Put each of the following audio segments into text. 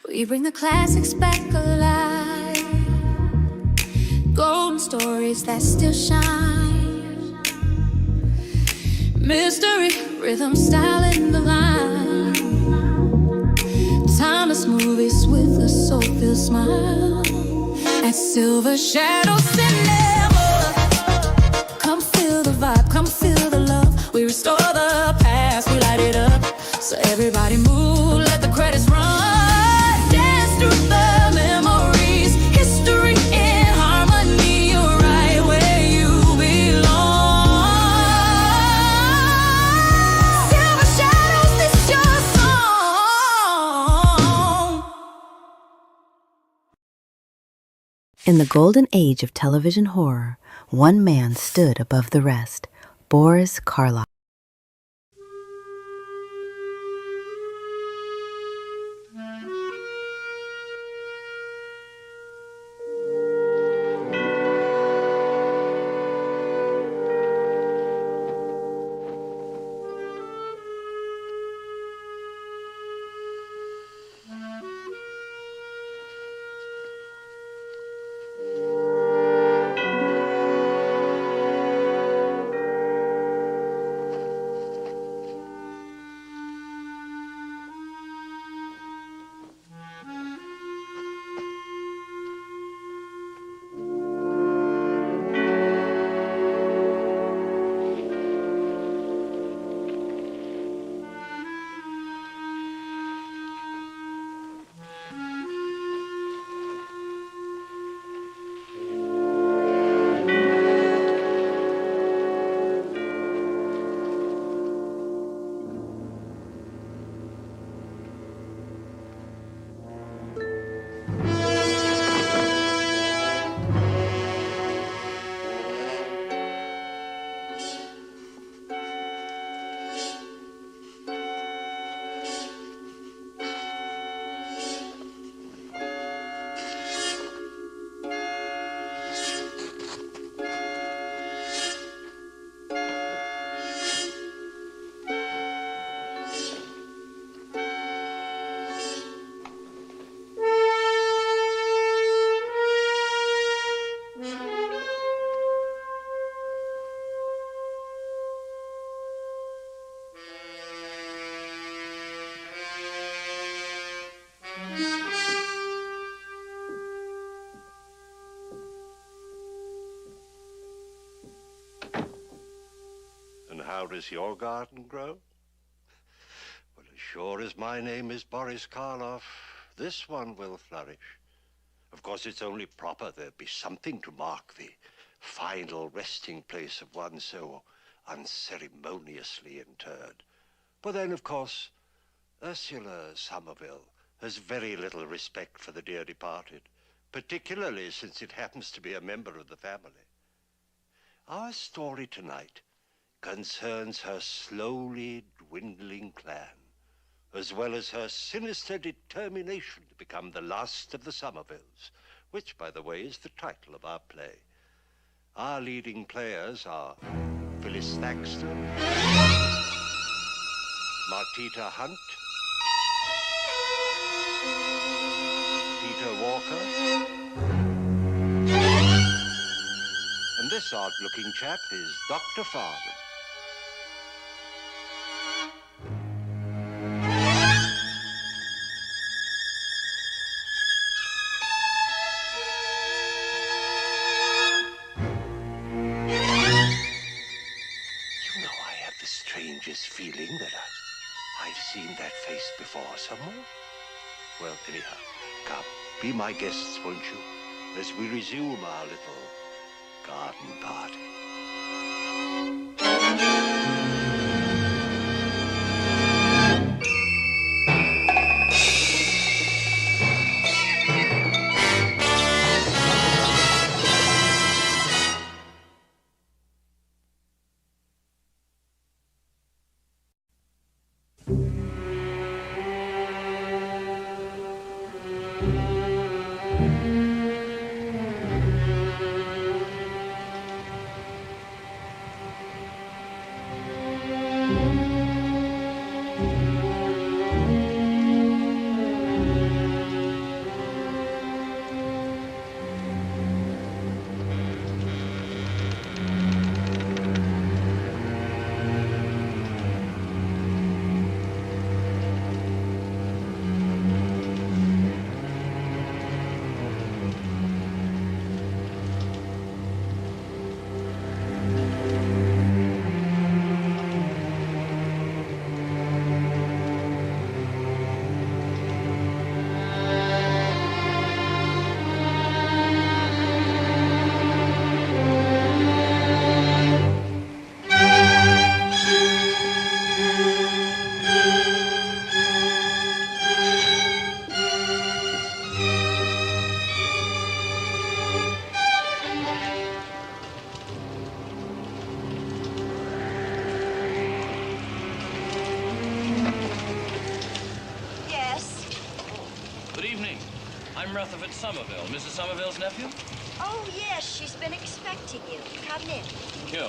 We bring the classics back alive, golden stories that still shine. Mystery, rhythm, style, and the line. Timeless movies with a soul-filled smile. At Silver Shadow Cinema, come feel the vibe, come feel the love. We restore the past, we light it up. So everybody move, let the credits run. Dance through the memories, history in harmony. You're right where you belong. Silver Shadows, this is your song. In the golden age of television horror, one man stood above the rest, Boris Karloff. How does your garden grow? Well, as sure as my name is Boris Karloff, this one will flourish. Of course, it's only proper there be something to mark the final resting place of one so unceremoniously interred. But then, of course, Ursula Sommervilles has very little respect for the dear departed, particularly since it happens to be a member of the family. Our story tonight concerns her slowly dwindling clan, as well as her sinister determination to become the last of the Sommervilles, which, by the way, is the title of our play. Our leading players are Phyllis Thaxter, Martita Hunt, Peter Walker, and this odd-looking chap is Dr. Farnham. Feeling that I've seen that face before somewhere. Well, anyhow, come, be my guests, won't you, as we resume our little garden party. Rutherford Sommerville, Mrs. Sommerville's nephew? Oh, yes, she's been expecting you. Come in. You.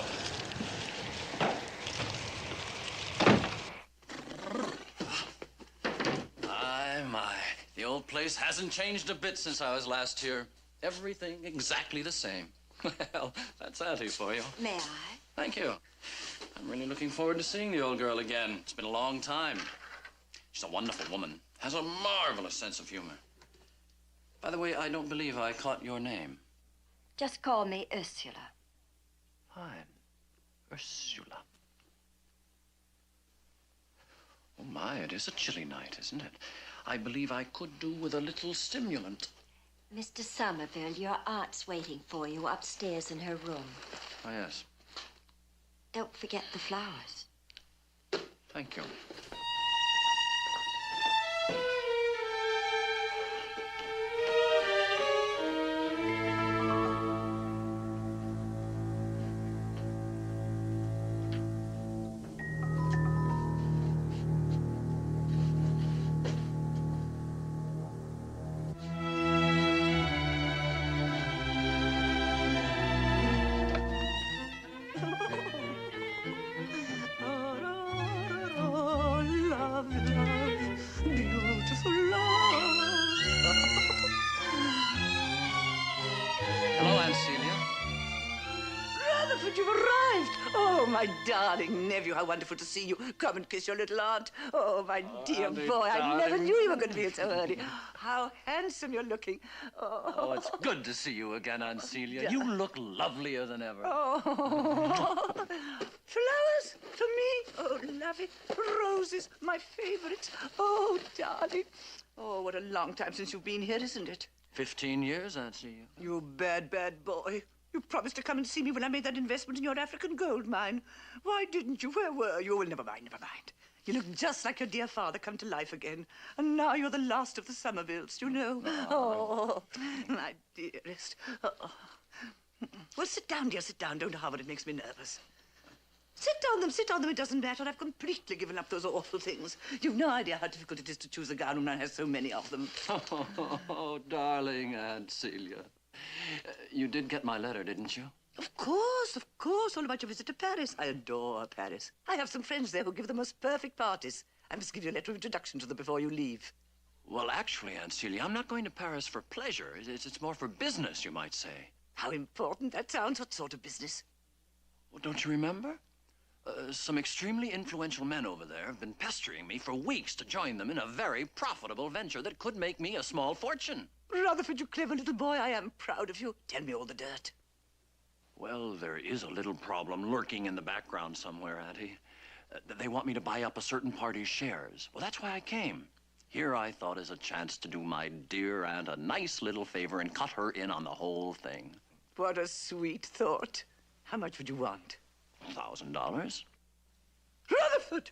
My. The old place hasn't changed a bit since I was last here. Everything exactly the same. Well, that's Auntie for you. May I? Thank you. I'm really looking forward to seeing the old girl again. It's been a long time. She's a wonderful woman. Has a marvelous sense of humor. By the way, I don't believe I caught your name. Just call me Ursula. Fine. Ursula. Oh, my, it is a chilly night, isn't it? I believe I could do with a little stimulant. Mr. Sommerville, your aunt's waiting for you upstairs in her room. Oh, yes. Don't forget the flowers. Thank you. You've arrived. Oh, my darling nephew, how wonderful to see you. Come and kiss your little aunt. Oh, my dear Auntie, boy, I never darling. knew you were going to be so early. How handsome you're looking. Oh, it's good to see you again, Aunt Celia. You look lovelier than ever. Oh, flowers for me? Oh, lovely. Roses, my favorites. Oh, darling. Oh, what a long time since you've been here, isn't it? 15 years, Aunt Celia. You bad, bad boy. You promised to come and see me when I made that investment in your African gold mine. Why didn't you? Where were you? Well, never mind, never mind. You look just like your dear father come to life again. And now you're the last of the Sommervilles, you know. Oh, my dearest. Oh. Well, sit down, dear, sit down. Don't harbour it makes me nervous. Sit on them. It doesn't matter. I've completely given up those awful things. You've no idea how difficult it is to choose a gown when one has so many of them. Oh, darling Aunt Celia. You did get my letter, didn't you? Of course. All about your visit to Paris. I adore Paris. I have some friends there who give the most perfect parties. I must give you a letter of introduction to them before you leave. Well, actually, Aunt Celia, I'm not going to Paris for pleasure. It's more for business, you might say. How important that sounds. What sort of business? Well, don't you remember? Some extremely influential men over there have been pestering me for weeks to join them in a very profitable venture that could make me a small fortune. Rutherford, you clever little boy, I am proud of you. Tell me all the dirt. Well, there is a little problem lurking in the background somewhere, Auntie. They want me to buy up a certain party's shares. Well, that's why I came. Here I thought is a chance to do my dear aunt a nice little favor and cut her in on the whole thing. What a sweet thought. How much would you want? $1,000? Rutherford!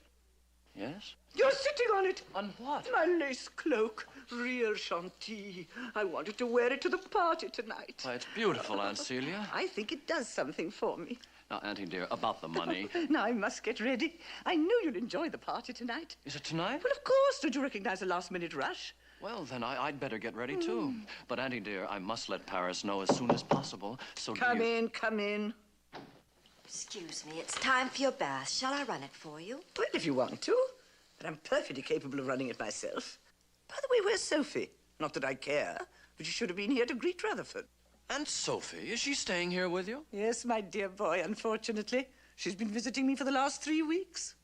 Yes? You're sitting on it. On what? My lace cloak. Real chantilly. I wanted to wear it to the party tonight. Why, it's beautiful, Aunt Celia. I think it does something for me. Now, Auntie dear, about the money. Now I must get ready. I know you'll enjoy the party tonight. Is it tonight? Well, of course. Don't you recognize a last-minute rush? Well, then I'd better get ready, too. But, Auntie dear, I must let Paris know as soon as possible, so Come in. Excuse me, it's time for your bath. Shall I run it for you? Well, if you want to. But I'm perfectly capable of running it myself. By the way, where's Sophie? Not that I care, but you should have been here to greet Rutherford. Aunt Sophie, is she staying here with you? Yes, my dear boy, unfortunately. She's been visiting me for the last 3 weeks.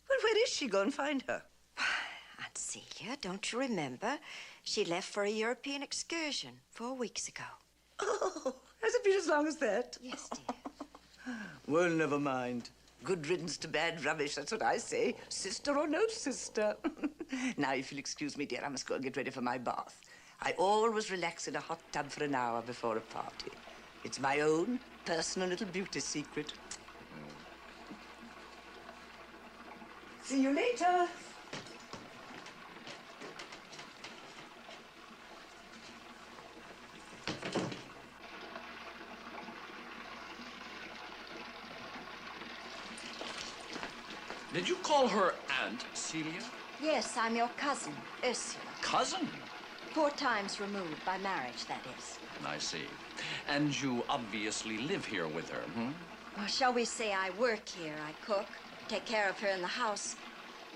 Well, where is she? Go and find her. Aunt Celia, don't you remember? She left for a European excursion 4 weeks ago. Oh, has it been as long as that? Yes, dear. Well, never mind. Good riddance to bad rubbish, that's what I say. Sister or no sister. Now, if you'll excuse me, dear, I must go and get ready for my bath. I always relax in a hot tub for an hour before a party. It's my own personal little beauty secret. See you later. Did you call her Aunt Celia? Yes, I'm your cousin, Ursula. Cousin? 4 times removed, by marriage, that is. I see. And you obviously live here with her, hmm? Well, shall we say I work here, I cook, take care of her in the house.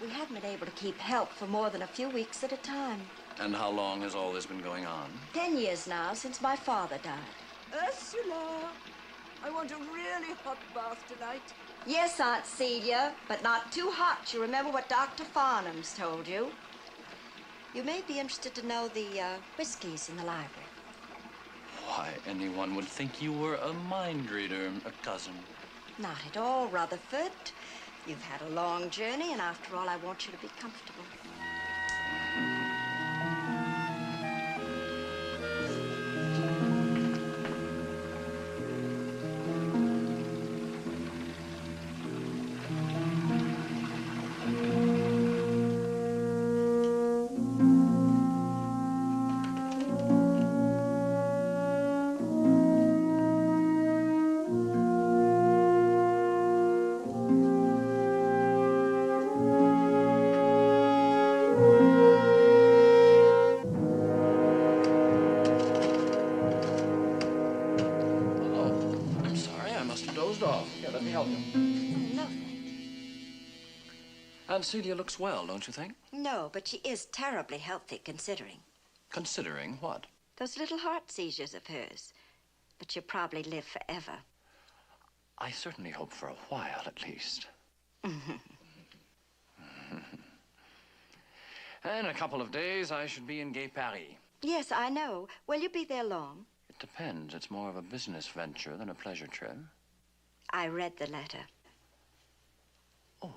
We haven't been able to keep help for more than a few weeks at a time. And how long has all this been going on? 10 years now, since my father died. Ursula, I want a really hot bath tonight. Yes, Aunt Celia, but not too hot. You remember what Dr. Farnham's told you. You may be interested to know the whiskeys in the library. Why, anyone would think you were a mind reader, a cousin. Not at all, Rutherford. You've had a long journey, and after all, I want you to be comfortable. No, thank you. Aunt Celia looks well, don't you think? No, but she is terribly healthy, considering. Considering what? Those little heart seizures of hers. But she'll probably live forever. I certainly hope for a while, at least. In a couple of days, I should be in Gay Paris. Yes, I know. Will you be there long? It depends. It's more of a business venture than a pleasure trip. I read the letter. Oh?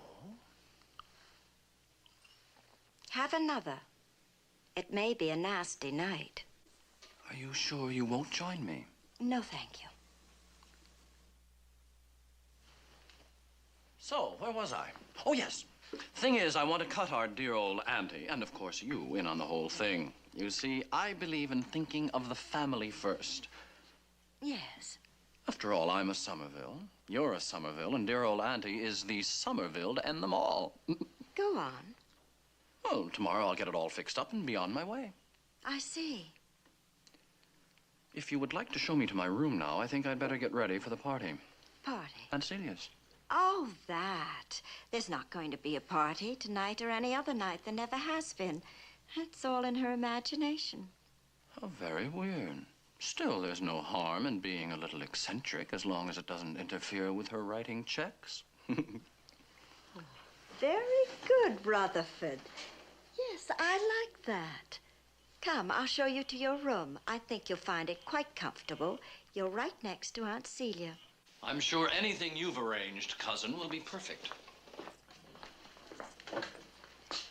Have another. It may be a nasty night. Are you sure you won't join me? No, thank you. So, where was I? Oh, yes. Thing is, I want to cut our dear old auntie, and of course you, in on the whole thing. You see, I believe in thinking of the family first. Yes. After all, I'm a Sommerville. You're a Sommerville, and dear old auntie is the Sommerville to end them all. Go on. Well, tomorrow I'll get it all fixed up and be on my way. I see. If you would like to show me to my room now, I think I'd better get ready for the party. Party? Aunt Celia's. Oh, that. There's not going to be a party tonight or any other night. There never has been. It's all in her imagination. How very weird. Still, there's no harm in being a little eccentric as long as it doesn't interfere with her writing checks. Very good, Rutherford. Yes, I like that. Come, I'll show you to your room. I think you'll find it quite comfortable. You're right next to Aunt Celia. I'm sure anything you've arranged, cousin, will be perfect.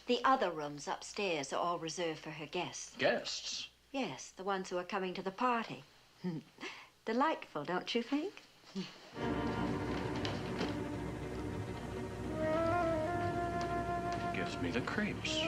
The other rooms upstairs are all reserved for her guests. Guests? Yes, the ones who are coming to the party. Delightful, don't you think? Gives me the creeps.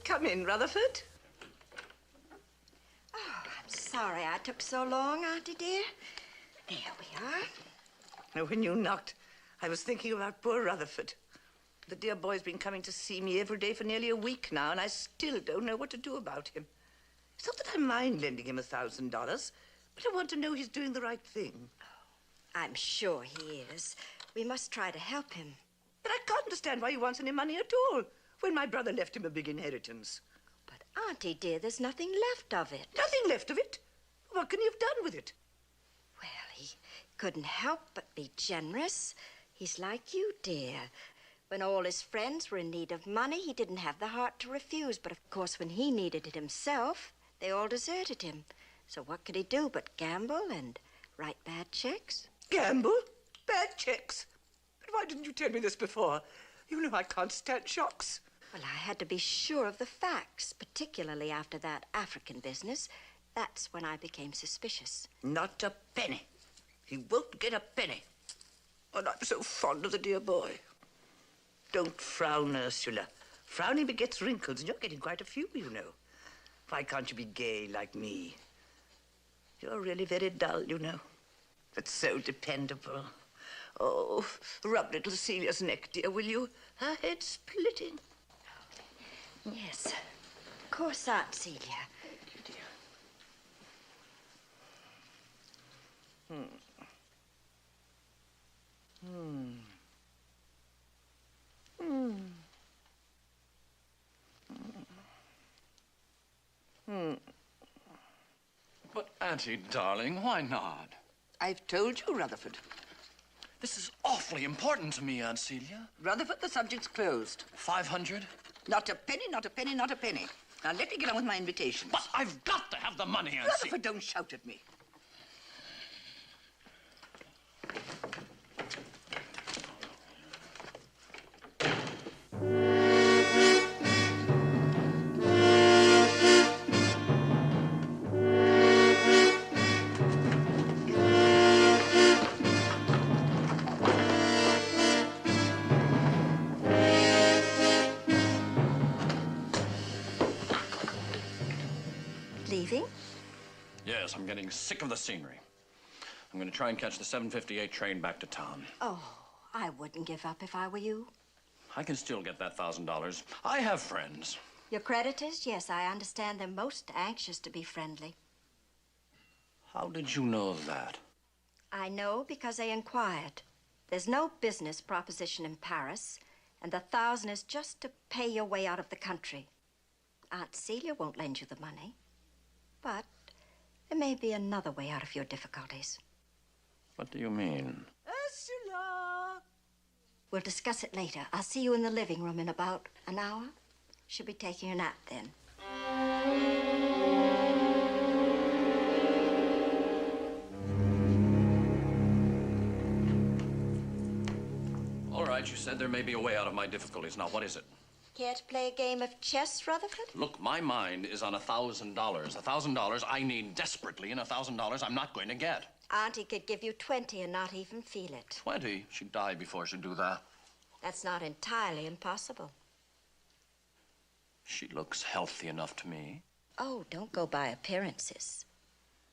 Come in, Rutherford. Oh, I'm sorry I took so long, Auntie dear. There we are. Now, when you knocked, I was thinking about poor Rutherford. The dear boy's been coming to see me every day for nearly a week now, and I still don't know what to do about him. It's not that I mind lending him $1,000, but I want to know he's doing the right thing. I'm sure he is. We must try to help him. But I can't understand why he wants any money at all, when my brother left him a big inheritance. But, Auntie dear, there's nothing left of it. Nothing left of it? What can he have done with it? Well, he couldn't help but be generous. He's like you, dear. When all his friends were in need of money, he didn't have the heart to refuse. But, of course, when he needed it himself, they all deserted him. So what could he do but gamble and write bad checks? Gamble? Bad checks? But why didn't you tell me this before? You know I can't stand shocks. Well, I had to be sure of the facts, particularly after that African business. That's when I became suspicious. Not a penny. He won't get a penny. And I'm so fond of the dear boy. Don't frown, Ursula. Frowning begets wrinkles, and you're getting quite a few, you know. Why can't you be gay like me? You're really very dull, you know. But so dependable. Oh, rub little Celia's neck, dear, will you? Her head's splitting. Yes, of course, Aunt Celia. Thank you, dear. But, Auntie, darling, why not? I've told you, Rutherford. This is awfully important to me, Aunt Celia. Rutherford, the subject's closed. 500? Not a penny, not a penny, not a penny. Now, let me get on with my invitations. But I've got to have the money, Aunt Celia. Rutherford, don't shout at me. Leaving? Yes, I'm getting sick of the scenery. I'm going to try and catch the 7:58 train back to town. Oh, I wouldn't give up if I were you. I can still get that $1,000. I have friends. Your creditors? Yes, I understand they're most anxious to be friendly. How did you know that? I know because they inquired. There's no business proposition in Paris, and the 1,000 is just to pay your way out of the country. Aunt Celia won't lend you the money, but there may be another way out of your difficulties. What do you mean? Ursula! We'll discuss it later. I'll see you in the living room in about an hour. She'll be taking a nap then. All right, you said there may be a way out of my difficulties. Now, what is it? Care to play a game of chess, Rutherford? Look, my mind is on $1,000. $1,000 I need desperately, and $1,000 I'm not going to get. Auntie could give you 20 and not even feel it. 20? She'd die before she'd do that. That's not entirely impossible. She looks healthy enough to me. Oh, don't go by appearances.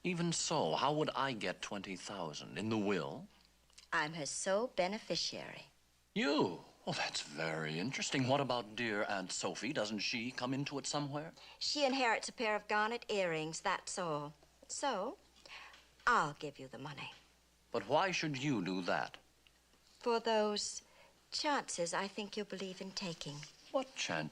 Even so, how would I get 20,000? In the will? I'm her sole beneficiary. You? Well, that's very interesting. What about dear Aunt Sophie? Doesn't she come into it somewhere? She inherits a pair of garnet earrings, that's all. So, I'll give you the money. But why should you do that? For those chances I think you'll believe in taking. What chance?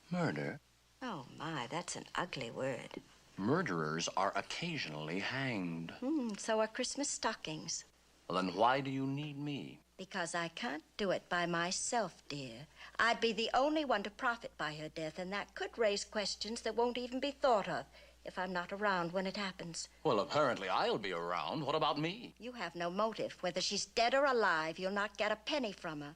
Murder? Oh, my, that's an ugly word. Murderers are occasionally hanged. So are Christmas stockings. Well, then why do you need me? Because I can't do it by myself, dear. I'd be the only one to profit by her death, and that could raise questions that won't even be thought of if I'm not around when it happens. Well, apparently I'll be around. What about me? You have no motive. Whether she's dead or alive, you'll not get a penny from her.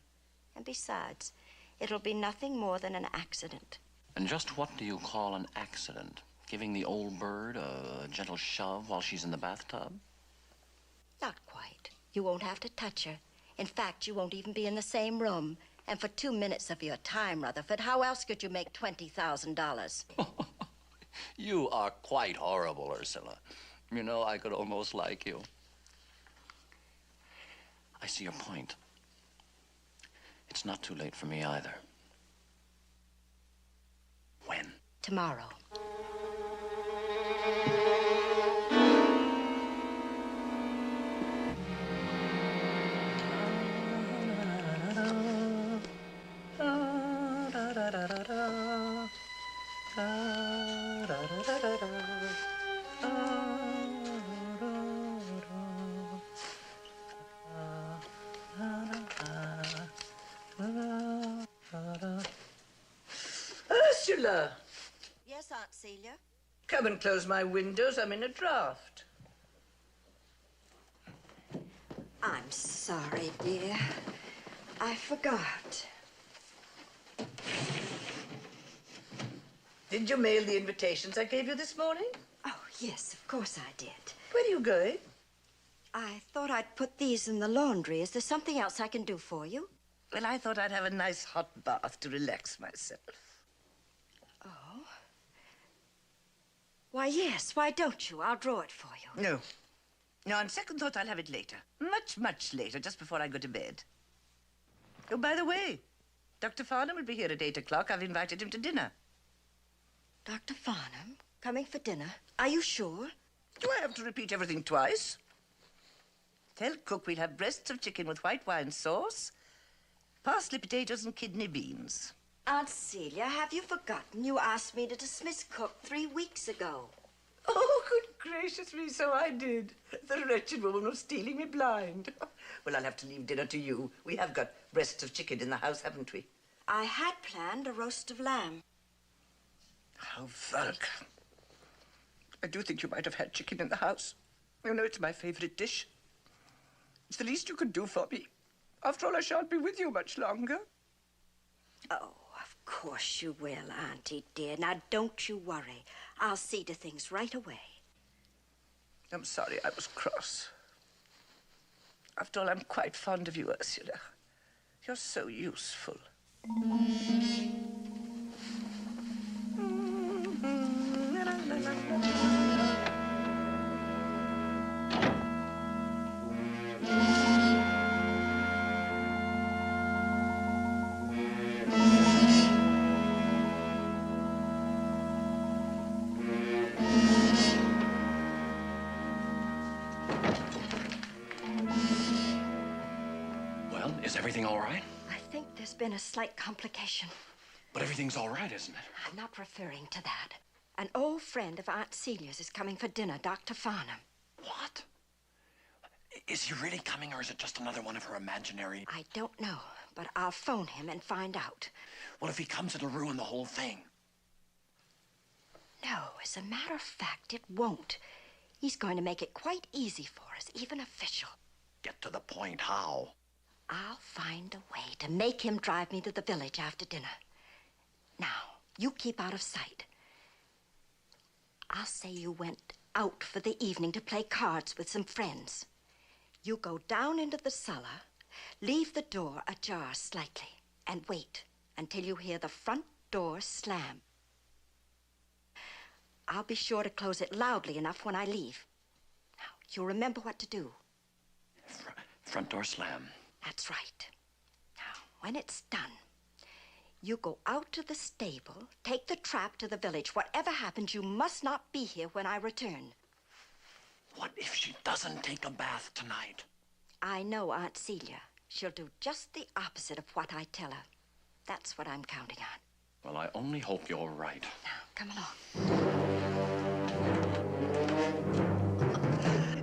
And besides, it'll be nothing more than an accident. And just what do you call an accident? Giving the old bird a gentle shove while she's in the bathtub? Not quite. You won't have to touch her. In fact, you won't even be in the same room. And for 2 minutes of your time, Rutherford, how else could you make $20,000? You are quite horrible, Ursula. You know, I could almost like you. I see your point. It's not too late for me either. When? Tomorrow. Ursula! Yes, Aunt Celia? Come and close my windows. I'm in a draft. I'm sorry, dear. I forgot. Did you mail the invitations I gave you this morning? Oh, yes, of course I did. Where are you going? I thought I'd put these in the laundry. Is there something else I can do for you? Well, I thought I'd have a nice hot bath to relax myself. Oh. Why, yes. Why don't you? I'll draw it for you. No. No, on second thought, I'll have it later. Much, much later, just before I go to bed. Oh, by the way, Dr. Farnham will be here at 8 o'clock. I've invited him to dinner. Dr. Farnham? Coming for dinner? Are you sure? Do I have to repeat everything twice? Tell cook we'll have breasts of chicken with white wine sauce, parsley potatoes and kidney beans. Aunt Celia, have you forgotten you asked me to dismiss cook 3 weeks ago? Oh, good gracious me, so I did. The wretched woman was stealing me blind. Well, I'll have to leave dinner to you. We have got breasts of chicken in the house, haven't we? I had planned a roast of lamb. How vulgar. I do think you might have had chicken in the house. You know, it's my favorite dish. It's the least you could do for me. After all, I shan't be with you much longer. Oh, of course you will, Auntie dear. Now, don't you worry. I'll see to things right away. I'm sorry I was cross. After all, I'm quite fond of you, Ursula. You're so useful. Well, is everything all right? I think there's been a slight complication. But everything's all right, isn't it? I'm not referring to that. An old friend of Aunt Celia's is coming for dinner, Dr. Farnham. What? Is he really coming, or is it just another one of her imaginary... I don't know, but I'll phone him and find out. Well, if he comes, it'll ruin the whole thing. No, as a matter of fact, it won't. He's going to make it quite easy for us, even official. Get to the point. How? I'll find a way to make him drive me to the village after dinner. Now, you keep out of sight. I'll say you went out for the evening to play cards with some friends. You go down into the cellar, leave the door ajar slightly, and wait until you hear the front door slam. I'll be sure to close it loudly enough when I leave. Now, you'll remember what to do. Front door slam. That's right. Now, when it's done, you go out to the stable, take the trap to the village. Whatever happens, you must not be here when I return. What if she doesn't take a bath tonight? I know Aunt Celia. She'll do just the opposite of what I tell her. That's what I'm counting on. Well, I only hope you're right. Now, come along.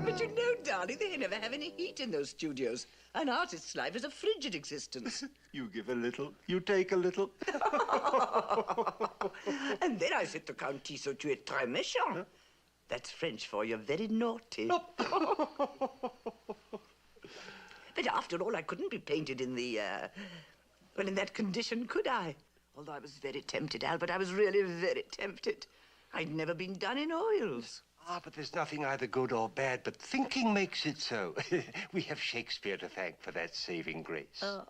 But you know, darling, they never have any heat in those studios. An artist's life is a frigid existence. You give a little, you take a little. And then I said to Countess, tu es très méchant. Huh? That's French for you're very naughty. But after all, I couldn't be painted in the, well, in that condition, could I? Although I was very tempted, Albert, I was really very tempted. I'd never been done in oils. Ah, but there's nothing either good or bad, but thinking makes it so. We have Shakespeare to thank for that saving grace. Oh,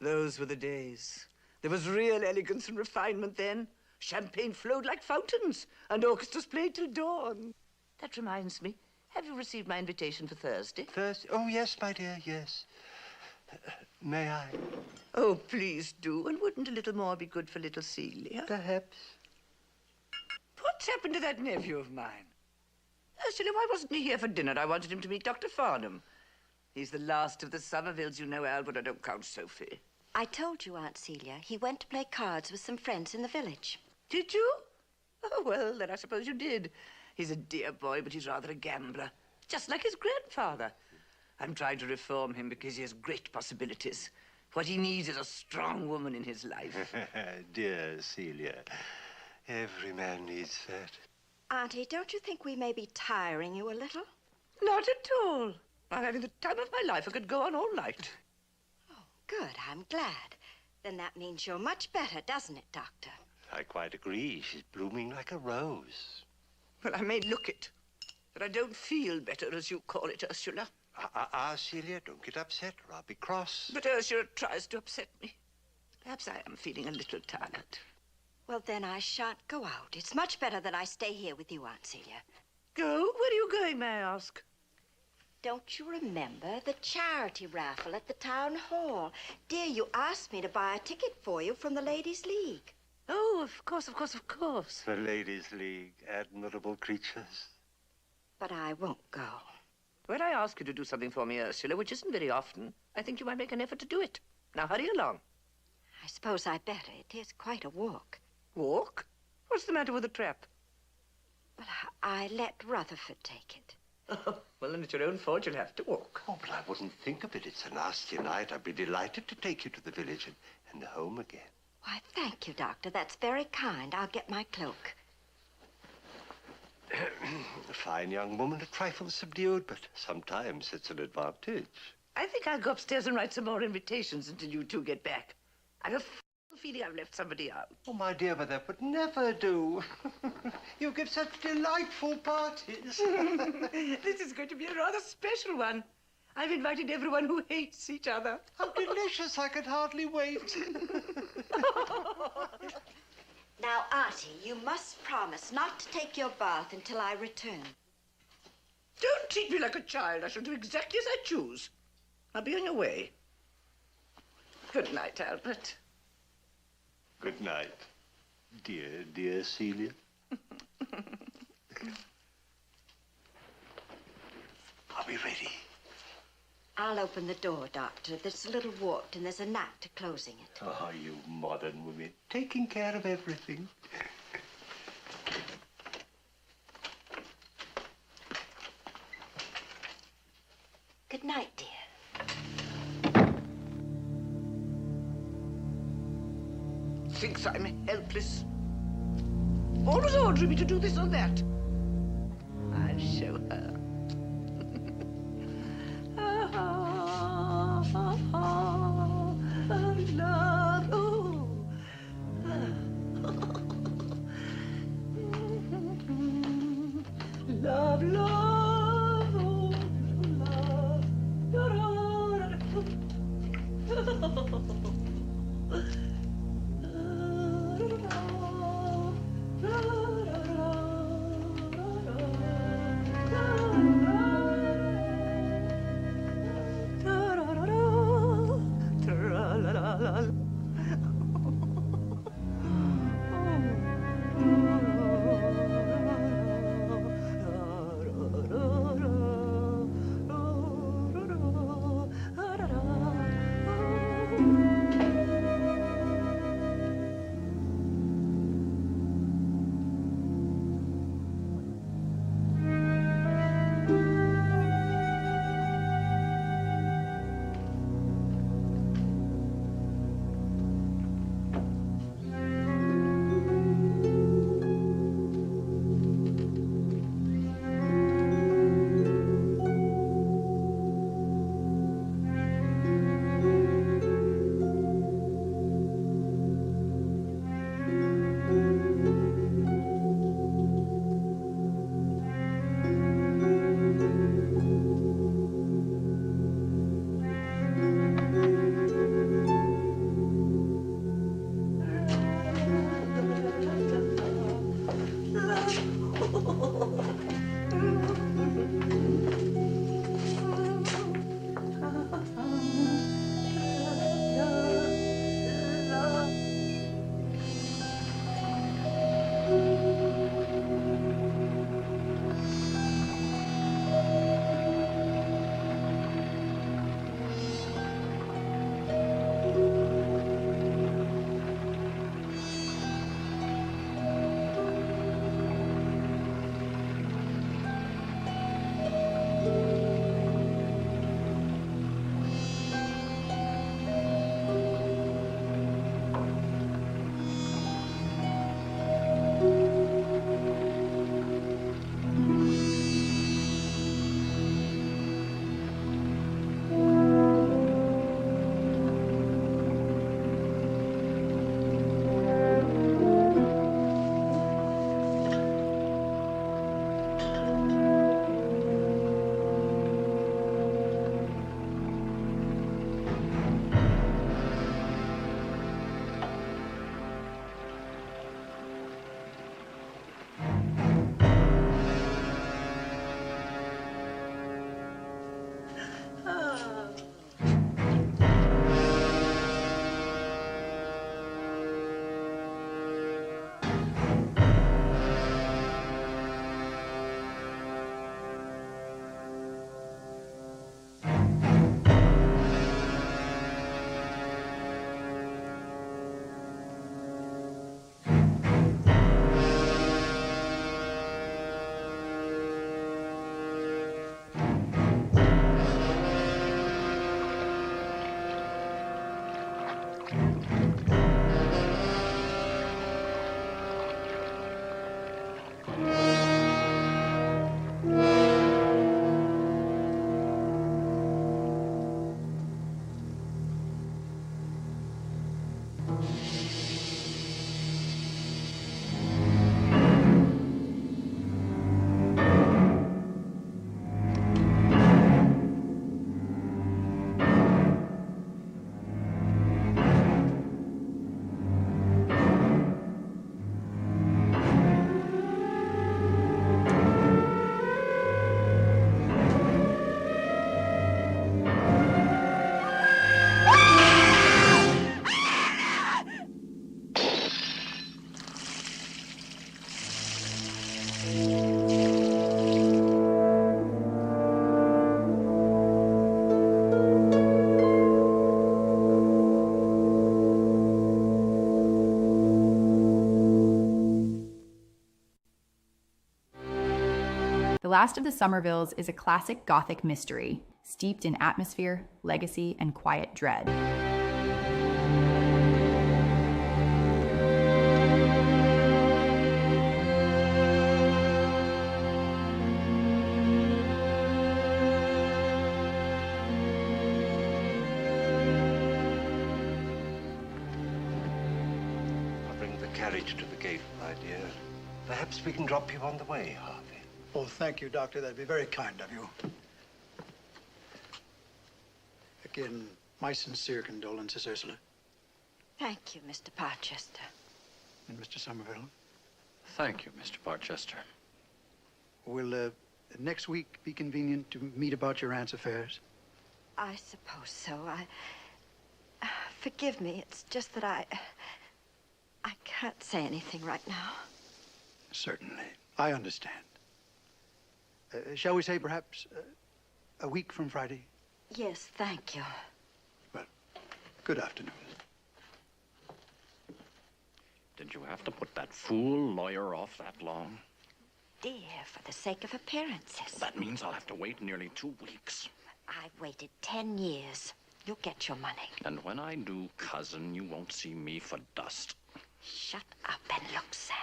those were the days. There was real elegance and refinement then. Champagne flowed like fountains, and orchestras played till dawn. That reminds me, have you received my invitation for Thursday? Thursday? Oh, yes, my dear, yes. May I? Oh, please do. And wouldn't a little more be good for little Celia? Perhaps. What's happened to that nephew of mine? Ursula, why wasn't he here for dinner? I wanted him to meet Dr. Farnham. He's the last of the Sommervilles, you know, Albert. I don't count Sophie. I told you, Aunt Celia, he went to play cards with some friends in the village. Did you? Oh, well, then I suppose you did. He's a dear boy, but he's rather a gambler. Just like his grandfather. I'm trying to reform him because he has great possibilities. What he needs is a strong woman in his life. Dear Celia, every man needs that. Auntie, don't you think we may be tiring you a little? Not at all. I'm having the time of my life. I could go on all night. Oh, good. I'm glad. Then that means you're much better, doesn't it, Doctor? I quite agree. She's blooming like a rose. Well, I may look it, but I don't feel better, as you call it, Ursula. Celia, don't get upset or I'll be cross. But Ursula tries to upset me. Perhaps I am feeling a little tired. Well, then I shan't go out. It's much better that I stay here with you, Aunt Celia. Go? Where are you going, may I ask? Don't you remember the charity raffle at the town hall? Dear, you asked me to buy a ticket for you from the Ladies' League. Oh, of course, of course, of course. The Ladies' League, admirable creatures. But I won't go. When I ask you to do something for me, Ursula, which isn't very often, I think you might make an effort to do it. Now, hurry along. I suppose I better. It is quite a walk. Walk? What's the matter with the trap? But I let Rutherford take it. Oh, well, then it's your own fault. You'll have to walk. Oh, but I wouldn't think of it. It's a nasty night. I'd be delighted to take you to the village and home again. Why, thank you, Doctor. That's very kind. I'll get my cloak. A fine young woman, a trifle subdued, but sometimes it's an advantage. I think I'll go upstairs and write some more invitations until you two get back. I've a feeling I've left somebody out. Oh, my dear, but that would never do. You give such delightful parties. This is going to be a rather special one. I've invited everyone who hates each other. How delicious. I could hardly wait. Now, Auntie, you must promise not to take your bath until I return. Don't treat me like a child. I shall do exactly as I choose. I'll be on your way. Good night, Albert. Good night, dear, dear Celia. Are we ready? I'll open the door, Doctor. It's a little warped, and there's a knack to closing it. Oh, you modern women, taking care of everything. Good night, dear. Thinks I'm helpless. Always ordering me to do this or that. I'll show her. Love, oh. Love, love, oh, love. The Last of the Sommervilles is a classic Gothic mystery, steeped in atmosphere, legacy, and quiet dread. I'll bring the carriage to the gate, my dear. Perhaps we can drop you on the way, Harvey. Oh, thank you, Doctor. That'd be very kind of you. Again, my sincere condolences, Ursula. Thank you, Mr. Parchester. And Mr. Sommerville. Thank you, Mr. Barchester. Will next week be convenient to meet about your aunt's affairs? I suppose so. Forgive me. It's just that I can't say anything right now. Certainly. I understand. Shall we say perhaps a week from Friday? Yes, thank you. Well, good afternoon. Did you have to put that fool lawyer off that long? Dear, for the sake of appearances. That means I'll have to wait nearly 2 weeks. I've waited 10 years. You'll get your money. And when I do, cousin, you won't see me for dust. Shut up and look sad.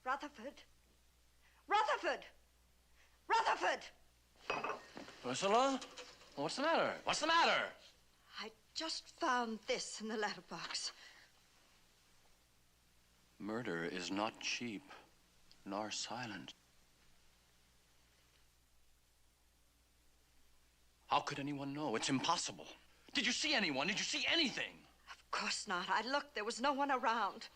Rutherford! Rutherford! Rutherford! Ursula? What's the matter? What's the matter? I just found this in the letterbox. Murder is not cheap, nor silent. How could anyone know? It's impossible. Did you see anyone? Did you see anything? Of course not. I looked. There was no one around.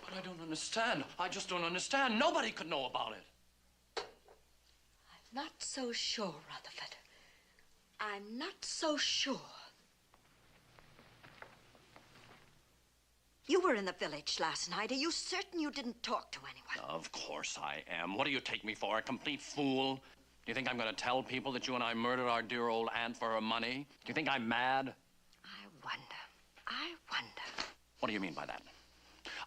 But I don't understand. I just don't understand. Nobody could know about it. I'm not so sure, Rutherford. I'm not so sure. You were in the village last night. Are you certain you didn't talk to anyone? Of course I am. What do you take me for, a complete fool? Do you think I'm going to tell people that you and I murdered our dear old aunt for her money? Do you think I'm mad? I wonder. What do you mean by that?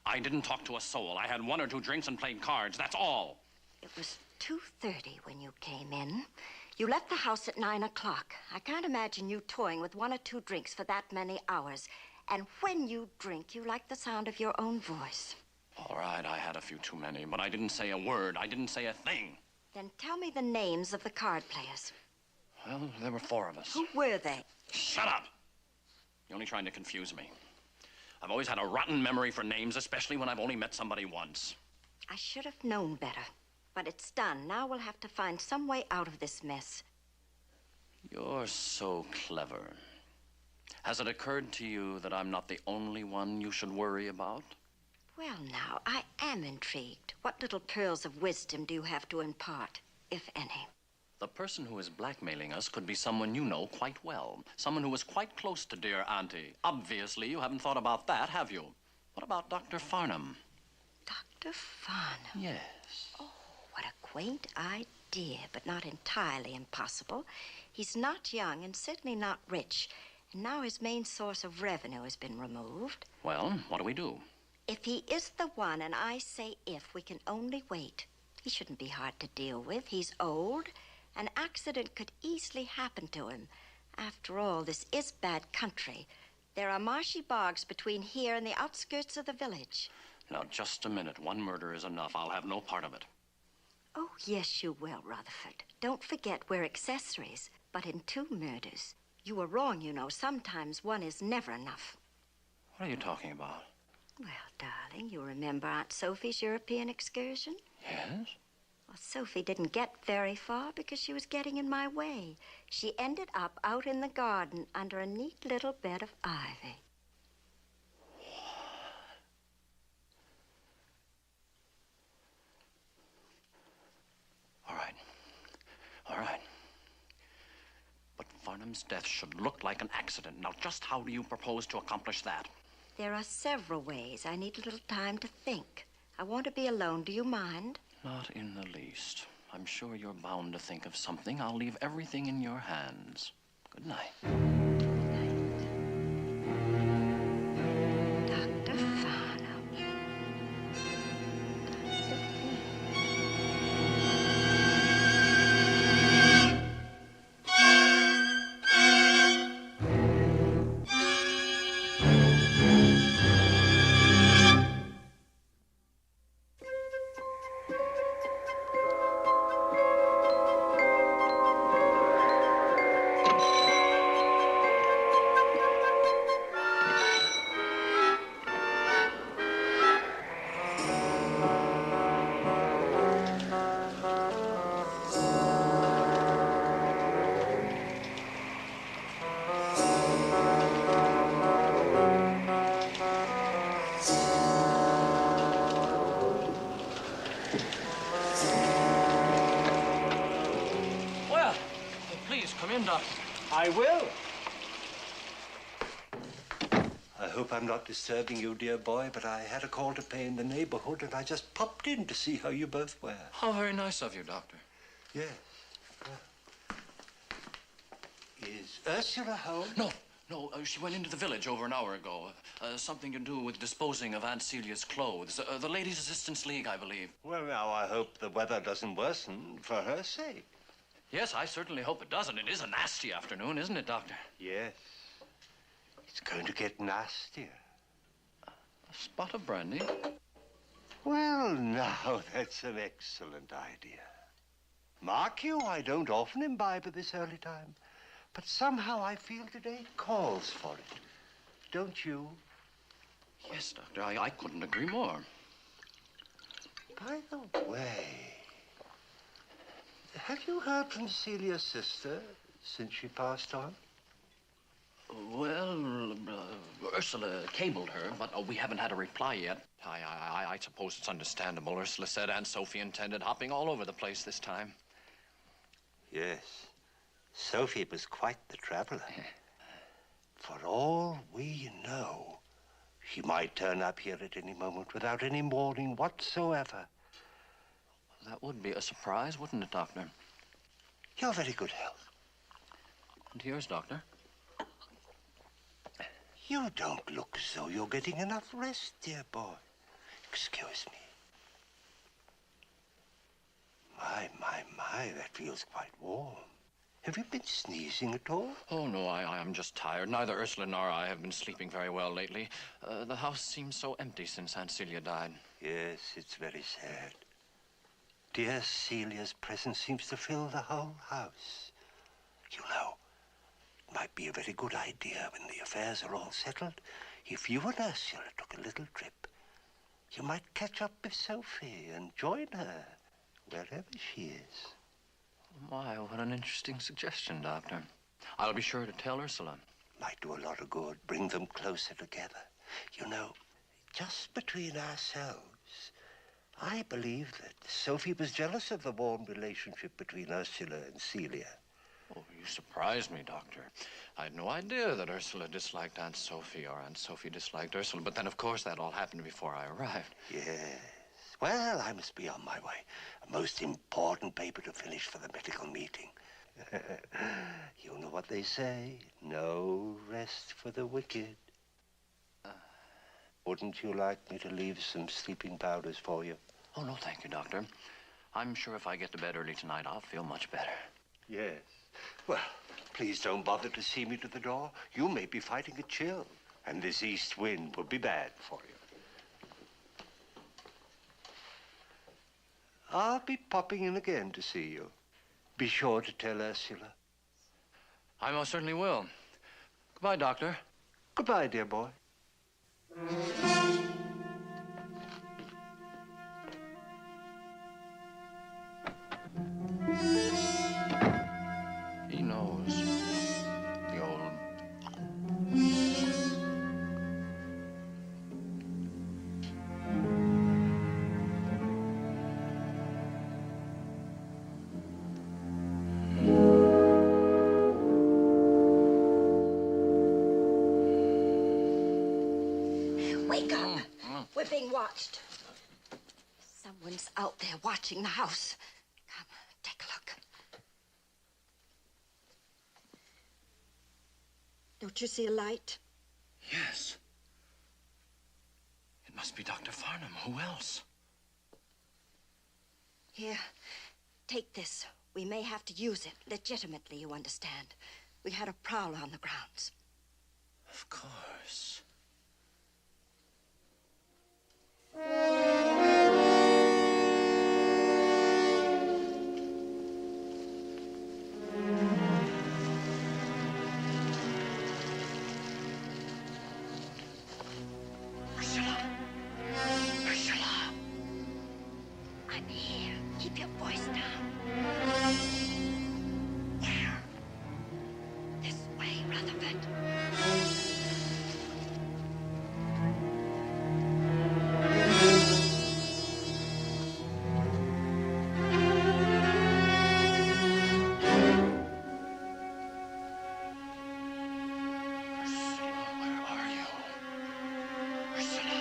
I didn't talk to a soul. I had 1 or 2 drinks and played cards. That's all. It was 2:30 when you came in. You left the house at 9 o'clock. I can't imagine you toying with 1 or 2 drinks for that many hours. And when you drink, you like the sound of your own voice. All right, I had a few too many, but I didn't say a word. I didn't say a thing. Then tell me the names of the card players. Well, there were 4 of us. Who were they? Shut up! You're only trying to confuse me. I've always had a rotten memory for names, especially when I've only met somebody once. I should have known better. But it's done. Now we'll have to find some way out of this mess. You're so clever. Has it occurred to you that I'm not the only one you should worry about? Well, now, I am intrigued. What little pearls of wisdom do you have to impart, if any? The person who is blackmailing us could be someone you know quite well. Someone who was quite close to dear Auntie. Obviously, you haven't thought about that, have you? What about Dr. Farnham? Dr. Farnham? Yes. Oh, what a quaint idea, but not entirely impossible. He's not young and certainly not rich. And now his main source of revenue has been removed. Well, what do we do? If he is the one, and I say if, we can only wait. He shouldn't be hard to deal with. He's old. An accident could easily happen to him. After all, this is bad country. There are marshy bogs between here and the outskirts of the village. Now, just a minute. 1 murder is enough. I'll have no part of it. Oh, yes, you will, Rutherford. Don't forget we're accessories. But in 2 murders, you were wrong, you know. Sometimes 1 is never enough. What are you talking about? Well, darling, you remember Aunt Sophie's European excursion? Yes? Well, Sophie didn't get very far because she was getting in my way. She ended up out in the garden under a neat little bed of ivy. Sam's death should look like an accident. Now, just how do you propose to accomplish that? There are several ways. I need a little time to think. I want to be alone. Do you mind? Not in the least. I'm sure you're bound to think of something. I'll leave everything in your hands. Good night. Dr. Farnham. Well, please come in, Doctor. I will. I hope I'm not disturbing you, dear boy, but I had a call to pay in the neighborhood, and I just popped in to see how you both were. How very nice of you, Doctor. Yes. Is Ursula home? No, she went into the village over an hour ago. Something to do with disposing of Aunt Celia's clothes. The Ladies' Assistance League, I believe. Well, now, I hope the weather doesn't worsen for her sake. Yes, I certainly hope it doesn't. It is a nasty afternoon, isn't it, Doctor? Yes. It's going to get nastier. A spot of brandy? Well, now, that's an excellent idea. Mark you, I don't often imbibe at this early time, but somehow I feel today calls for it. Don't you? Yes, Doctor, I couldn't agree more. By the way, have you heard from Celia's sister since she passed on? Well, Ursula cabled her, but we haven't had a reply yet. I suppose it's understandable. Ursula said Aunt Sophie intended hopping all over the place this time. Yes. Sophie was quite the traveler. For all we know, she might turn up here at any moment without any warning whatsoever. That would be a surprise, wouldn't it, Doctor? Your very good health. And here's Doctor. You don't look as though you're getting enough rest, dear boy. Excuse me. My, that feels quite warm. Have you been sneezing at all? Oh, no, I'm just tired. Neither Ursula nor I have been sleeping very well lately. The house seems so empty since Aunt Celia died. Yes, it's very sad. Dear Celia's presence seems to fill the whole house. You know, it might be a very good idea when the affairs are all settled if you and Ursula took a little trip. You might catch up with Sophie and join her wherever she is. My, what an interesting suggestion, Doctor. I'll be sure to tell Ursula. Might do a lot of good, bring them closer together. You know, just between ourselves, I believe that Sophie was jealous of the warm relationship between Ursula and Celia. Oh, you surprised me, Doctor. I had no idea that Ursula disliked Aunt Sophie or Aunt Sophie disliked Ursula, but then, of course, that all happened before I arrived. Yes. Well, I must be on my way. A most important paper to finish for the medical meeting. You know what they say, no rest for the wicked. Wouldn't you like me to leave some sleeping powders for you? Oh, no, thank you, Doctor. I'm sure if I get to bed early tonight, I'll feel much better. Yes. Well, please don't bother to see me to the door. You may be fighting a chill, and this east wind would be bad for you. I'll be popping in again to see you. Be sure to tell Ursula. I most certainly will. Goodbye, Doctor. Goodbye, dear boy. He knows. The old... Wake up! We're being watched. Someone's out there watching the house. Come, take a look. Don't you see a light? Yes. It must be Dr. Farnham. Who else? Here, take this. We may have to use it legitimately, you understand. We had a prowler on the grounds. Of course. Ursula! Ursula! I'm here. Keep your voice down. Where? This way, Rutherford. Ursula, where are you? Ursula.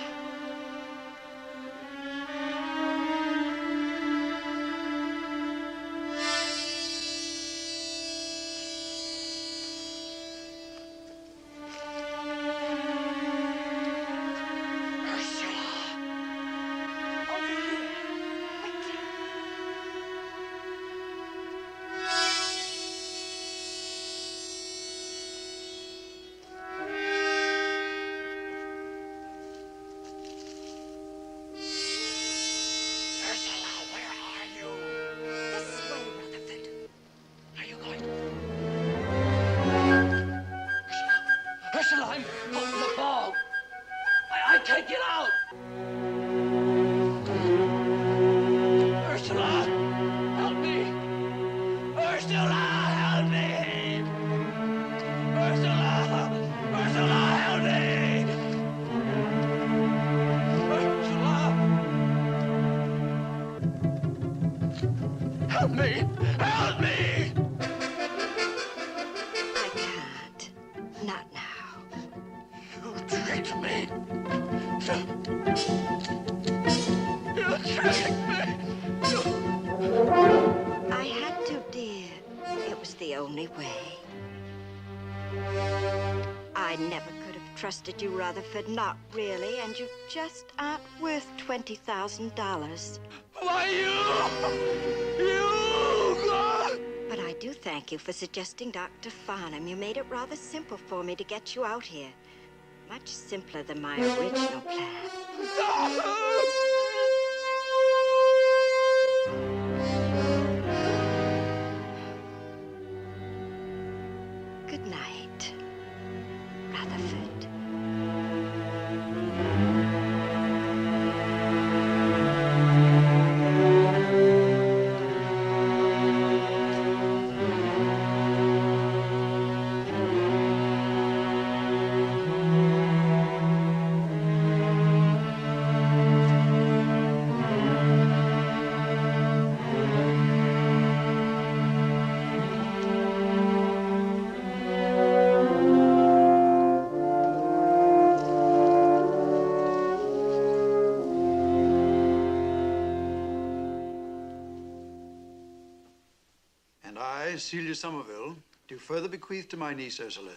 Over here. Quickly. Ursula, where are you? This way, Rutherford. Are you going? Ursula, I'm holding the ball. I can't get out. Ursula, help me. Ursula, help me. Ursula, Ursula, help me. Ursula. Help me! Help me! I can't. Not now. You tricked me! You tricked me! I had to, dear. It was the only way. I never could have trusted you, Rutherford. Not really. And you just aren't worth $20,000. Why, you... But I do thank you for suggesting Dr. Farnham. You made it rather simple for me to get you out here. Much simpler than my original plan. Good night, Rutherford. And I, Celia Sommerville, do further bequeath to my niece Ursula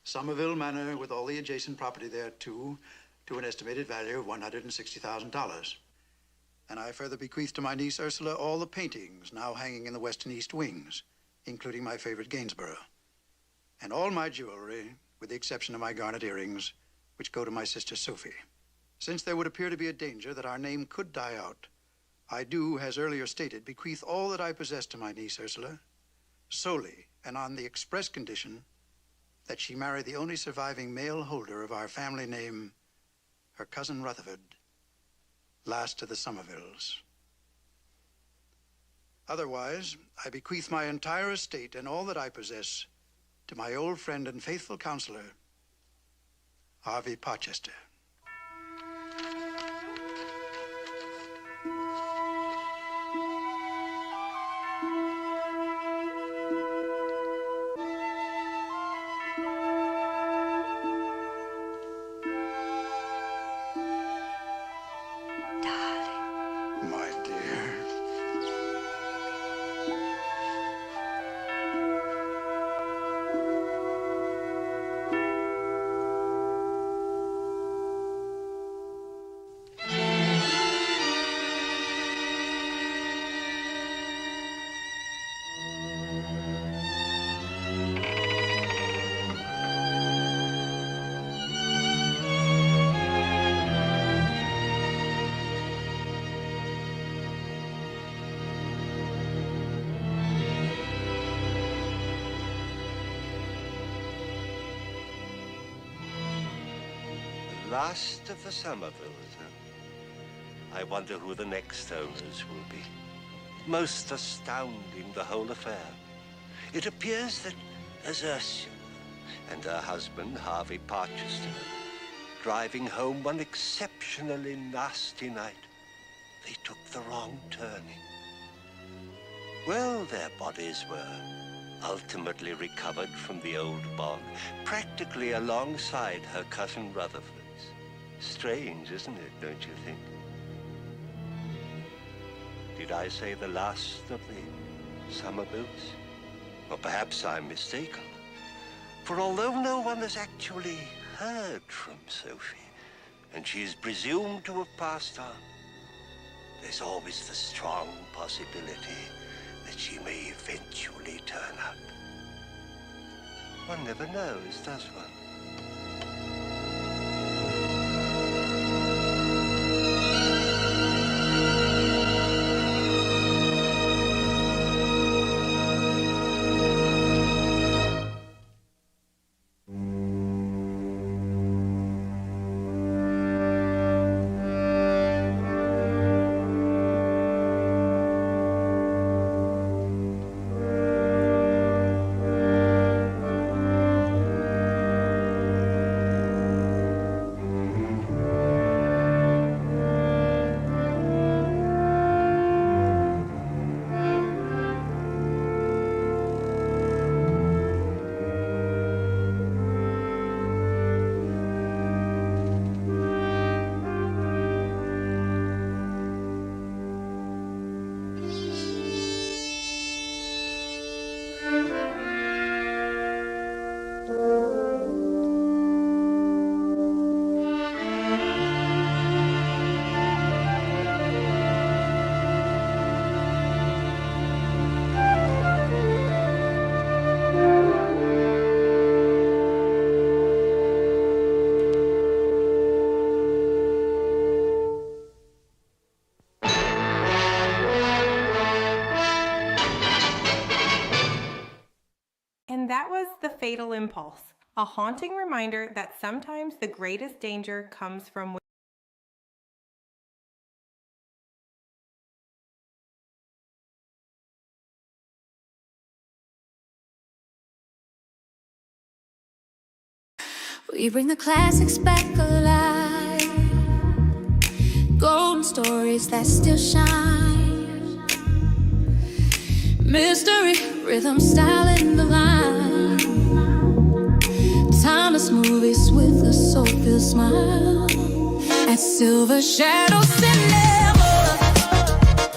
Sommerville Manor with all the adjacent property thereto to an estimated value of $160,000. And I further bequeath to my niece Ursula all the paintings now hanging in the west and east wings, including my favorite Gainsborough. And all my jewelry, with the exception of my garnet earrings, which go to my sister Sophie. Since there would appear to be a danger that our name could die out, I do, as earlier stated, bequeath all that I possess to my niece Ursula, solely and on the express condition that she marry the only surviving male holder of our family name, her cousin Rutherford, last of the Sommervilles. Otherwise, I bequeath my entire estate and all that I possess to my old friend and faithful counselor, Harvey Parchester. last of the Sommervilles, huh? I wonder who the next owners will be. Most astounding, the whole affair. It appears that as Ursula and her husband, Harvey Parchester, driving home one exceptionally nasty night, they took the wrong turning. Well, their bodies were ultimately recovered from the old bog, practically alongside her cousin Rutherford's. Strange, isn't it, don't you think? Did I say the last of the Sommervilles? Or perhaps I'm mistaken. For although no one has actually heard from Sophie, and she is presumed to have passed on, there's always the strong possibility that she may eventually turn up. One never knows, does one? And that was The Fatal Impulse, a haunting reminder that sometimes the greatest danger comes from We bring the classics back alive, golden stories that still shine, mystery, rhythm, style, and the line, timeless movies with a soul-filled smile. At Silver Shadow Cinema,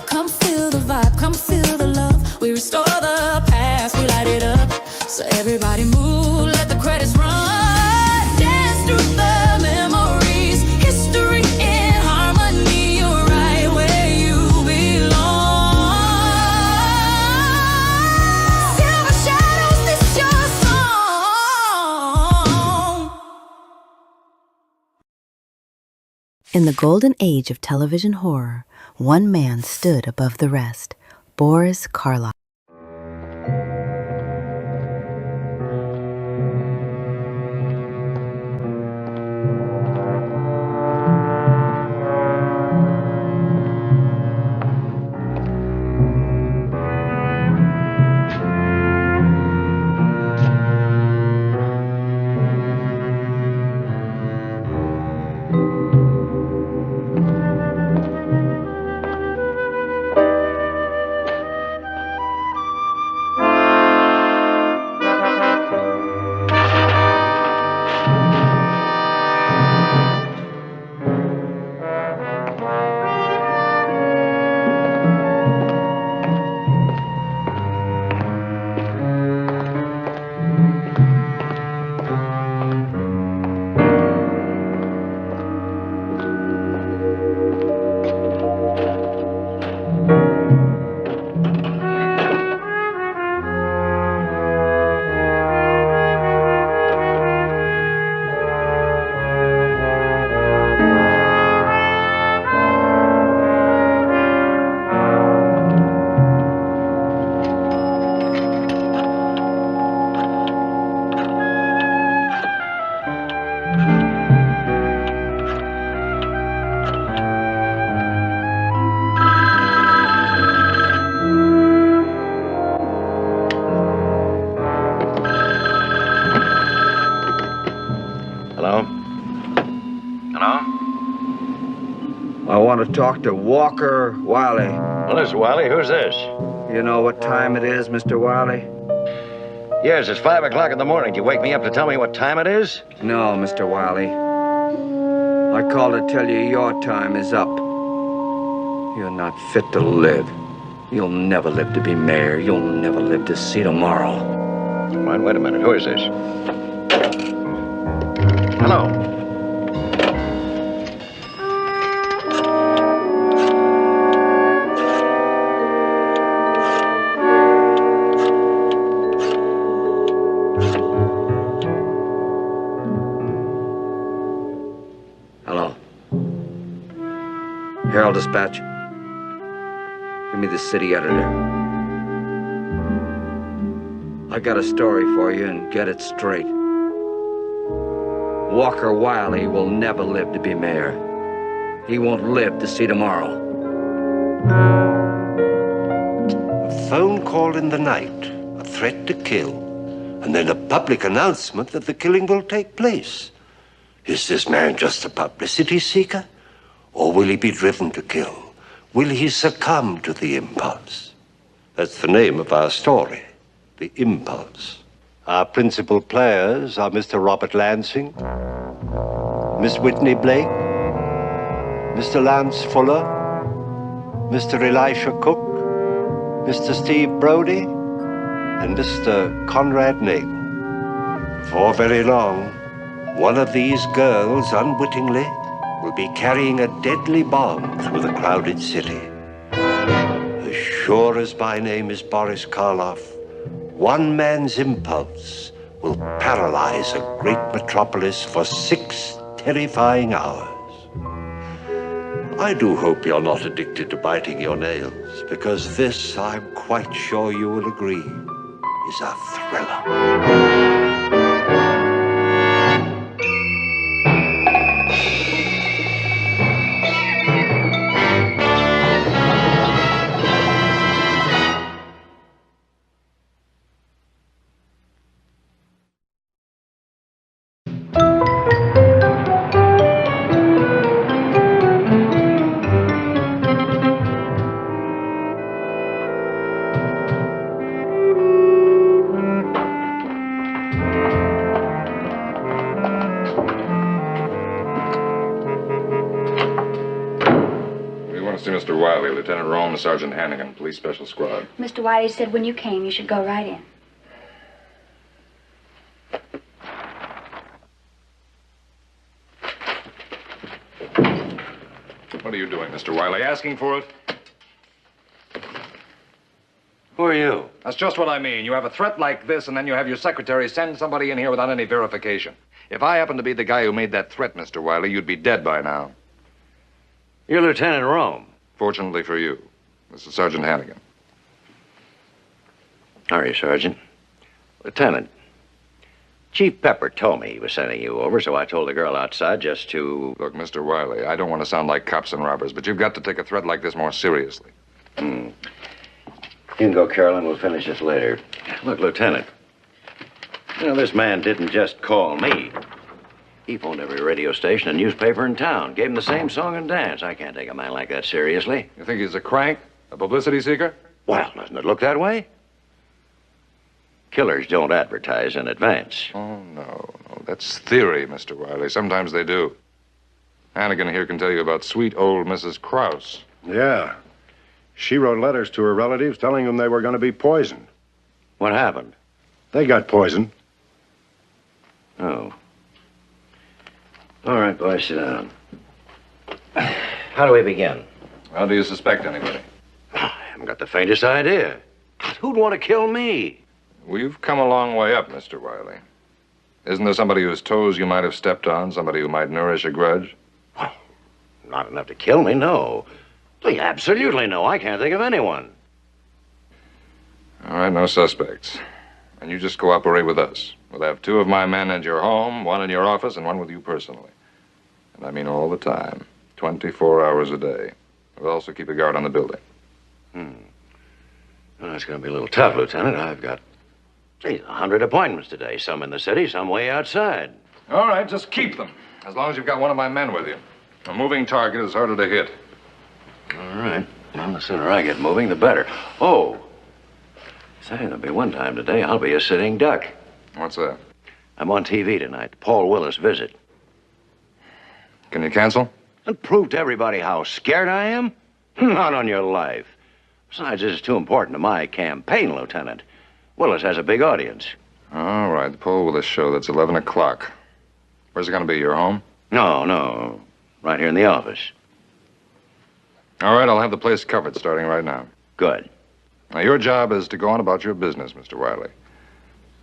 come feel the vibe, come feel the love. We restore the past, we light it up. So everybody move, let the credits run. Dance through the memories, history in harmony. You're right where you belong. Silver Shadows, this your song. In the golden age of television horror, one man stood above the rest, Boris Karloff. Hello? Hello? I want to talk to Walker Wiley. Well, this is Wiley. Who's this? You know what time it is, Mr. Wiley? Yes, it's 5 o'clock in the morning. Did you wake me up to tell me what time it is? No, Mr. Wiley. I called to tell you your time is up. You're not fit to live. You'll never live to be mayor. You'll never live to see tomorrow. Wait a minute. Who is this? Hello? Hello. Herald Dispatch. Give me the city editor. I got a story for you, and get it straight. Walker Wiley will never live to be mayor. He won't live to see tomorrow. A phone call in the night, a threat to kill, and then a public announcement that the killing will take place. Is this man just a publicity seeker? Or will he be driven to kill? Will he succumb to the impulse? That's the name of our story, The Impulse. Our principal players are Mr. Robert Lansing, Miss Whitney Blake, Mr. Lance Fuller, Mr. Elisha Cook, Mr. Steve Brody, and Mr. Conrad Nagel. Before very long, one of these girls, unwittingly, will be carrying a deadly bomb through the crowded city. As sure as my name is Boris Karloff, one man's impulse will paralyze a great metropolis for 6 terrifying hours. I do hope you're not addicted to biting your nails, because this, I'm quite sure you will agree, is a thriller. Mr. Wiley, Lieutenant Rome, Sergeant Hannigan, Police Special Squad. Mr. Wiley said when you came, you should go right in. What are you doing, Mr. Wiley? Asking for it? Who are you? That's just what I mean. You have a threat like this, and then you have your secretary send somebody in here without any verification. If I happen to be the guy who made that threat, Mr. Wiley, you'd be dead by now. You're Lieutenant Rome. Fortunately for you, this is Sergeant Hannigan. How are you, Sergeant? Lieutenant, Chief Pepper told me he was sending you over, so I told the girl outside just to... Look, Mr. Wiley, I don't want to sound like cops and robbers, but you've got to take a threat like this more seriously. You can go, Carolyn. We'll finish this later. Look, Lieutenant, you know, this man didn't just call me. He phoned every radio station and newspaper in town. Gave him the same song and dance. I can't take a man like that seriously. You think he's a crank? A publicity seeker? Well, doesn't it look that way? Killers don't advertise in advance. Oh, no. That's theory, Mr. Wiley. Sometimes they do. Hannigan here can tell you about sweet old Mrs. Krause. Yeah. She wrote letters to her relatives telling them they were going to be poisoned. What happened? They got poisoned. Oh. All right, boys, sit down. How do we begin? How do you suspect anybody? I haven't got the faintest idea. Who'd want to kill me? Well, you've come a long way up, Mr. Wiley. Isn't there somebody whose toes you might have stepped on, somebody who might nourish a grudge? Well, not enough to kill me, no. Absolutely no. I can't think of anyone. All right, no suspects. And you just cooperate with us. We'll have 2 of my men at your home, 1 in your office, and 1 with you personally. And I mean all the time, 24 hours a day. We'll also keep a guard on the building. Well, that's going to be a little tough, Lieutenant. I've got, 100 appointments today. Some in the city, some way outside. All right, just keep them, as long as you've got one of my men with you. A moving target is harder to hit. All right. Well, the sooner I get moving, the better. Oh, say, there'll be one time today I'll be a sitting duck. What's that? I'm on TV tonight. Paul Willis visit. Can you cancel? And prove to everybody how scared I am? Not on your life. Besides, this is too important to my campaign, Lieutenant. Willis has a big audience. All right, the Paul Willis show, that's 11 o'clock. Where's it going to be, your home? No. Right here in the office. All right, I'll have the place covered starting right now. Good. Now, your job is to go on about your business, Mr. Wiley.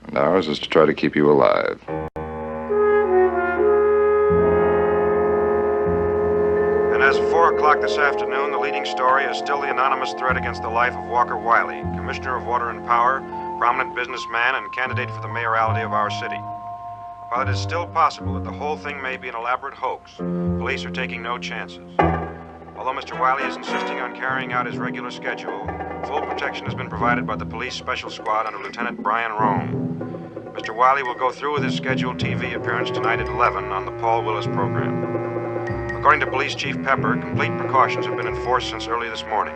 And ours is to try to keep you alive. And as of 4 o'clock this afternoon, the leading story is still the anonymous threat against the life of Walker Wiley, Commissioner of Water and Power, prominent businessman, and candidate for the mayoralty of our city. While it is still possible that the whole thing may be an elaborate hoax, police are taking no chances. Although Mr. Wiley is insisting on carrying out his regular schedule, full protection has been provided by the police special squad under Lieutenant Brian Rome. Mr. Wiley will go through with his scheduled TV appearance tonight at 11 on the Paul Willis program. According to Police Chief Pepper, complete precautions have been enforced since early this morning.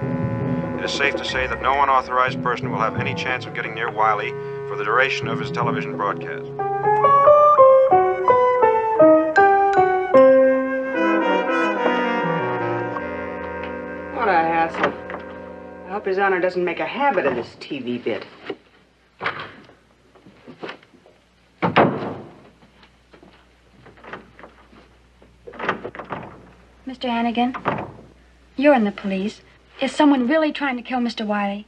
It is safe to say that no unauthorized person will have any chance of getting near Wiley for the duration of his television broadcast. What a hassle. I hope His Honor doesn't make a habit of this TV bit. Mr. Hannigan, you're in the police. Is someone really trying to kill Mr. Wiley?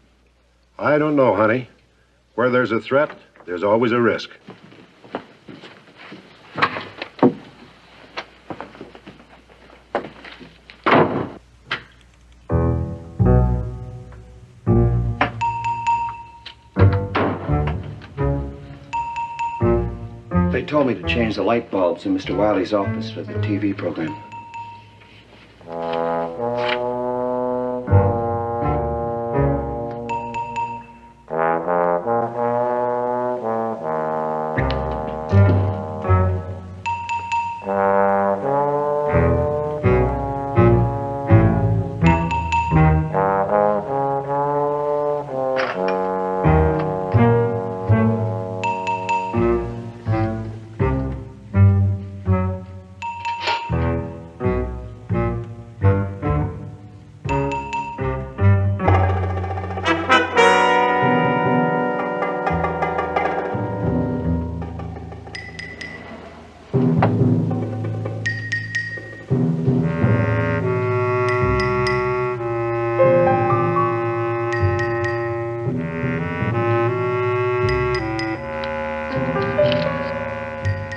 I don't know, honey. Where there's a threat, there's always a risk. They told me to change the light bulbs in Mr. Wiley's office for the TV program.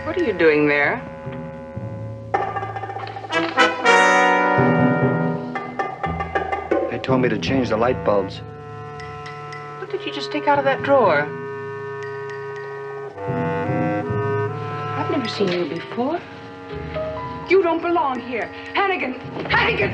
What are you doing there? They told me to change the light bulbs. What did you just take out of that drawer? I've never seen you before. You don't belong here. Hannigan! Hannigan!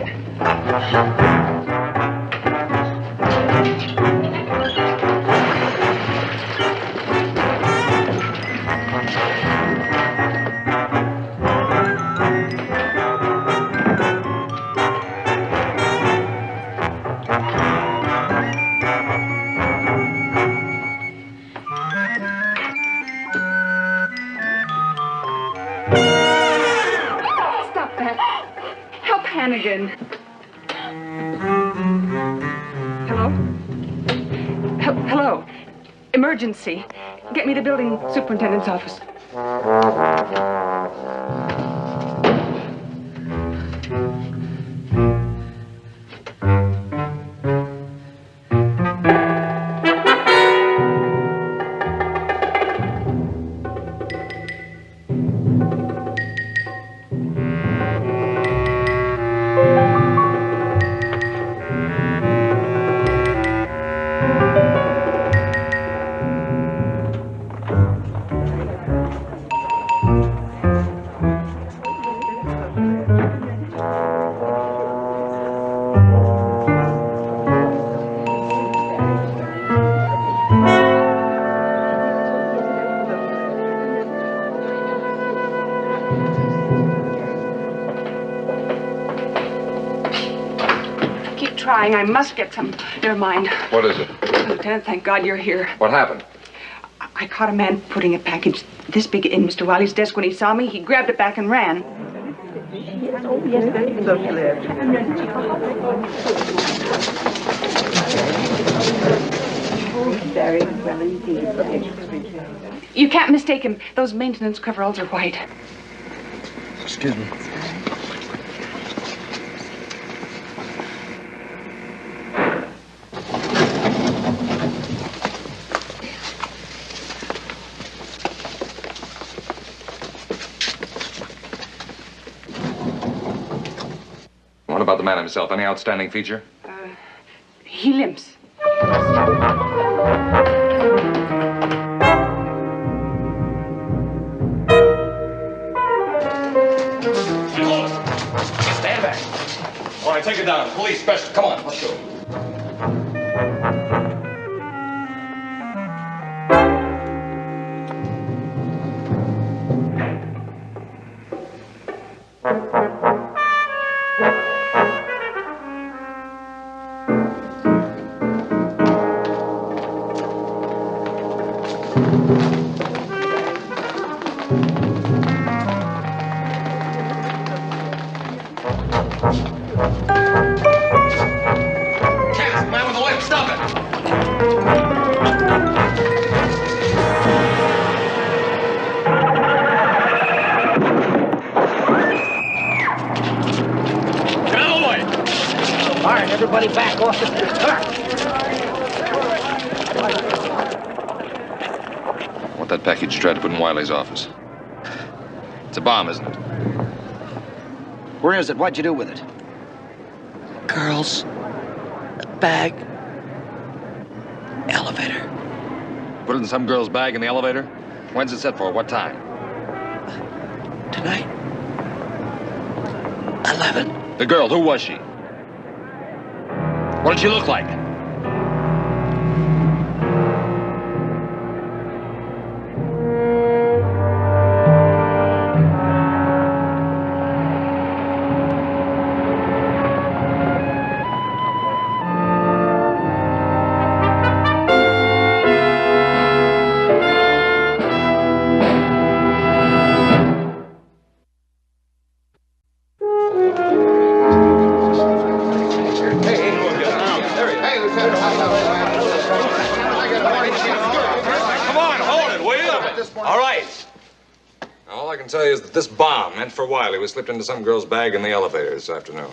Stop that. Help Hannigan. Hello? Hello. Emergency. Get me to building superintendent's office. trying. I must get some. Never mind. What is it? Lieutenant, thank God you're here. What happened? I caught a man putting a package this big in Mr. Wiley's desk. When he saw me, he grabbed it back and ran. Very well indeed. You can't mistake him. Those maintenance coveralls are white. Excuse me. What about the man himself? Any outstanding feature? He limps. Stand back. All right, take it down. Police special. Come on, let's go. Everybody back off the car. What that package you tried to put in Wiley's office? It's a bomb, isn't it? Where is it? What'd you do with it? Girls. Bag. Elevator. Put it in some girl's bag in the elevator? When's it set for? What time? Tonight. 11. The girl, who was she? What did she look like? This bomb, meant for Wiley, was slipped into some girl's bag in the elevator this afternoon.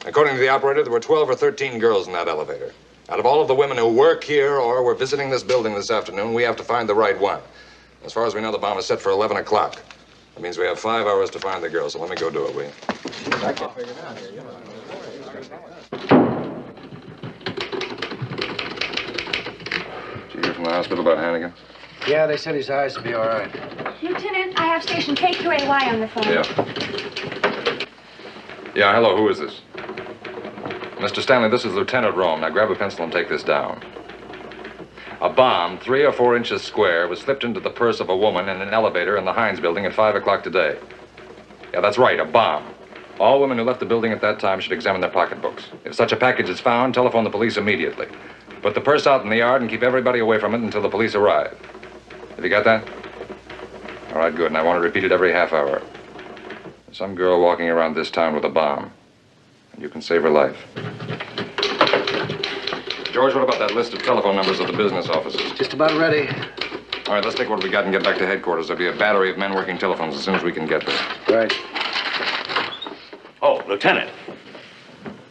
According to the operator, there were 12 or 13 girls in that elevator. Out of all of the women who work here or were visiting this building this afternoon, we have to find the right one. As far as we know, the bomb is set for 11 o'clock. That means we have 5 hours to find the girl, so let me go do it, will you? Did you hear from the hospital about Hannigan? Yeah, they said his eyes would be all right. Lieutenant, I have station K2AY on the phone. Yeah. Yeah, hello, who is this? Mr. Stanley, this is Lieutenant Rome. Now grab a pencil and take this down. A bomb, 3 or 4 inches square, was slipped into the purse of a woman in an elevator in the Heinz building at 5 o'clock today. Yeah, that's right, a bomb. All women who left the building at that time should examine their pocketbooks. If such a package is found, telephone the police immediately. Put the purse out in the yard and keep everybody away from it until the police arrive. Have you got that? All right, good. And I want it repeated every half hour. There's some girl walking around this town with a bomb. And you can save her life. George, what about that list of telephone numbers of the business offices? Just about ready. All right, let's take what we got and get back to headquarters. There'll be a battery of men working telephones as soon as we can get there. Right. Oh, Lieutenant.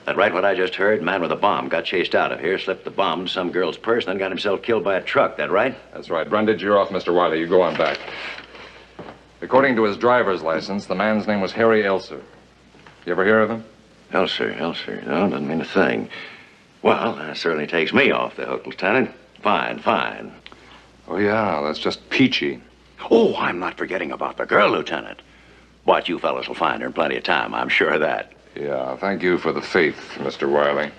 That right what I just heard? Man with a bomb got chased out of here, slipped the bomb in some girl's purse, and then got himself killed by a truck. That right? That's right. Brundage, you're off, Mr. Wiley. You go on back. According to his driver's license, the man's name was Harry Elser. You ever hear of him? Elser. No, doesn't mean a thing. Well, that certainly takes me off the hook, Lieutenant. Fine. Oh, yeah, that's just peachy. Oh, I'm not forgetting about the girl, Lieutenant. But you fellas will find her in plenty of time, I'm sure of that. Yeah, thank you for the faith, Mr. Wiley.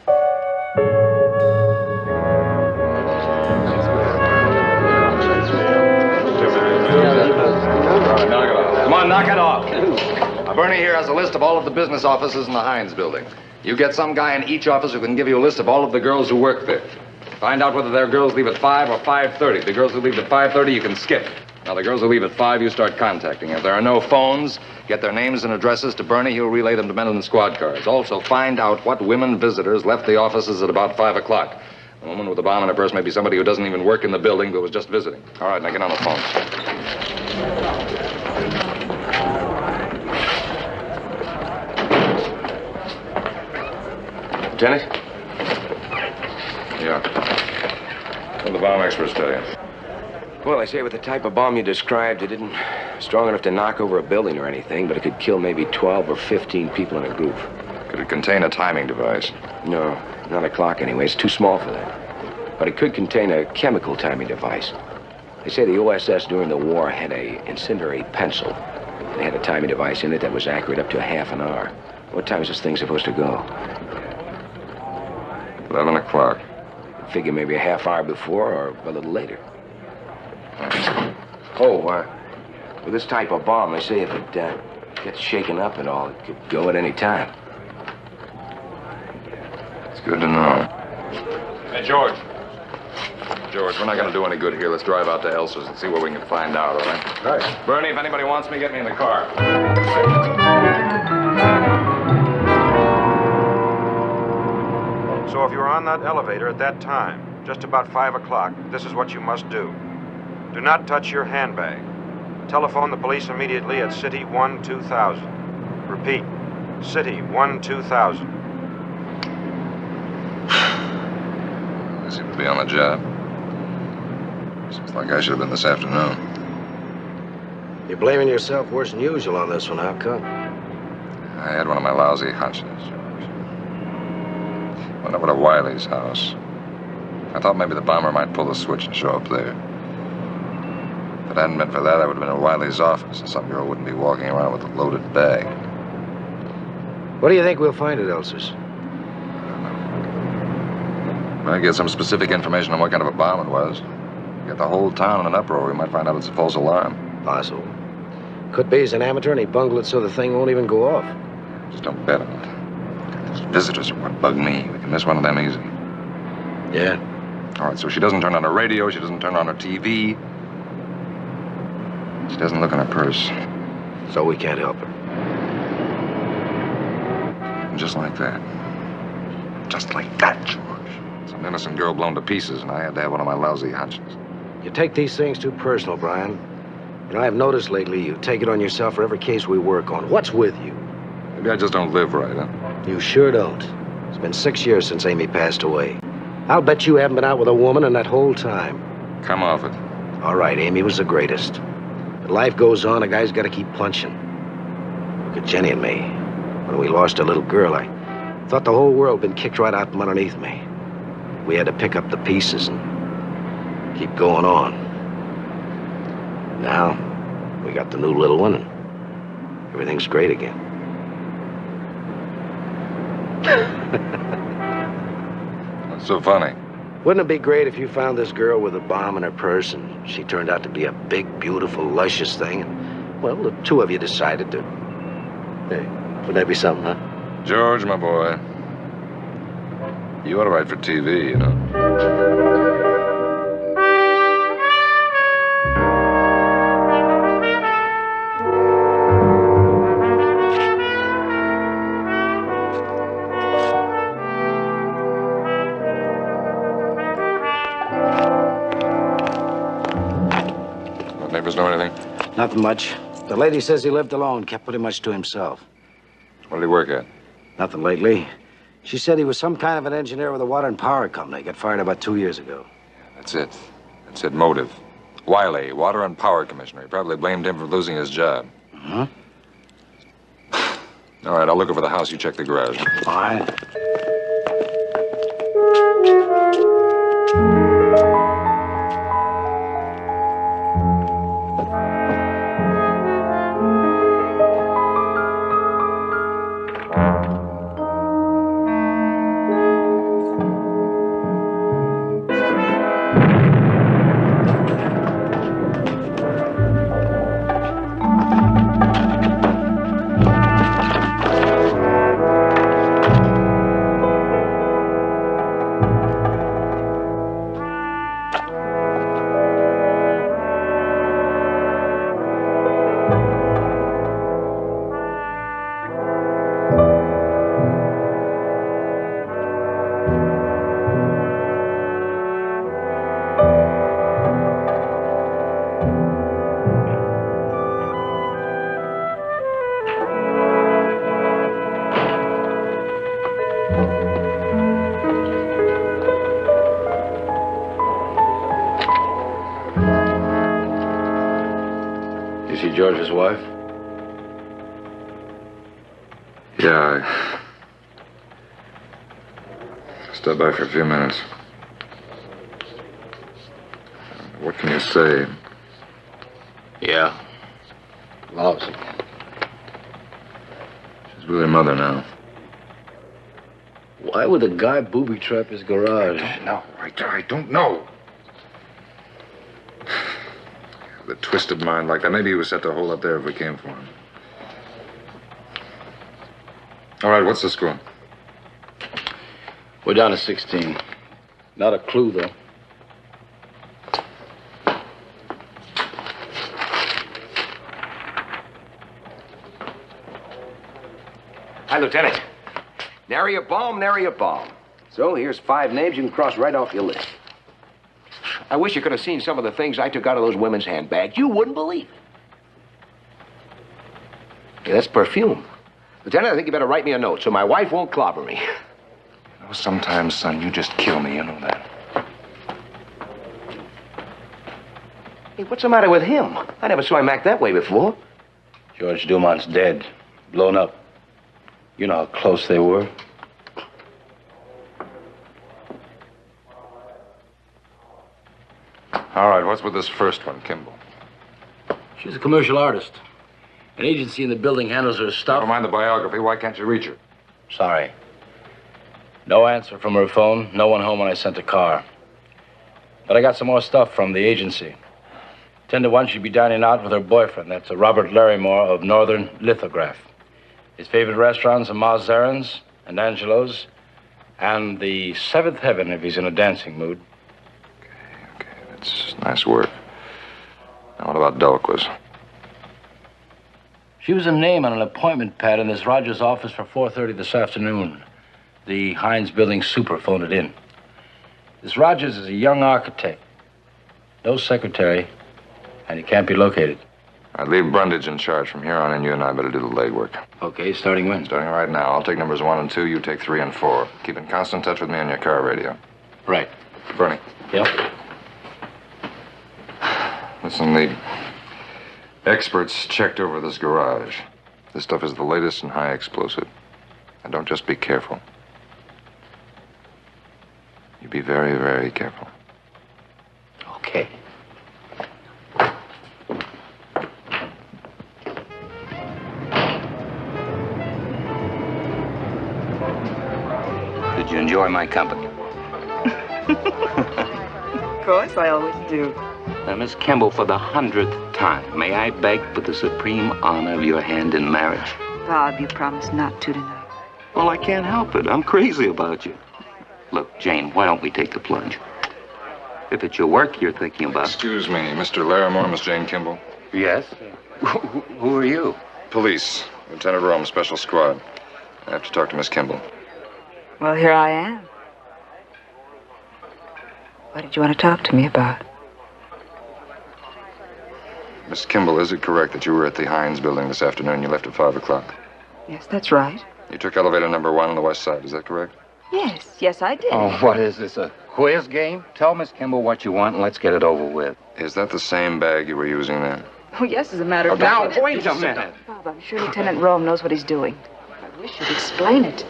Come on, knock it off. Now, Bernie here has a list of all of the business offices in the Heinz building. You get some guy in each office who can give you a list of all of the girls who work there. Find out whether their girls leave at 5 or 5:30. The girls who leave at 5:30, you can skip. Now, the girls who leave at 5, you start contacting. If there are no phones, get their names and addresses to Bernie. He'll relay them to men in the squad cars. Also, find out what women visitors left the offices at about 5 o'clock. A woman with a bomb in her purse may be somebody who doesn't even work in the building but was just visiting. All right, now get on the phone. Lieutenant? Yeah. What the bomb experts tell you? Well, they say with the type of bomb you described, it isn't strong enough to knock over a building or anything, but it could kill maybe 12 or 15 people in a group. Could it contain a timing device? No, not a clock anyway. It's too small for that. But it could contain a chemical timing device. They say the OSS during the war had a incendiary pencil. It had a timing device in it that was accurate up to a half an hour. What time is this thing supposed to go? 11 o'clock. Figure maybe a half hour before or a little later. With this type of bomb, they say if it gets shaken up and all, it could go at any time. It's good to know. Hey, George. George, we're not going to do any good here. Let's drive out to Elsa's and see what we can find out, all right? All right. Bernie, if anybody wants me, get me in the car. So if you were on that elevator at that time, just about 5 o'clock, this is what you must do. Do not touch your handbag. Telephone the police immediately at City 1-2000. Repeat, City 1-2000. I seem to be on the job. Seems like I should have been this afternoon. You're blaming yourself worse than usual on this one. How come? I had one of my lousy hunches, George. Went over to Wiley's house. I thought maybe the bomber might pull the switch and show up there. If it hadn't been for that, I would have been in Wiley's office, and some girl wouldn't be walking around with a loaded bag. What do you think we'll find at Elsa's? Might get some specific information on what kind of a bomb it was. Get the whole town in an uproar, we might find out it's a false alarm. Possible. Could be he's an amateur and he bungled it so the thing won't even go off. Just don't bet on it. Those visitors are what bug me. We can miss one of them easy. Yeah? All right, so she doesn't turn on her radio, she doesn't turn on her TV. She doesn't look in her purse. So we can't help her. And just like that. Just like that, George. Some innocent girl blown to pieces, and I had to have one of my lousy hunches. You take these things too personal, Brian. You know, I've noticed lately you take it on yourself for every case we work on. What's with you? Maybe I just don't live right, huh? You sure don't. It's been 6 years since Amy passed away. I'll bet you haven't been out with a woman in that whole time. Come off it. All right, Amy was the greatest. But life goes on, a guy's got to keep punching. Look at Jenny and me. When we lost a little girl, I thought the whole world had been kicked right out from underneath me. We had to pick up the pieces and keep going on. Now, we got the new little one, and everything's great again. What's so funny? Wouldn't it be great if you found this girl with a bomb in her purse and she turned out to be a big, beautiful, luscious thing, and, well, the two of you decided to... Hey, wouldn't that be something, huh? George, my boy. You ought to write for TV, you know. Neighbors know anything? Nothing much. The lady says he lived alone, kept pretty much to himself. What did he work at? Nothing lately. She said he was some kind of an engineer with a water and power company. Got fired about 2 years ago. That's it. That's it. Motive. Wiley, Water and Power Commissioner. He probably blamed him for losing his job. Huh? All right, I'll look over the house. You check the garage. All right. George's wife? Yeah, I stopped by for a few minutes. What can you say? Yeah. Lousy. She's with her mother now. Why would the guy booby-trap his garage? I don't know. With a twisted mind like that, maybe he was set to hole up there if we came for him. All right, what's the score? We're down to 16. Not a clue, though. Hi, Lieutenant. Nary a bomb, nary a bomb. So here's 5 names you can cross right off your list. I wish you could have seen some of the things I took out of those women's handbags. You wouldn't believe it. Yeah, that's perfume. Lieutenant, I think you better write me a note so my wife won't clobber me. You know, sometimes, son, you just kill me, you know that. Hey, what's the matter with him? I never saw him act that way before. George Dumont's dead. Blown up. You know how close they were. All right, what's with this first one, Kimball? She's a commercial artist. An agency in the building handles her stuff. Never mind the biography. Why can't you reach her? Sorry. No answer from her phone. No one home when I sent a car. But I got some more stuff from the agency. 10 to 1, she'd be dining out with her boyfriend. That's a Robert Larrymore of Northern Lithograph. His favorite restaurants are Ma Zarin's and Angelo's, and the Seventh Heaven if he's in a dancing mood. Okay, that's nice work. Now, what about Delquist? She was a name on an appointment pad in this Rogers office for 4:30 this afternoon. The Heinz Building super phoned it in. This Rogers is a young architect. No secretary, and he can't be located. I'd leave Brundage in charge from here on, and you and I better do the legwork. Okay, starting when? Starting right now. I'll take numbers 1 and 2, you take 3 and 4. Keep in constant touch with me on your car radio. Right. Bernie. Yep. Listen, the experts checked over this garage. This stuff is the latest and high explosive. And don't just be careful. You be very, very careful. Okay. Did you enjoy my company? Of course, I always do. Now, Miss Kimball, for the 100th time, may I beg for the supreme honor of your hand in marriage? Bob, you promised not to tonight. Well, I can't help it. I'm crazy about you. Look, Jane, why don't we take the plunge? If it's your work you're thinking about... Excuse me, Mr. Larrymore, Miss Jane Kimball. Yes? Who are you? Police. Lieutenant Rome, Special Squad. I have to talk to Miss Kimball. Well, here I am. What did you want to talk to me about? Miss Kimball, is it correct that you were at the Heinz Building this afternoon? You left at 5 o'clock. Yes, that's right. You took elevator number 1 on the west side. Is that correct? Yes, I did. Oh, what is this, a quiz game? Tell Miss Kimball what you want and let's get it over with. Is that the same bag you were using then? Oh, yes, as a matter of Now, fact. wait a minute. Bob, I'm sure Lieutenant Rome knows what he's doing. I wish you'd explain it.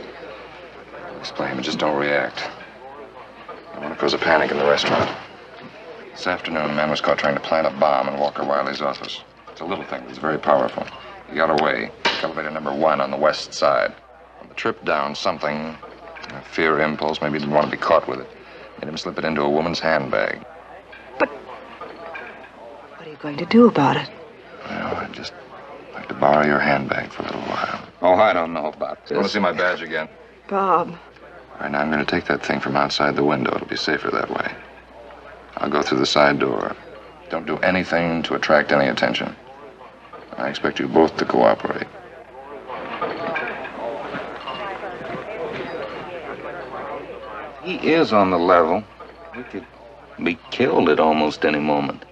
Explain, but just don't react. I want to cause a panic in the restaurant. This afternoon, a man was caught trying to plant a bomb in Walker Wiley's office. It's a little thing, but it's very powerful. He got away. Elevator number 1 on the west side. On the trip down, something, a fear impulse, maybe he didn't want to be caught with it, made him slip it into a woman's handbag. What are you going to do about it? Well, I'd just like to borrow your handbag for a little while. Oh, I don't know about this. Want to see my badge again? Bob. All right, now I'm going to take that thing from outside the window. It'll be safer that way. I'll go through the side door. Don't do anything to attract any attention. I expect you both to cooperate. He is on the level. We could be killed at almost any moment.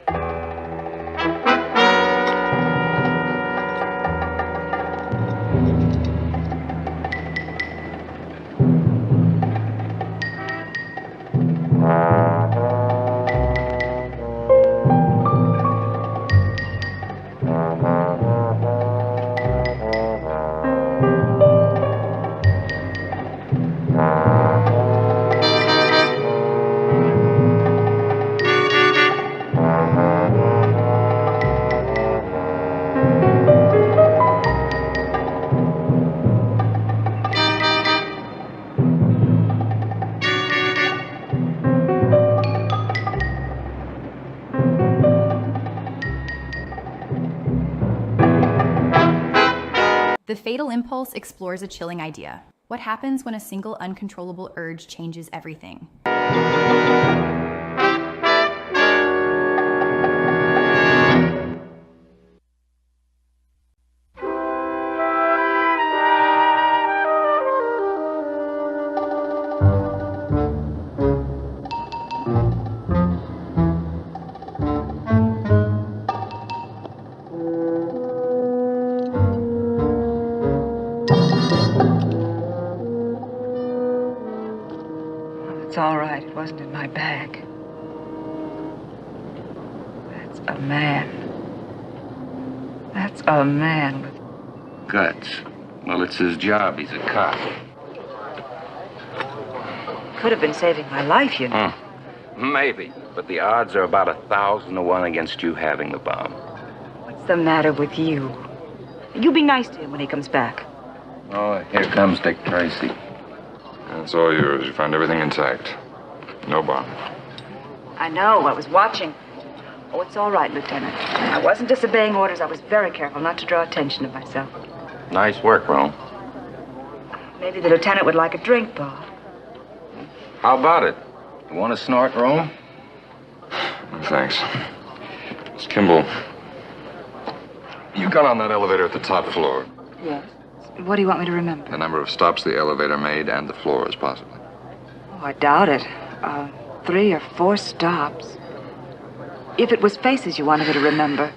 The Fatal Impulse explores a chilling idea. What happens when a single uncontrollable urge changes everything? It's all right. It wasn't in my bag. That's a man. That's a man with... Guts. Well, it's his job. He's a cop. Could have been saving my life, you know. Maybe, but the odds are about 1,000 to 1 against you having the bomb. What's the matter with you? You be nice to him when he comes back. Oh, here comes Dick Tracy. It's all yours. You found everything intact. No bomb. I know. I was watching. Oh, it's all right, Lieutenant. I wasn't disobeying orders. I was very careful not to draw attention to myself. Nice work, Rome. Maybe the lieutenant would like a drink, Bob. How about it? You want to snort, Rome? Thanks. Miss Kimball, you got on that elevator at the top floor. Yes. What do you want me to remember? The number of stops the elevator made and the floors, possibly. Oh, I doubt it. 3 or 4 stops. If it was faces you wanted me to remember.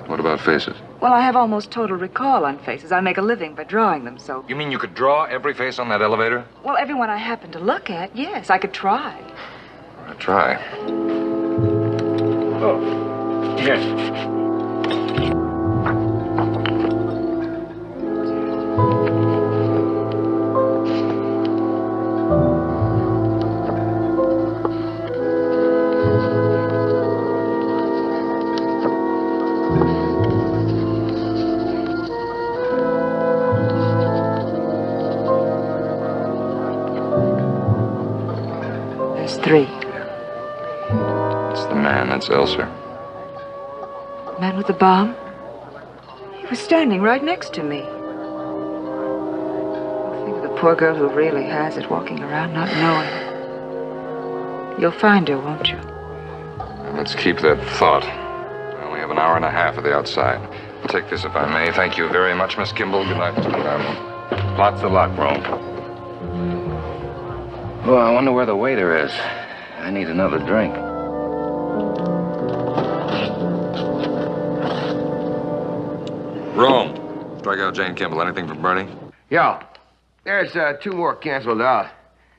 What about faces? Well, I have almost total recall on faces. I make a living by drawing them, so... You mean you could draw every face on that elevator? Well, everyone I happen to look at, yes, I could try. Try. Oh, yes. There's 3. It's the man. That's Elser. Man with the bomb? He was standing right next to me. Think of the poor girl who really has it, walking around not knowing. You'll find her, won't you? Let's keep that thought. I only have an hour and a half at the outside. Take this if I may. Thank you very much, Miss Kimball. Good night, Mr. Carloff. Lots of luck, Rome. Oh, I wonder where the waiter is. I need another drink. Rome. Strike out Jane Kimball. Anything from Bernie? Yeah. There's 2 more canceled out.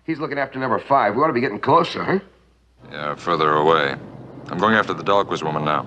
He's looking after number 5. We ought to be getting closer, huh? Yeah, further away. I'm going after the Dahlquist woman now.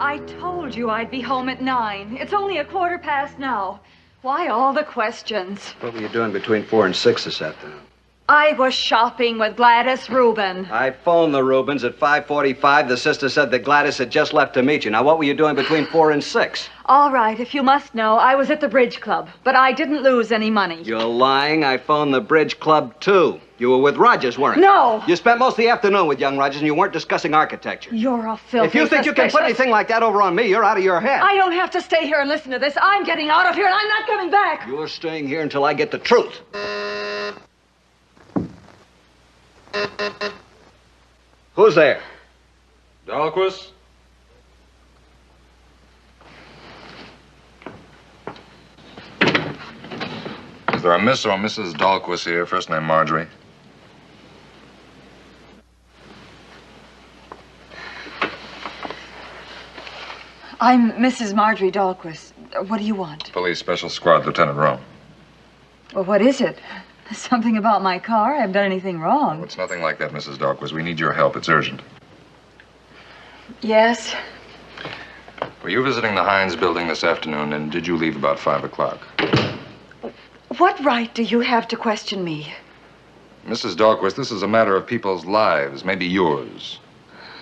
I told you I'd be home at 9. It's only 1/4 now. Why all the questions? What were you doing between 4 and 6 this afternoon? I was shopping with Gladys Rubin. I phoned the Rubens at 5:45. The sister said that Gladys had just left to meet you. Now, what were you doing between 4 and 6? All right, if you must know, I was at the bridge club, but I didn't lose any money. You're lying. I phoned the bridge club, too. You were with Rogers, weren't you? No. You spent most of the afternoon with young Rogers, and you weren't discussing architecture. You're a filthy If you think you can put suspicious- anything like that over on me, you're out of your head. I don't have to stay here and listen to this. I'm getting out of here, and I'm not coming back. You're staying here until I get the truth. Who's there? Dahlquist? Is there a Miss or Mrs. Dahlquist here? First name Marjorie. I'm Mrs. Marjorie Dahlquist. What do you want? Police Special Squad, Lieutenant Rome. Well, what is it? Something about my car? I haven't done anything wrong. It's nothing like that, Mrs. Dahlquist. We need your help. It's urgent. Yes. Were you visiting the Heinz building this afternoon, and did you leave about 5 o'clock? What right do you have to question me? Mrs. Dahlquist, this is a matter of people's lives, maybe yours.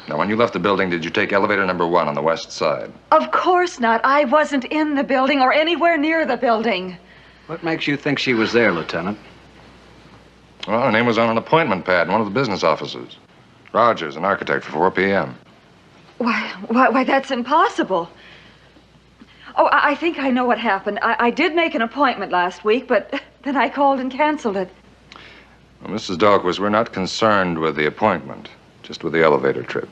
Now, when you left the building, did you take elevator number 1 on the west side? Of course not. I wasn't in the building or anywhere near the building. What makes you think she was there, Lieutenant? Well, her name was on an appointment pad in one of the business offices. Rogers, an architect, for 4 p.m. Why, that's impossible. Oh, I think I know what happened. I did make an appointment last week, but then I called and canceled it. Well, Mrs. Dahlquist, we're not concerned with the appointment, just with the elevator trip.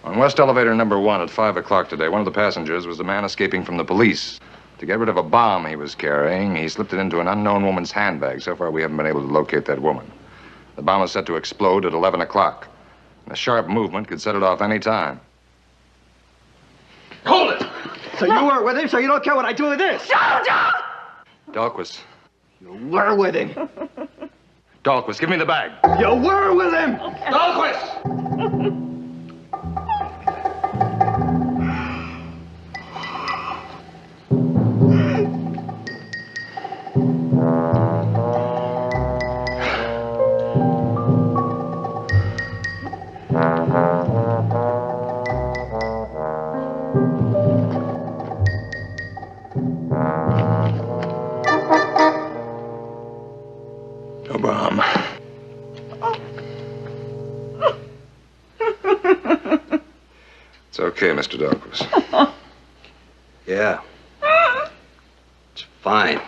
On West Elevator number 1 at 5 o'clock today, one of the passengers was a man escaping from the police. To get rid of a bomb he was carrying, he slipped it into an unknown woman's handbag. So far, we haven't been able to locate that woman. The bomb was set to explode at 11 o'clock. And a sharp movement could set it off any time. Hold it! So you were with him, so you don't care what I do with this? Dahlquist. You were with him. Dahlquist, give me the bag. You were with him! Dahlquist! No bomb. It's okay, Mr. Dahlquist. Yeah. It's fine.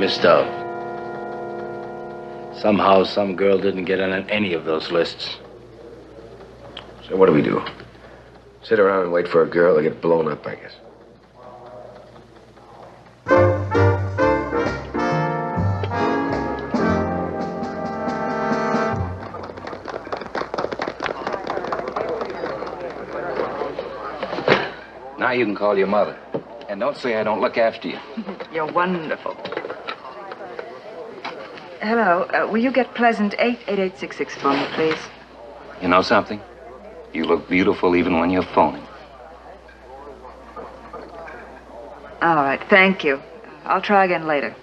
Missed out. Somehow, some girl didn't get on any of those lists. So what do? Sit around and wait for a girl to get blown up, I guess. Now you can call your mother. And don't say I don't look after you. You're wonderful. Hello, will you get Pleasant 88866 for me, please? You know something? You look beautiful even when you're phoning. All right, thank you. I'll try again later.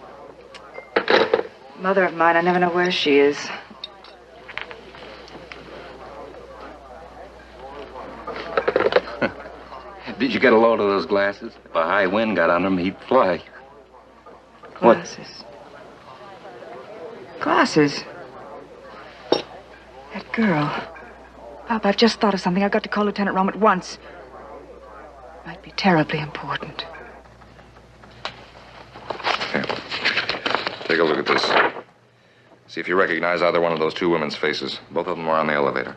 Mother of mine, I never know where she is. Did you get a load of those glasses? If a high wind got on them, he'd fly. Glasses. Glasses? That girl. Pop, I've just thought of something. I've got to call Lieutenant Rome at once. Might be terribly important. Here. Take a look at this. See if you recognize either one of those 2 women's faces. Both of them were on the elevator.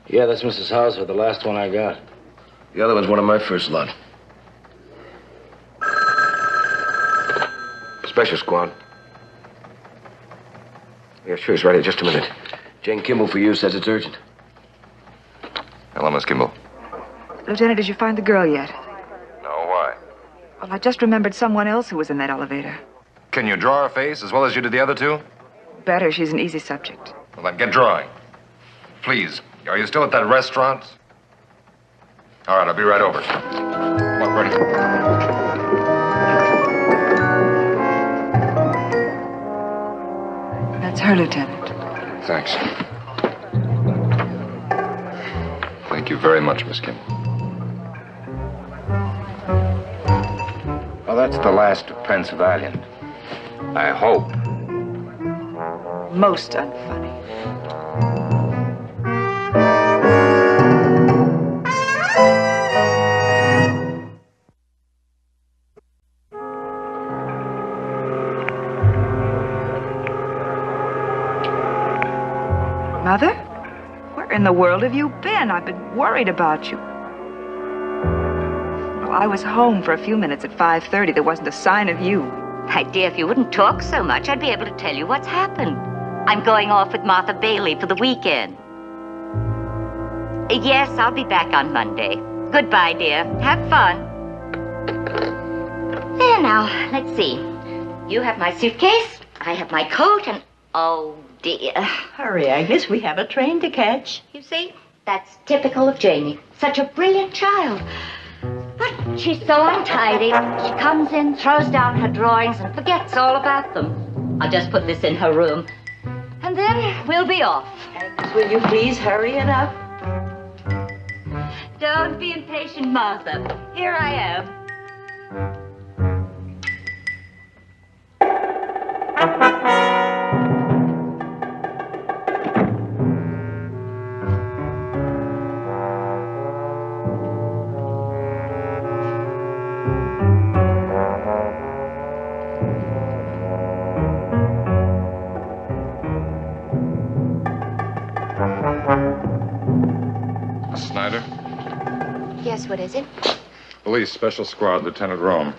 Yeah, that's Mrs. Hauser, the last one I got. The other one's one of my first lot. Special squad. Yeah, sure, he's ready. Just a minute. Jane Kimball for you says it's urgent. Hello, Miss Kimball. Lieutenant, did you find the girl yet? No, why? Well, I just remembered someone else who was in that elevator. Can you draw her face as well as you did the other 2? Better. She's an easy subject. Well, then get drawing. Please. Are you still at that restaurant? All right, I'll be right over. Come on, Bertie. That's her, Lieutenant. Thanks. Thank you very much, Miss Kimball. Well, that's the last of Pennsylvania. I hope. Most unfunny. in the world have you been? I've been worried about you. Well, I was home for a few minutes at 5:30. There wasn't a sign of you. My dear, if you wouldn't talk so much, I'd be able to tell you what's happened. I'm going off with Martha Bailey for the weekend. Yes, I'll be back on Monday. Goodbye, dear. Have fun. There now, let's see. You have my suitcase, I have my coat, and... Oh, dear. Hurry, Agnes. We have a train to catch. You see, that's typical of Jamie. Such a brilliant child. But she's so untidy. She comes in, throws down her drawings, and forgets all about them. I'll just put this in her room. And then we'll be off. Agnes, will you please hurry it up? Don't be impatient, Martha. Here I am. Snyder? Yes, what is it? Police Special Squad, Lieutenant Rome.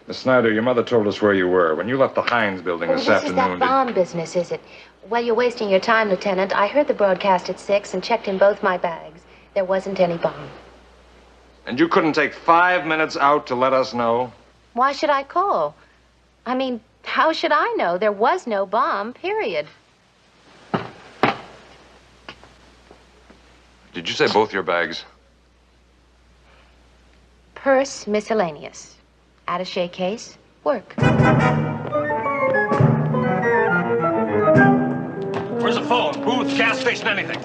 Miss Snyder, your mother told us where you were. When you left the Hines building this This is afternoon... that bomb business, is it? Well, you're wasting your time, Lieutenant. I heard the broadcast at 6 and checked in both my bags. There wasn't any bomb. And you couldn't take 5 minutes out to let us know? Why should I call? I mean, how should I know? There was no bomb, period. Did you say both your bags? Purse, miscellaneous. Attaché case, work. Where's the phone? Booth, gas station, anything?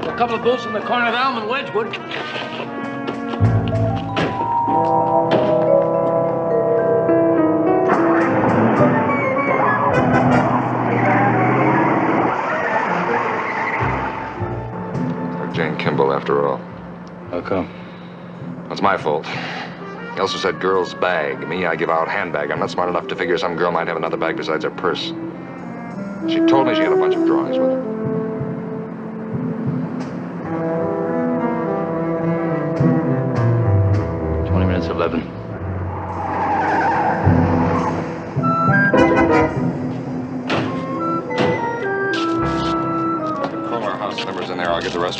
A couple of booths on the corner of Elm and Wedgwood. Jane Kimball, after all. How come? That's my fault. He also said girl's bag. Me, I give out handbag. I'm not smart enough to figure some girl might have another bag besides her purse. She told me she had a bunch of drawings with her. Minutes 11. Call our house numbers in there. I'll get the rest.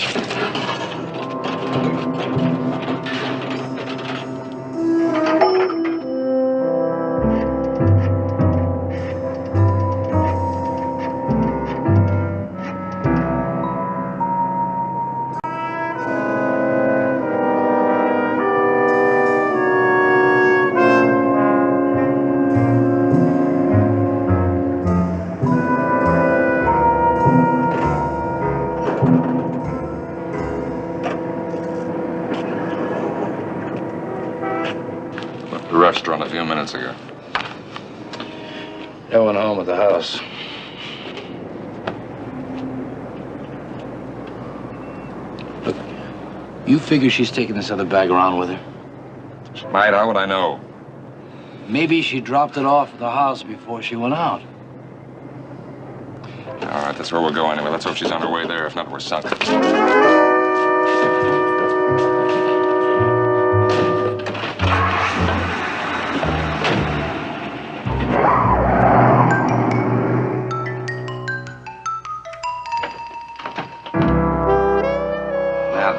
Restaurant a few minutes ago. I went home at the house. Look, you figure she's taking this other bag around with her? She might. How would I know? Maybe she dropped it off at the house before she went out. All right, that's where we'll go anyway. Let's hope she's on her way there. If not, we're sunk.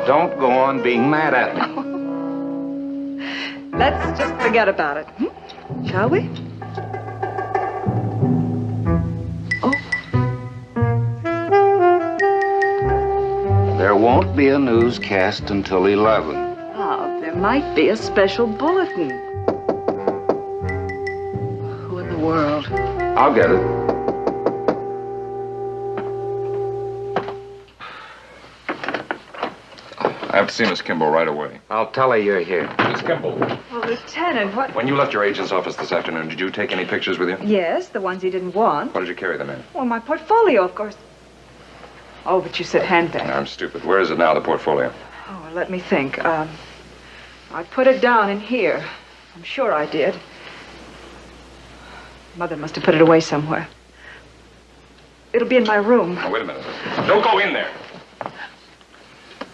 Don't go on being mad at me. Let's just forget about it, shall we? There won't be a newscast until 11. Oh, there might be a special bulletin. Who in the world? I'll get it. I have to see Miss Kimball right away. I'll tell her you're here. Miss Kimball. Well, Lieutenant, what? When you left your agent's office this afternoon, did you take any pictures with you? Yes, the ones he didn't want. What did you carry them in? Well, my portfolio, of course. Oh, but you said handbag. I'm stupid. Where is it now, the portfolio? Oh, well, let me think. I put it down in here. I'm sure I did. Mother must have put it away somewhere. It'll be in my room. Now, wait a minute. Don't go in there.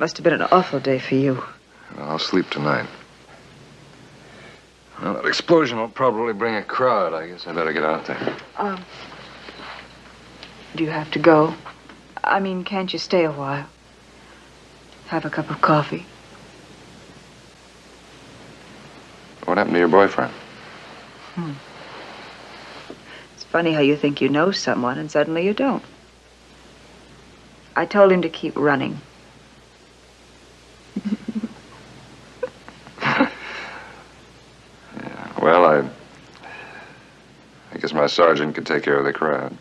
Must have been an awful day for you. I'll sleep tonight. Well, that explosion will probably bring a crowd. I guess I better get out there. Do you have to go? I mean, can't you stay a while? Have a cup of coffee? What happened to your boyfriend? It's funny how you think you know someone and suddenly you don't. I told him to keep running. Well, I guess my sergeant could take care of the crowd.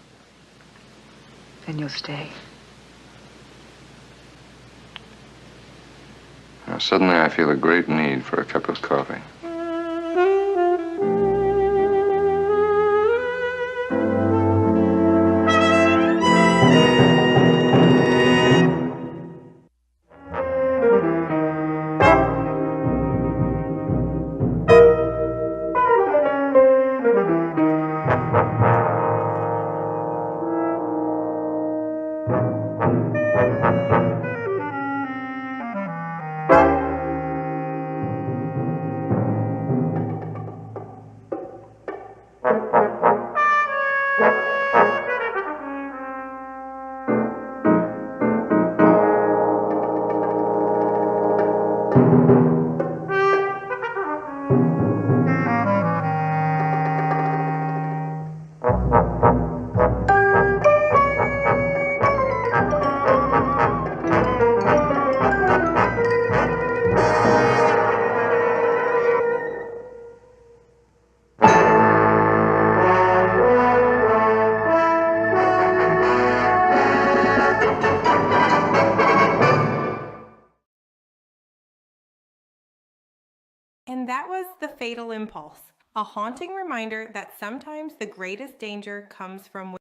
Then you'll stay. Now, suddenly I feel a great need for a cup of coffee. And that was The Fatal Impulse, a haunting reminder that sometimes the greatest danger comes from within.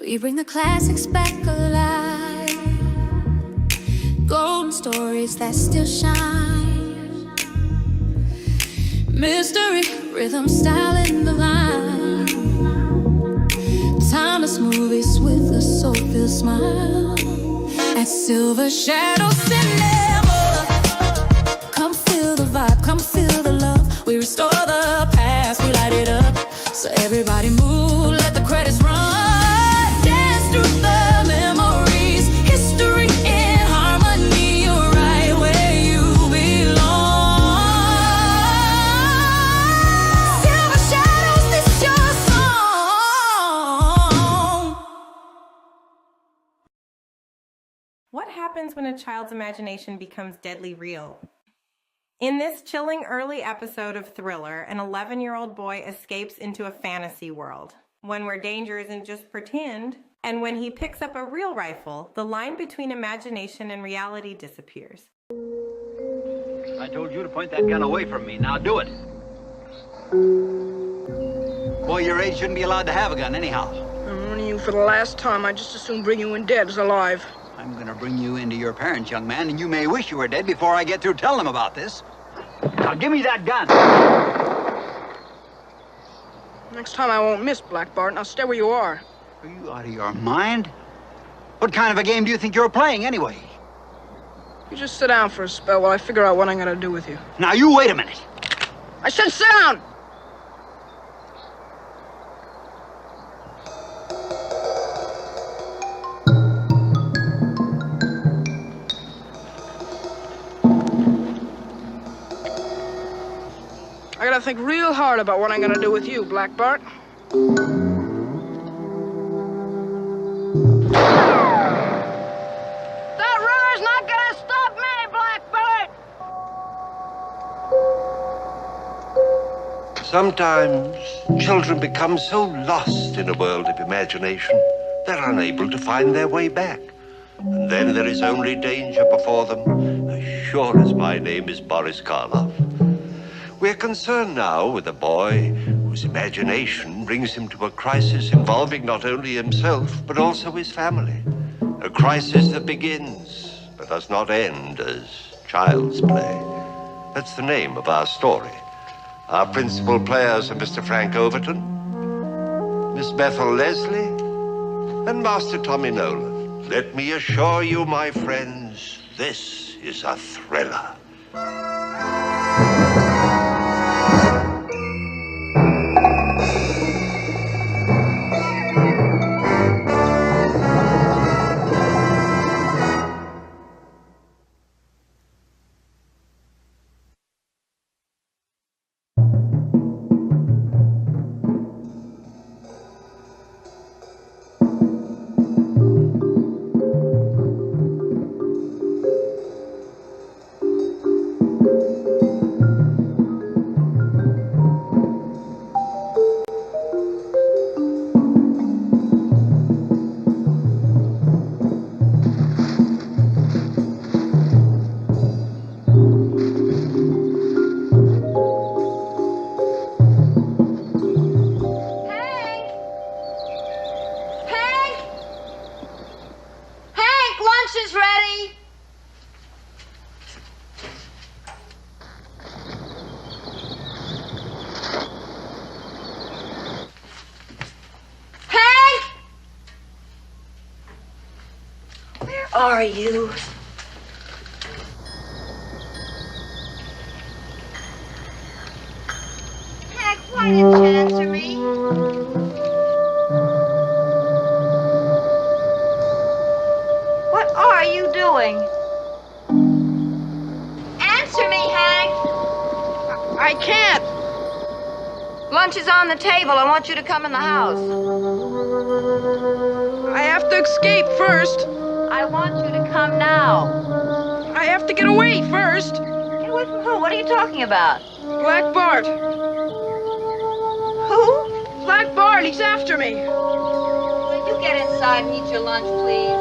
We bring the classics back alive, golden stories that still shine, mystery, rhythm, style in the line, timeless movies with a soul-filled smile. At Silver Shadow Cinema, come feel the vibe, come feel the love. We restore the past, we light it up. So everybody move, let the credits run. What happens when a child's imagination becomes deadly real? In this chilling early episode of Thriller, an 11-year-old boy escapes into a fantasy world, one where danger isn't just pretend, and when he picks up a real rifle, the line between imagination and reality disappears. I told you to point that gun away from me. Now do it. Boy, your age shouldn't be allowed to have a gun anyhow. I'm warning you for the last time. I just as soon bring you in dead as alive. I'm gonna bring you into your parents, young man, and you may wish you were dead before I get through telling them about this. Now give me that gun. Next time I won't miss, Black Bart. Now stay where you are. Are you out of your mind? What kind of a game do you think you're playing, anyway? You just sit down for a spell while I figure out what I'm gonna do with you. Now, you wait a minute. I said sit down! I gotta think real hard about what I'm gonna do with you, Black Bart. That river's not gonna stop me, Black Bart! Sometimes children become so lost in a world of imagination, they're unable to find their way back. And then there is only danger before them, as sure as my name is Boris Karloff. We're concerned now with a boy whose imagination brings him to a crisis involving not only himself, but also his family. A crisis that begins, but does not end as child's play. That's the name of our story. Our principal players are Mr. Frank Overton, Miss Bethel Leslie, and Master Tommy Nolan. Let me assure you, my friends, this is a thriller. Are you? Hank, why didn't you answer me? What are you doing? Answer me, Hank! I can't! Lunch is on the table. I want you to come in the house. I have to escape first. I want you to come now. I have to get away first. Get away from who? What are you talking about? Black Bart. Who? Black Bart, he's after me. Will you get inside and eat your lunch, please?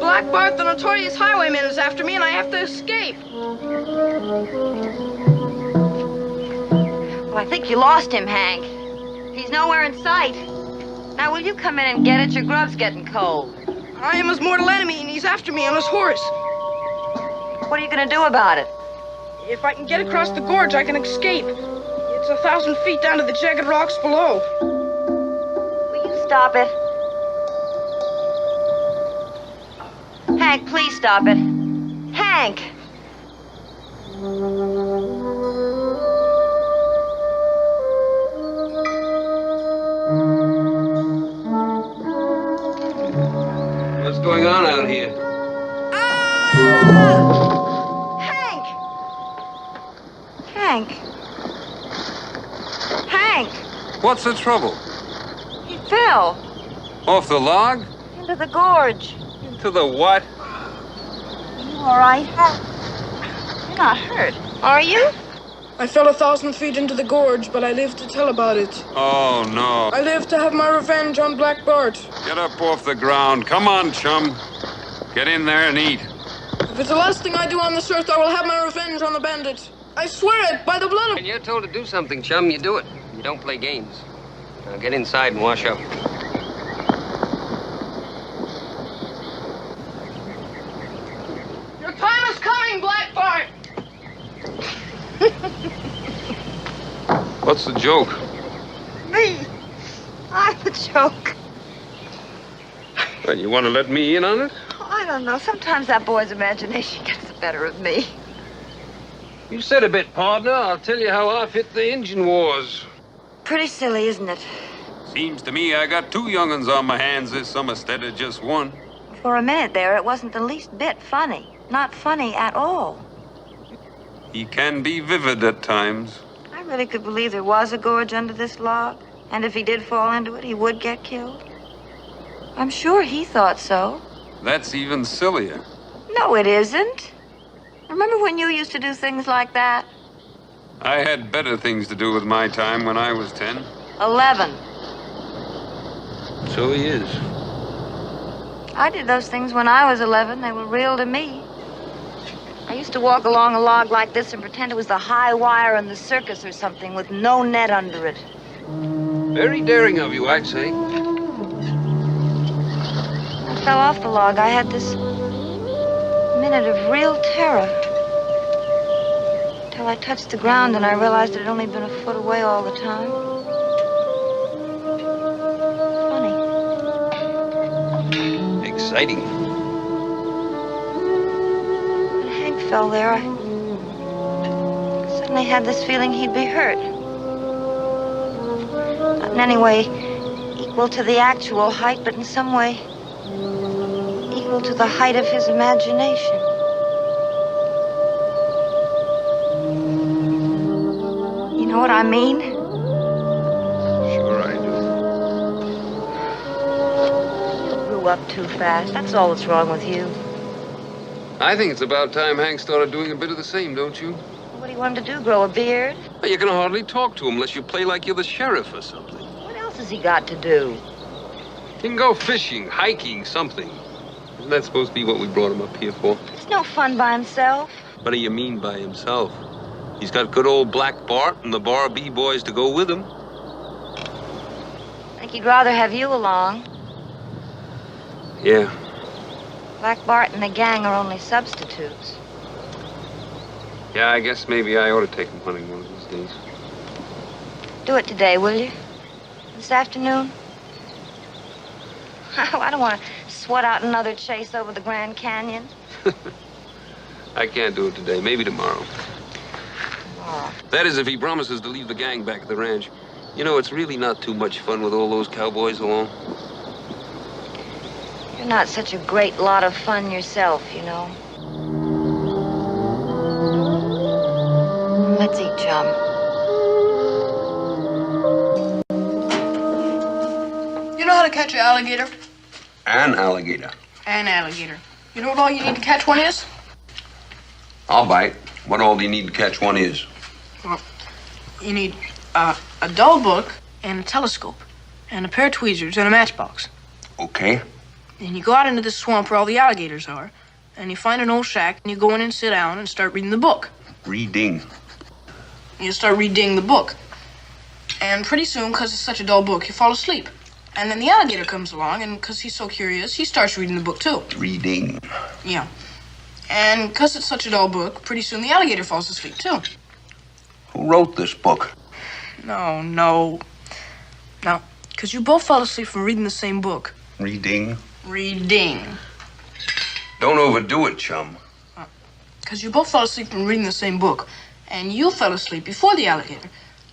Black Bart, the notorious highwayman, is after me, and I have to escape. Well, I think you lost him, Hank. He's nowhere in sight. Now, will you come in and get it? Your grub's getting cold. I am his mortal enemy, and he's after me on his horse. What are you going to do about it? If I can get across the gorge, I can escape. It's 1,000 feet down to the jagged rocks below. Will you stop it? Hank, please stop it. Hank! What's going on out here? Hank! Hank! Hank! What's the trouble? He fell Off the log? into the gorge. To the what? You all right? You're not hurt, are you? I fell 1,000 feet into the gorge, but I live to tell about it. Oh, no. I live to have my revenge on Black Bart. Get up off the ground. Come on, chum. Get in there and eat. If it's the last thing I do on this earth, I will have my revenge on the bandit. I swear it, by the blood of... When you're told to do something, chum, you do it. You don't play games. Now get inside and wash up. Your time is coming, Black Bart! What's the joke? me. I'm a joke. Well, you want to let me in on it? I don't know. Sometimes that boy's imagination gets the better of me. You said a bit, partner. I'll tell you how I fit the engine wars. Pretty silly, isn't it? Seems to me I got 2 young'uns on my hands this summer instead of just 1. For a minute there, it wasn't the least bit funny. Not funny at all. He can be vivid at times. I really could believe there was a gorge under this log. And if he did fall into it, he would get killed. I'm sure he thought so. That's even sillier. No, it isn't. Remember when you used to do things like that? I had better things to do with my time when I was 10. 11. So he is. I did those things when I was 11. They were real to me. I used to walk along a log like this and pretend it was the high wire in the circus or something with no net under it. Very daring of you, I'd say. I fell off the log. I had this minute of real terror. Till I touched the ground and I realized it had only been a foot away all the time. Funny. Exciting. When Hank fell there, I suddenly had this feeling he'd be hurt. Not in any way equal to the actual height, but in some way equal to the height of his imagination. You know what I mean? Sure I do. You grew up too fast. That's all that's wrong with you. I think it's about time Hank started doing a bit of the same, don't you? What do you want him to do, grow a beard? Well, you can hardly talk to him unless you play like you're the sheriff or something. What else has he got to do? He can go fishing, hiking, something. Isn't that supposed to be what we brought him up here for? It's no fun by himself. What do you mean by himself? He's got good old Black Bart and the Bar B-boys to go with him. I think he'd rather have you along. Yeah. Black Bart and the gang are only substitutes. Yeah, I guess maybe I ought to take him hunting one of these days. Do it today, will you? This afternoon? I don't want to sweat out another chase over the Grand Canyon. I can't do it today. Maybe tomorrow. Oh. That is, if he promises to leave the gang back at the ranch. You know, it's really not too much fun with all those cowboys along. You're not such a great lot of fun yourself, you know. Let's eat, chum. You know how to catch an alligator? An alligator. An alligator. You know what all you need to catch one is? I'll bite. What all do you need to catch one is? Well, you need a dull book and a telescope and a pair of tweezers and a matchbox. Okay. And you go out into the swamp where all the alligators are, and you find an old shack, and you go in and sit down and start reading the book. Reading. You start reading the book. And pretty soon, because it's such a dull book, you fall asleep. And then the alligator comes along, and because he's so curious, he starts reading the book, too. Reading. Yeah. And because it's such a dull book, pretty soon the alligator falls asleep, too. Who wrote this book? No. Now, because you both fell asleep from reading the same book. Reading. Reading. Don't overdo it, chum. Because you both fell asleep from reading the same book, and you fell asleep before the alligator.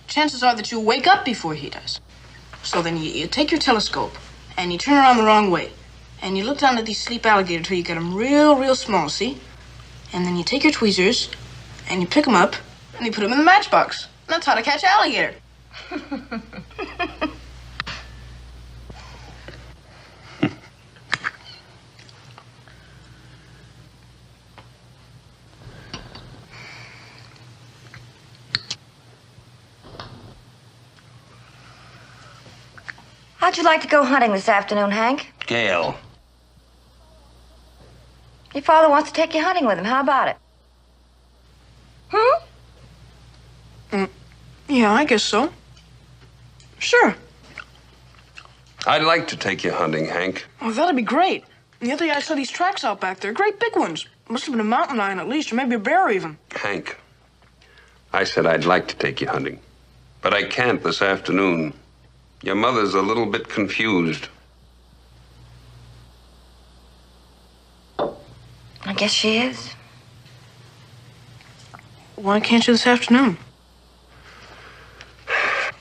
Chances are that you'll wake up before he does. So then you take your telescope, and you turn around the wrong way, and you look down at these sleep alligators till you get them real small, see? And then you take your tweezers, and you pick them up, and you put them in the matchbox. And that's how to catch an alligator. How'd you like to go hunting this afternoon, Hank? Gail. Your father wants to take you hunting with him. How about it? Yeah, I guess so. Sure. I'd like to take you hunting, Hank. Oh, that'd be great. The other day I saw these tracks out back there. Great big ones. Must have been a mountain lion at least, or maybe a bear even. Hank, I said I'd like to take you hunting. But I can't this afternoon. Your mother's a little bit confused. I guess she is. Why can't you this afternoon?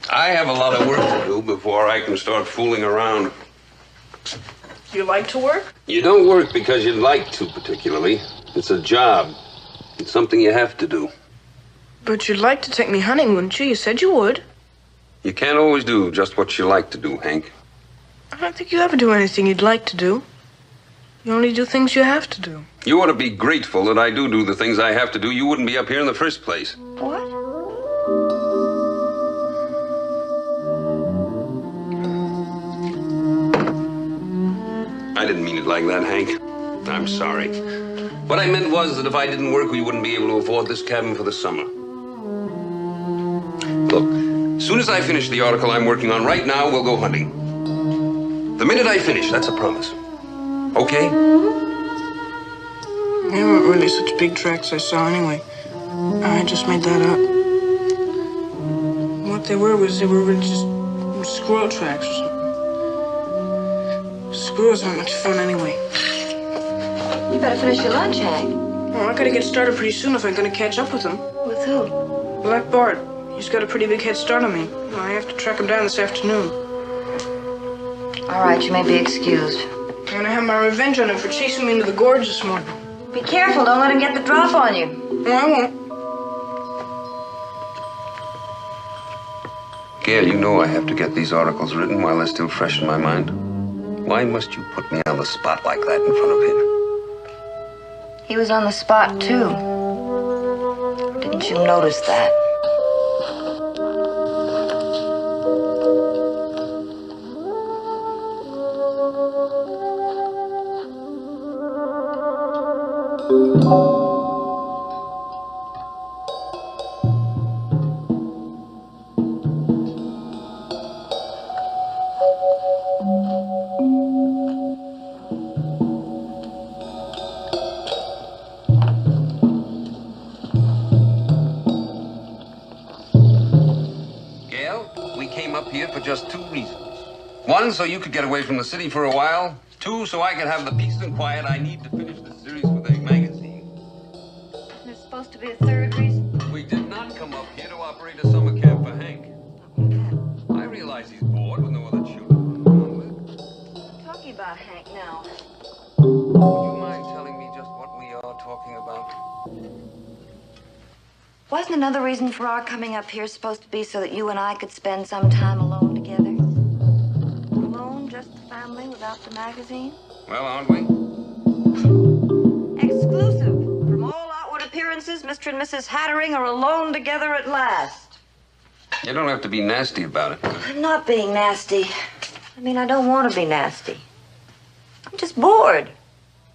I have a lot of work to do before I can start fooling around. You like to work? You don't work because you'd like to, particularly. It's a job. It's something you have to do. But you'd like to take me hunting, wouldn't you? You said you would. You can't always do just what you like to do, Hank. I don't think you ever do anything you'd like to do. You only do things you have to do. You ought to be grateful that I do the things I have to do. You wouldn't be up here in the first place. What? I didn't mean it like that, Hank. I'm sorry. What I meant was that if I didn't work, we wouldn't be able to afford this cabin for the summer. Look, as soon as I finish the article I'm working on right now, we'll go hunting. The minute I finish, that's a promise. Okay? They weren't really such big tracks I saw anyway. I just made that up. What they were really just squirrel tracks or something. Squirrels aren't much fun anyway. You better finish your lunch, Hank. Well, I gotta get started pretty soon if I'm gonna catch up with him. With who? Black Bart. He's got a pretty big head start on me. I have to track him down this afternoon. All right, you may be excused. I'm gonna have my revenge on him for chasing me into the gorge this morning. Be careful, don't let him get the drop on you. No, I won't. Gail, you know I have to get these articles written while they're still fresh in my mind. Why must you put me on the spot like that in front of him? He was on the spot, too. Didn't you notice that? Just two reasons. One, so you could get away from the city for a while. Two, so I could have the peace and quiet I need to finish this series with a magazine. There's supposed to be a third reason. We did not come up here to operate a summer camp for Hank. I realize he's bored with no other children to run with. I'm talking about Hank now. Would you mind telling me just what we are talking about? Wasn't another reason for our coming up here supposed to be so that you and I could spend some time alone together? Alone, just the family without the magazine? Well, aren't we? Exclusive. From all outward appearances, Mr. and Mrs. Hattering are alone together at last. You don't have to be nasty about it. I'm not being nasty. I mean, I don't want to be nasty. I'm just bored.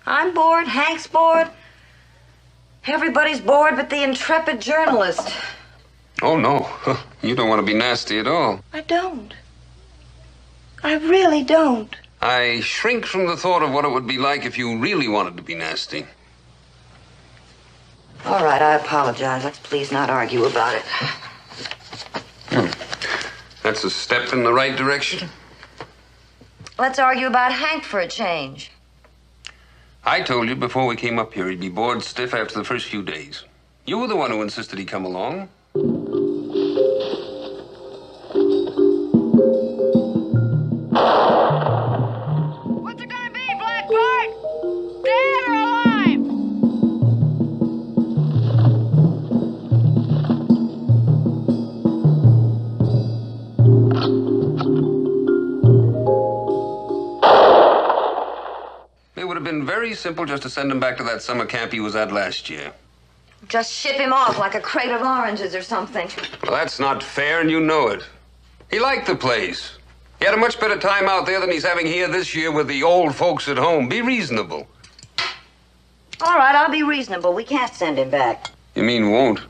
I'm bored. Hank's bored. Everybody's bored but the intrepid journalist. Oh, no. You don't want to be nasty at all. I don't. I really don't. I shrink from the thought of what it would be like if you really wanted to be nasty. All right, I apologize. Let's please not argue about it. That's a step in the right direction. Let's argue about Hank for a change. I told you before we came up here he'd be bored stiff after the first few days. You were the one who insisted he come along. What's it gonna be, Black Bart? Dead or alive? It would have been very simple just to send him back to that summer camp he was at last year. Just ship him off like a crate of oranges or something. Well, that's not fair, and you know it. He liked the place. He had a much better time out there than he's having here this year with the old folks at home. Be reasonable. All right, I'll be reasonable. We can't send him back. You mean won't?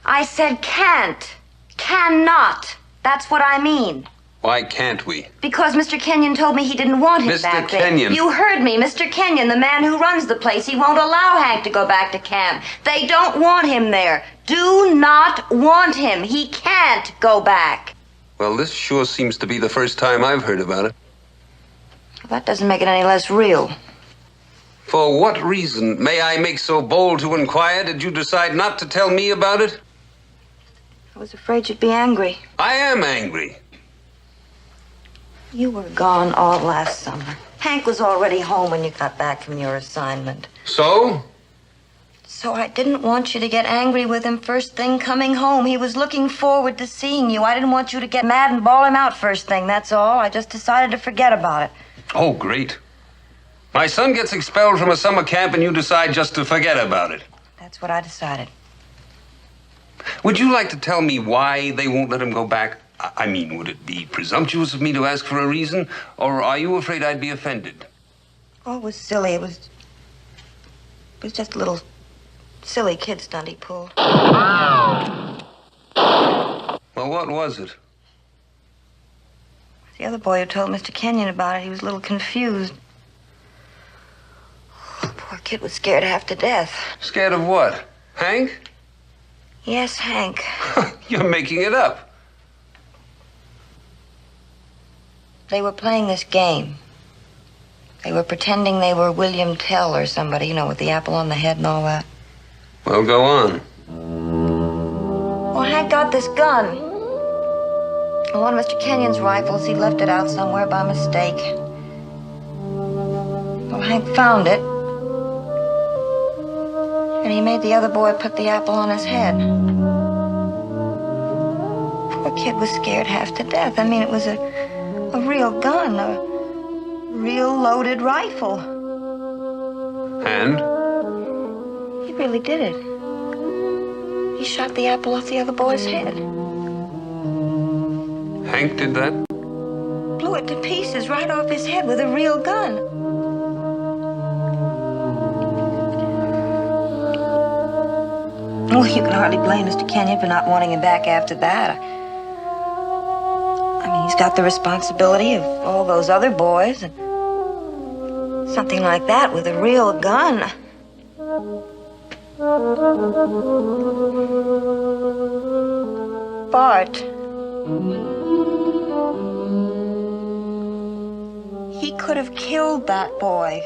I said can't. Cannot. That's what I mean. Why can't we? Because Mr. Kenyon told me he didn't want him Mr. back there. Kenyon. You heard me. Mr. Kenyon, the man who runs the place, he won't allow Hank to go back to camp. They don't want him there. Do not want him. He can't go back. Well, this sure seems to be the first time I've heard about it. Well, that doesn't make it any less real. For what reason, may I make so bold to inquire, did you decide not to tell me about it? I was afraid you'd be angry. I am angry. You were gone all last summer. Hank was already home when you got back from your assignment. So? So I didn't want you to get angry with him first thing coming home. He was looking forward to seeing you. I didn't want you to get mad and bawl him out first thing, that's all. I just decided to forget about it. Oh, great. My son gets expelled from a summer camp and you decide just to forget about it. That's what I decided. Would you like to tell me why they won't let him go back? I mean, would it be presumptuous of me to ask for a reason? Or are you afraid I'd be offended? Oh, it was silly. It was just a little silly kid stunt he pulled. Well, what was it? The other boy who told Mr. Kenyon about it, he was a little confused. Oh, poor kid was scared half to death. Scared of what? Hank? Yes, Hank. You're making it up. They were playing this game. They were pretending they were William Tell or somebody, you know, with the apple on the head and all that. Well, go on. Well, Hank got this gun. One of Mr. Kenyon's rifles, he left it out somewhere by mistake. Well, Hank found it. And he made the other boy put the apple on his head. Poor kid was scared half to death. I mean, it was a real gun, a real loaded rifle. And? He really did it. He shot the apple off the other boy's head. Hank did that? Blew it to pieces right off his head with a real gun. Well, you can hardly blame Mr. Kenyon for not wanting him back after that. I mean, he's got the responsibility of all those other boys, and something like that with a real gun. Bart. He could have killed that boy.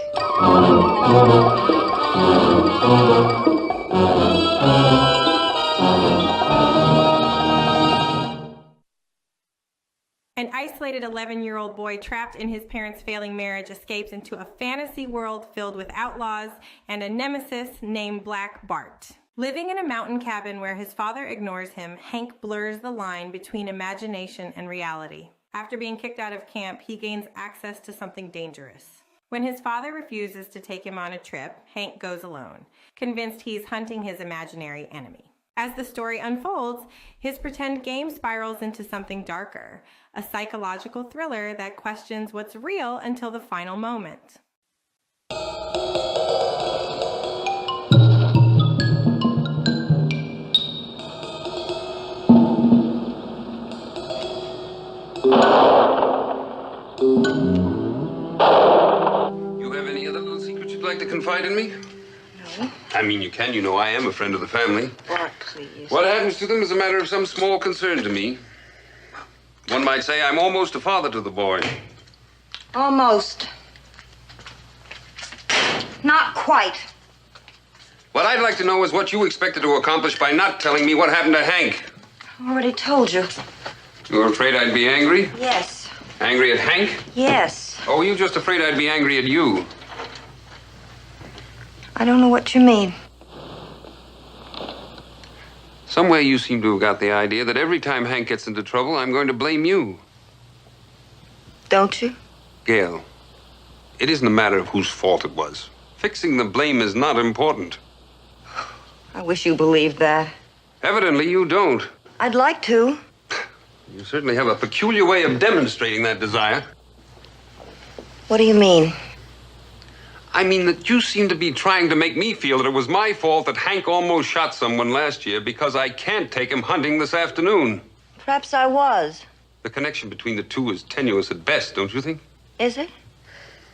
An isolated 11-year-old boy trapped in his parents' failing marriage escapes into a fantasy world filled with outlaws and a nemesis named Black Bart. Living in a mountain cabin where his father ignores him, Hank blurs the line between imagination and reality. After being kicked out of camp, he gains access to something dangerous. When his father refuses to take him on a trip, Hank goes alone, convinced he's hunting his imaginary enemy. As the story unfolds, his pretend game spirals into something darker, a psychological thriller that questions what's real until the final moment. You have any other little secrets you'd like to confide in me? No. I mean, you can. You know I am a friend of the family. Bart, please. What happens to them is a matter of some small concern to me. One might say I'm almost a father to the boy. Almost. Not quite. What I'd like to know is what you expected to accomplish by not telling me what happened to Hank. I already told you. You were afraid I'd be angry? Yes. Angry at Hank? Yes. Or were you just afraid I'd be angry at you? I don't know what you mean. Somewhere you seem to have got the idea that every time Hank gets into trouble, I'm going to blame you. Don't you? Gail, it isn't a matter of whose fault it was. Fixing the blame is not important. I wish you believed that. Evidently, you don't. I'd like to. You certainly have a peculiar way of demonstrating that desire. What do you mean? I mean that you seem to be trying to make me feel that it was my fault that Hank almost shot someone last year because I can't take him hunting this afternoon. Perhaps I was. The connection between the two is tenuous at best, don't you think? Is it?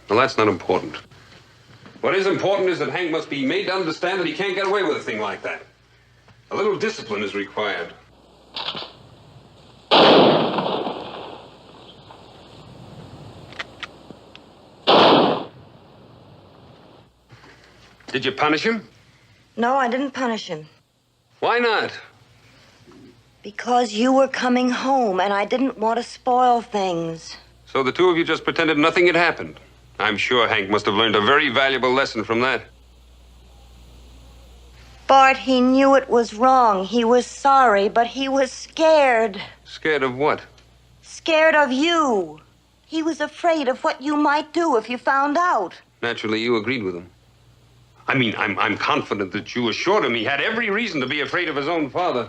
Well, that's not important. What is important is that Hank must be made to understand that he can't get away with a thing like that. A little discipline is required. Did you punish him? No, I didn't punish him. Why not? Because you were coming home, and I didn't want to spoil things. So the two of you just pretended nothing had happened. I'm sure Hank must have learned a very valuable lesson from that. Bart, he knew it was wrong. He was sorry, but he was scared. Scared of what? Scared of you. He was afraid of what you might do if you found out. Naturally, you agreed with him. I mean, I'm confident that you assured him he had every reason to be afraid of his own father.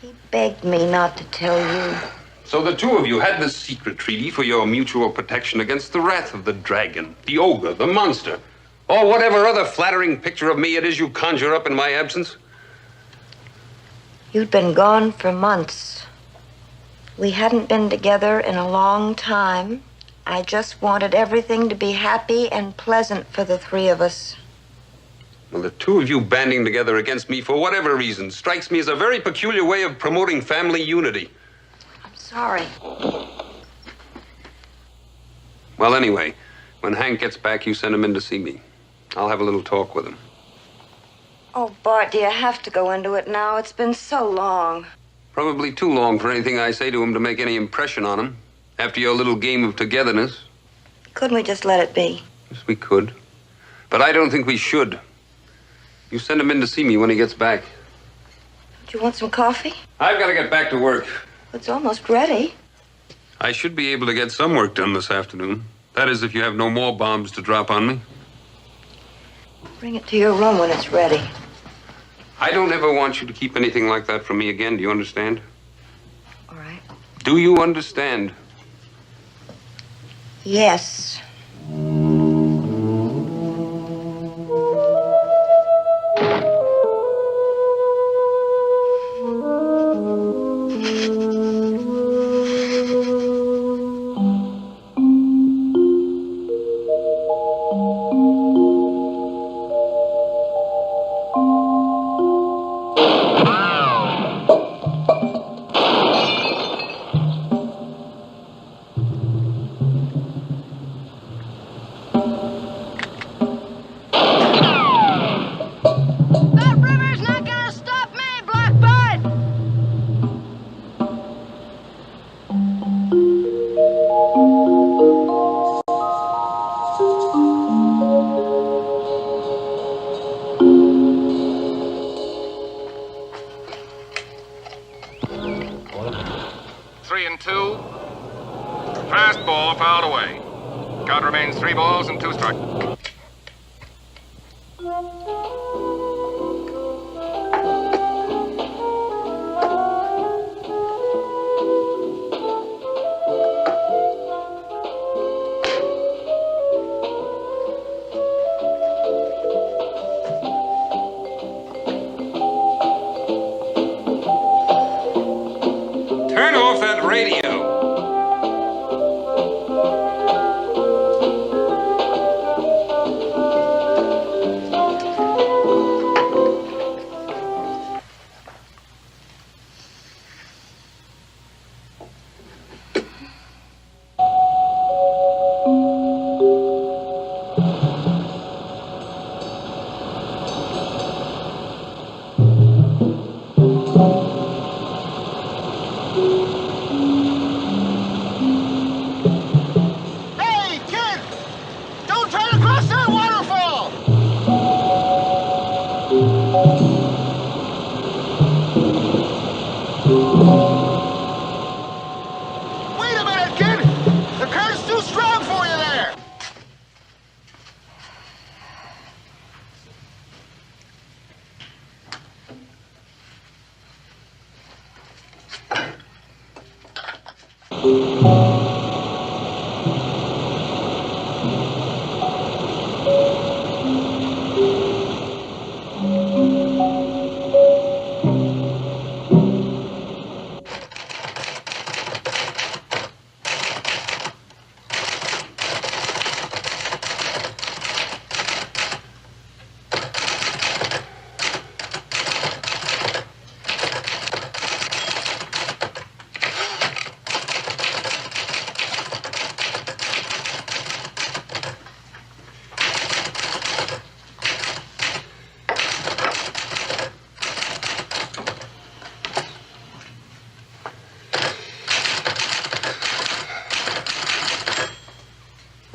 He begged me not to tell you. So the two of you had this secret treaty for your mutual protection against the wrath of the dragon, the ogre, the monster, or whatever other flattering picture of me it is you conjure up in my absence? You'd been gone for months. We hadn't been together in a long time. I just wanted everything to be happy and pleasant for the three of us. Well, the two of you banding together against me for whatever reason strikes me as a very peculiar way of promoting family unity. I'm sorry. Well, anyway, when Hank gets back, you send him in to see me. I'll have a little talk with him. Oh, Bart, do you have to go into it now? It's been so long. Probably too long for anything I say to him to make any impression on him. After your little game of togetherness. Couldn't we just let it be? Yes, we could. But I don't think we should. You send him in to see me when he gets back. Do you want some coffee? I've got to get back to work. It's almost ready. I should be able to get some work done this afternoon. That is, if you have no more bombs to drop on me. Bring it to your room when it's ready. I don't ever want you to keep anything like that from me again. Do you understand? All right. Do you understand? Yes. Fastball fouled away. Count remains 3 balls and 2 strikes. Turn off that radio.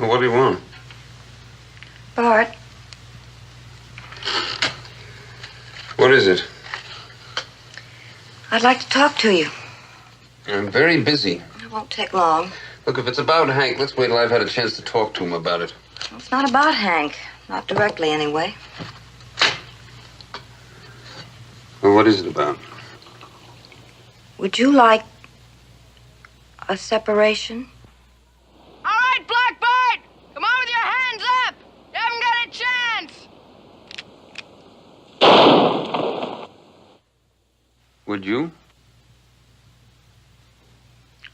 What do you want? Bart, What is it? I'd like to talk to you. I'm very busy. It won't take long. Look, if it's about Hank, let's wait till I've had a chance to talk to him about it. It's not about Hank. Not directly, anyway. Well, what is it about? Would you like a separation? All right, Blackbird! Come on with your hands up! You haven't got a chance! Would you?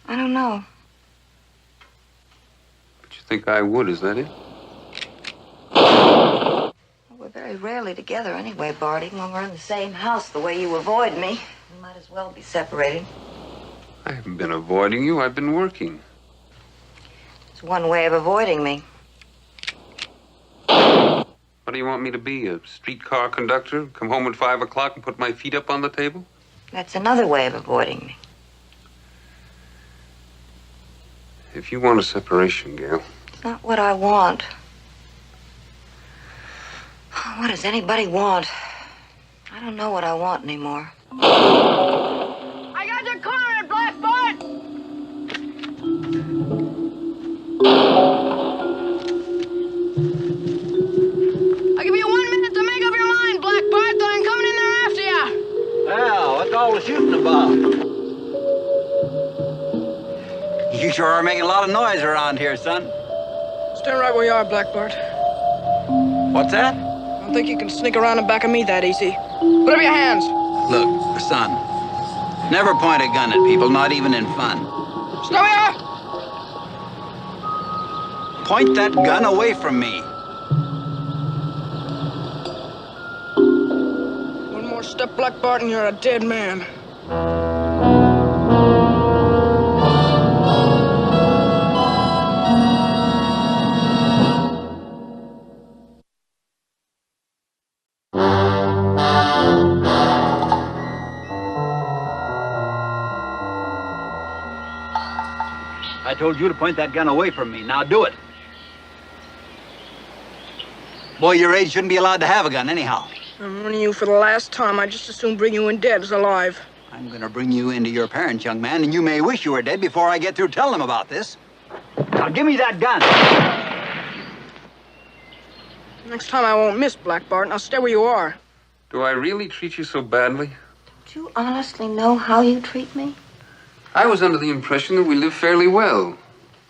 I don't know. But you think I would, is that it? We're very rarely together anyway, Bart. Even when we're in the same house, the way you avoid me, we might as well be separated. I haven't been avoiding you. I've been working. It's one way of avoiding me. What do you want me to be, a streetcar conductor? Come home at 5 o'clock and put my feet up on the table? That's another way of avoiding me. If you want a separation, Gail. It's not what I want. What does anybody want? I don't know what I want anymore. I got your corner, Blackbird! I'll give you 1 minute to make up your mind, Blackbird, then I'm coming in there after you. Well, what's all the shooting about? You sure are making a lot of noise around here, son. Stand right where you are, Blackbird. What's that? I don't think you can sneak around in back of me that easy. Put up your hands. Look, son, never point a gun at people, not even in fun. Stay where you are. Point that gun away from me. One more step, Blackbird, and you're a dead man. I told you to point that gun away from me. Now do it. Boy your age shouldn't be allowed to have a gun anyhow. I'm warning you for the last time. I'd just as soon bring you in dead as alive. I'm gonna bring you into your parents, young man, and you may wish you were dead before I get through telling them about this. Now give me that gun. Next time I won't miss, Blackbird. Now stay where you are. Do I really treat you so badly? Do you honestly know how you treat me? I was under the impression that we live fairly well.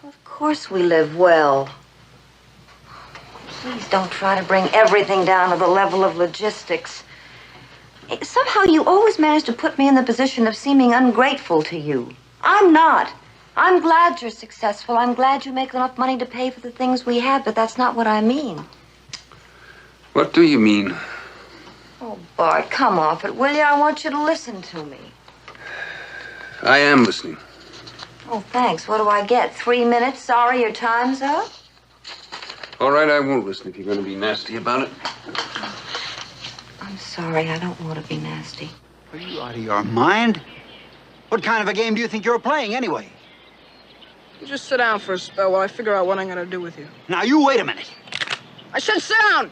Of course we live well. Please don't try to bring everything down to the level of logistics. Somehow you always manage to put me in the position of seeming ungrateful to you. I'm not. I'm glad you're successful. I'm glad you make enough money to pay for the things we have, but that's not what I mean. What do you mean? Oh, Bart, come off it, will you? I want you to listen to me. I am listening. Oh, thanks. What do I get? 3 minutes? Sorry, your time's up? All right, I won't listen if you're going to be nasty about it. I'm sorry. I don't want to be nasty. Are you out of your mind? What kind of a game do you think you're playing, anyway? You just sit down for a spell while I figure out what I'm going to do with you. Now, you wait a minute. I said sit down!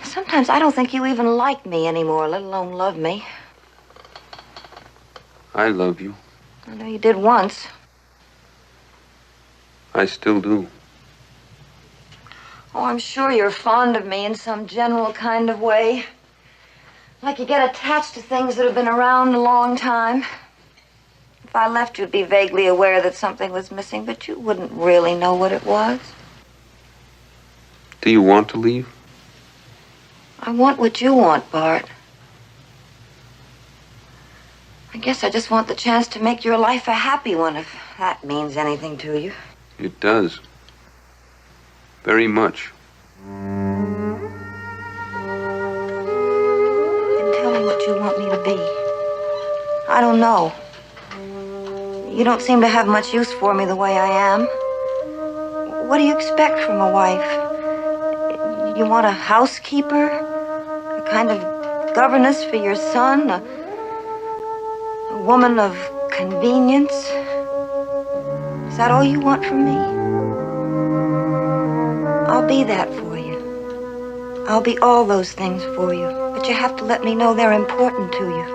Sometimes I don't think you even like me anymore, let alone love me. I love you. I know you did once. I still do. Oh, I'm sure you're fond of me in some general kind of way. Like you get attached to things that have been around a long time. If I left, you'd be vaguely aware that something was missing, but you wouldn't really know what it was. Do you want to leave? I want what you want, Bart. I guess I just want the chance to make your life a happy one, if that means anything to you. It does. Very much. Then tell me what you want me to be. I don't know. You don't seem to have much use for me the way I am. What do you expect from a wife? You want a housekeeper? A kind of governess for your son? A woman of convenience? Is that all you want from me? I'll be that for you. I'll be all those things for you. But you have to let me know they're important to you.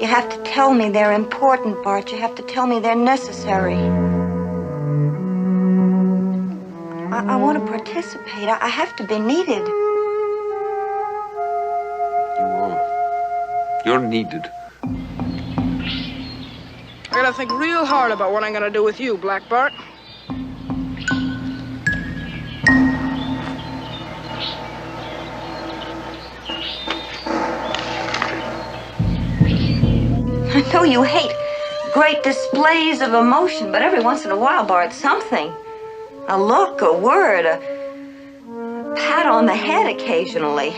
You have to tell me they're important, Bart. You have to tell me they're necessary. I want to participate. I have to be needed. You are. You're needed. I gotta think real hard about what I'm gonna do with you, Black Bart. I know you hate great displays of emotion, but every once in a while, Bart, something. A look, a word, a pat on the head occasionally.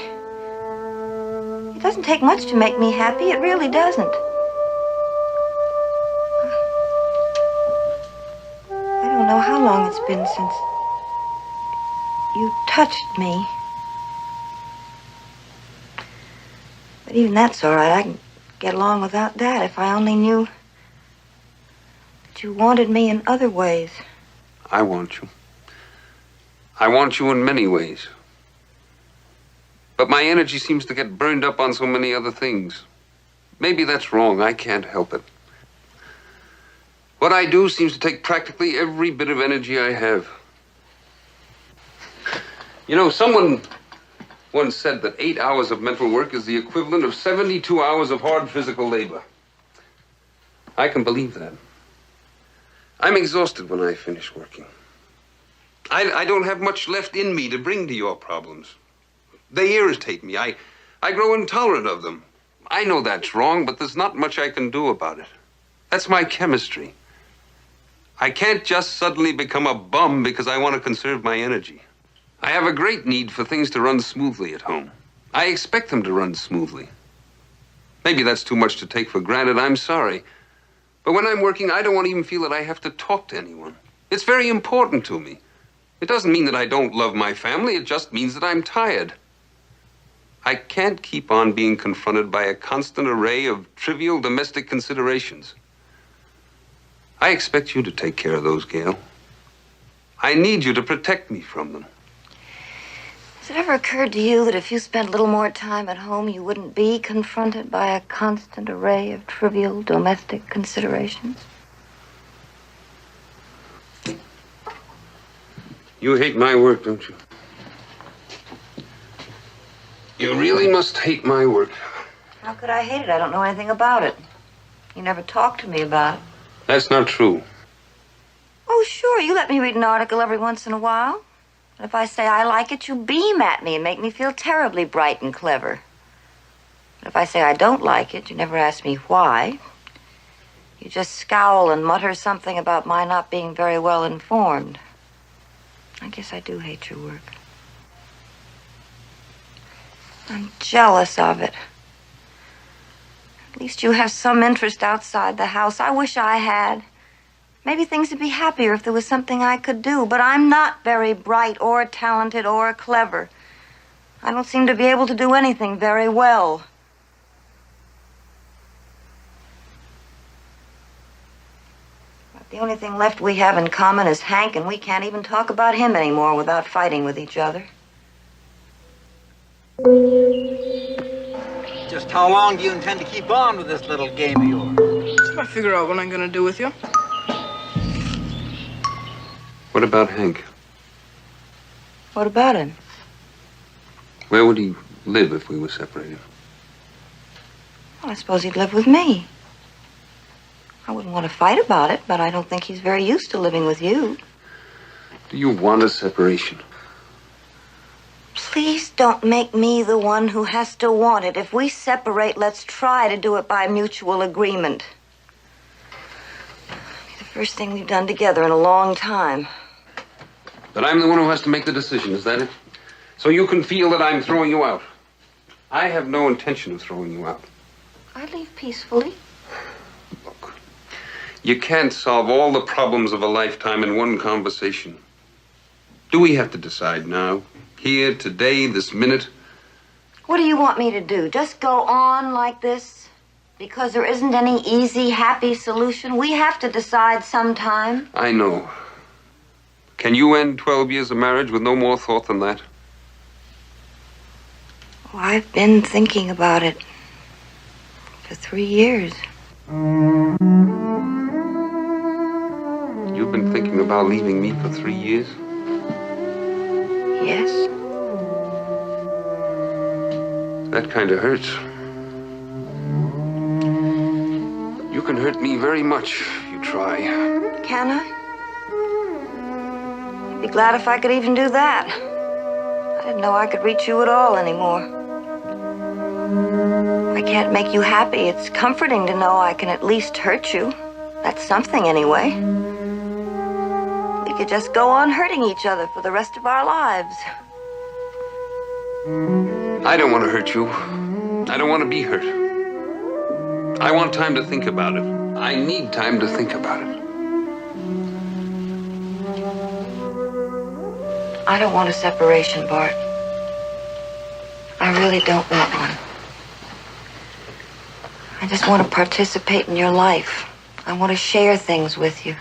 It doesn't take much to make me happy. It really doesn't. I don't know how long it's been since you touched me. But even that's all right. I can get along without that if I only knew that you wanted me in other ways. I want you. I want you in many ways. But my energy seems to get burned up on so many other things. Maybe that's wrong. I can't help it. What I do seems to take practically every bit of energy I have. You know, someone once said that 8 hours of mental work is the equivalent of 72 hours of hard physical labor. I can believe that. I'm exhausted when I finish working. I don't have much left in me to bring to your problems. They irritate me. I grow intolerant of them. I know that's wrong, but there's not much I can do about it. That's my chemistry. I can't just suddenly become a bum because I want to conserve my energy. I have a great need for things to run smoothly at home. I expect them to run smoothly. Maybe that's too much to take for granted. I'm sorry. But when I'm working, I don't want to even feel that I have to talk to anyone. It's very important to me. It doesn't mean that I don't love my family. It just means that I'm tired. I can't keep on being confronted by a constant array of trivial domestic considerations. I expect you to take care of those, Gail. I need you to protect me from them. Has it ever occurred to you that if you spent a little more time at home, you wouldn't be confronted by a constant array of trivial domestic considerations? You hate my work, don't you? You really must hate my work. How could I hate it? I don't know anything about it. You never talked to me about it. That's not true. Oh, sure. You let me read an article every once in a while. But if I say I like it, you beam at me and make me feel terribly bright and clever. But if I say I don't like it, you never ask me why. You just scowl and mutter something about my not being very well informed. I guess I do hate your work. I'm jealous of it. At least you have some interest outside the house. I wish I had. Maybe things would be happier if there was something I could do, but I'm not very bright or talented or clever. I don't seem to be able to do anything very well. But the only thing left we have in common is Hank, and we can't even talk about him anymore without fighting with each other. Just how long do you intend to keep on with this little game of yours? Just gotta figure out what I'm gonna do with you. What about Hank? What about him? Where would he live if we were separated? Well, I suppose he'd live with me. I wouldn't want to fight about it, but I don't think he's very used to living with you. Do you want a separation? Please don't make me the one who has to want it. If we separate, let's try to do it by mutual agreement. It's the first thing we've done together in a long time. But I'm the one who has to make the decision, is that it? So you can feel that I'm throwing you out. I have no intention of throwing you out. I leave peacefully. Look, you can't solve all the problems of a lifetime in one conversation. Do we have to decide now? Here, today, this minute? What do you want me to do? Just go on like this? Because there isn't any easy, happy solution? We have to decide sometime. I know. Can you end 12 years of marriage with no more thought than that? Oh, I've been thinking about it for 3 years. You've been thinking about leaving me for 3 years? Yes. That kind of hurts. You can hurt me very much if you try. Can I? I'd be glad if I could even do that. I didn't know I could reach you at all anymore. I can't make you happy. It's comforting to know I can at least hurt you. That's something anyway. We could just go on hurting each other for the rest of our lives. I don't want to hurt you. I don't want to be hurt. I want time to think about it. I need time to think about it. I don't want a separation, Bart. I really don't want one. I just want to participate in your life. I want to share things with you.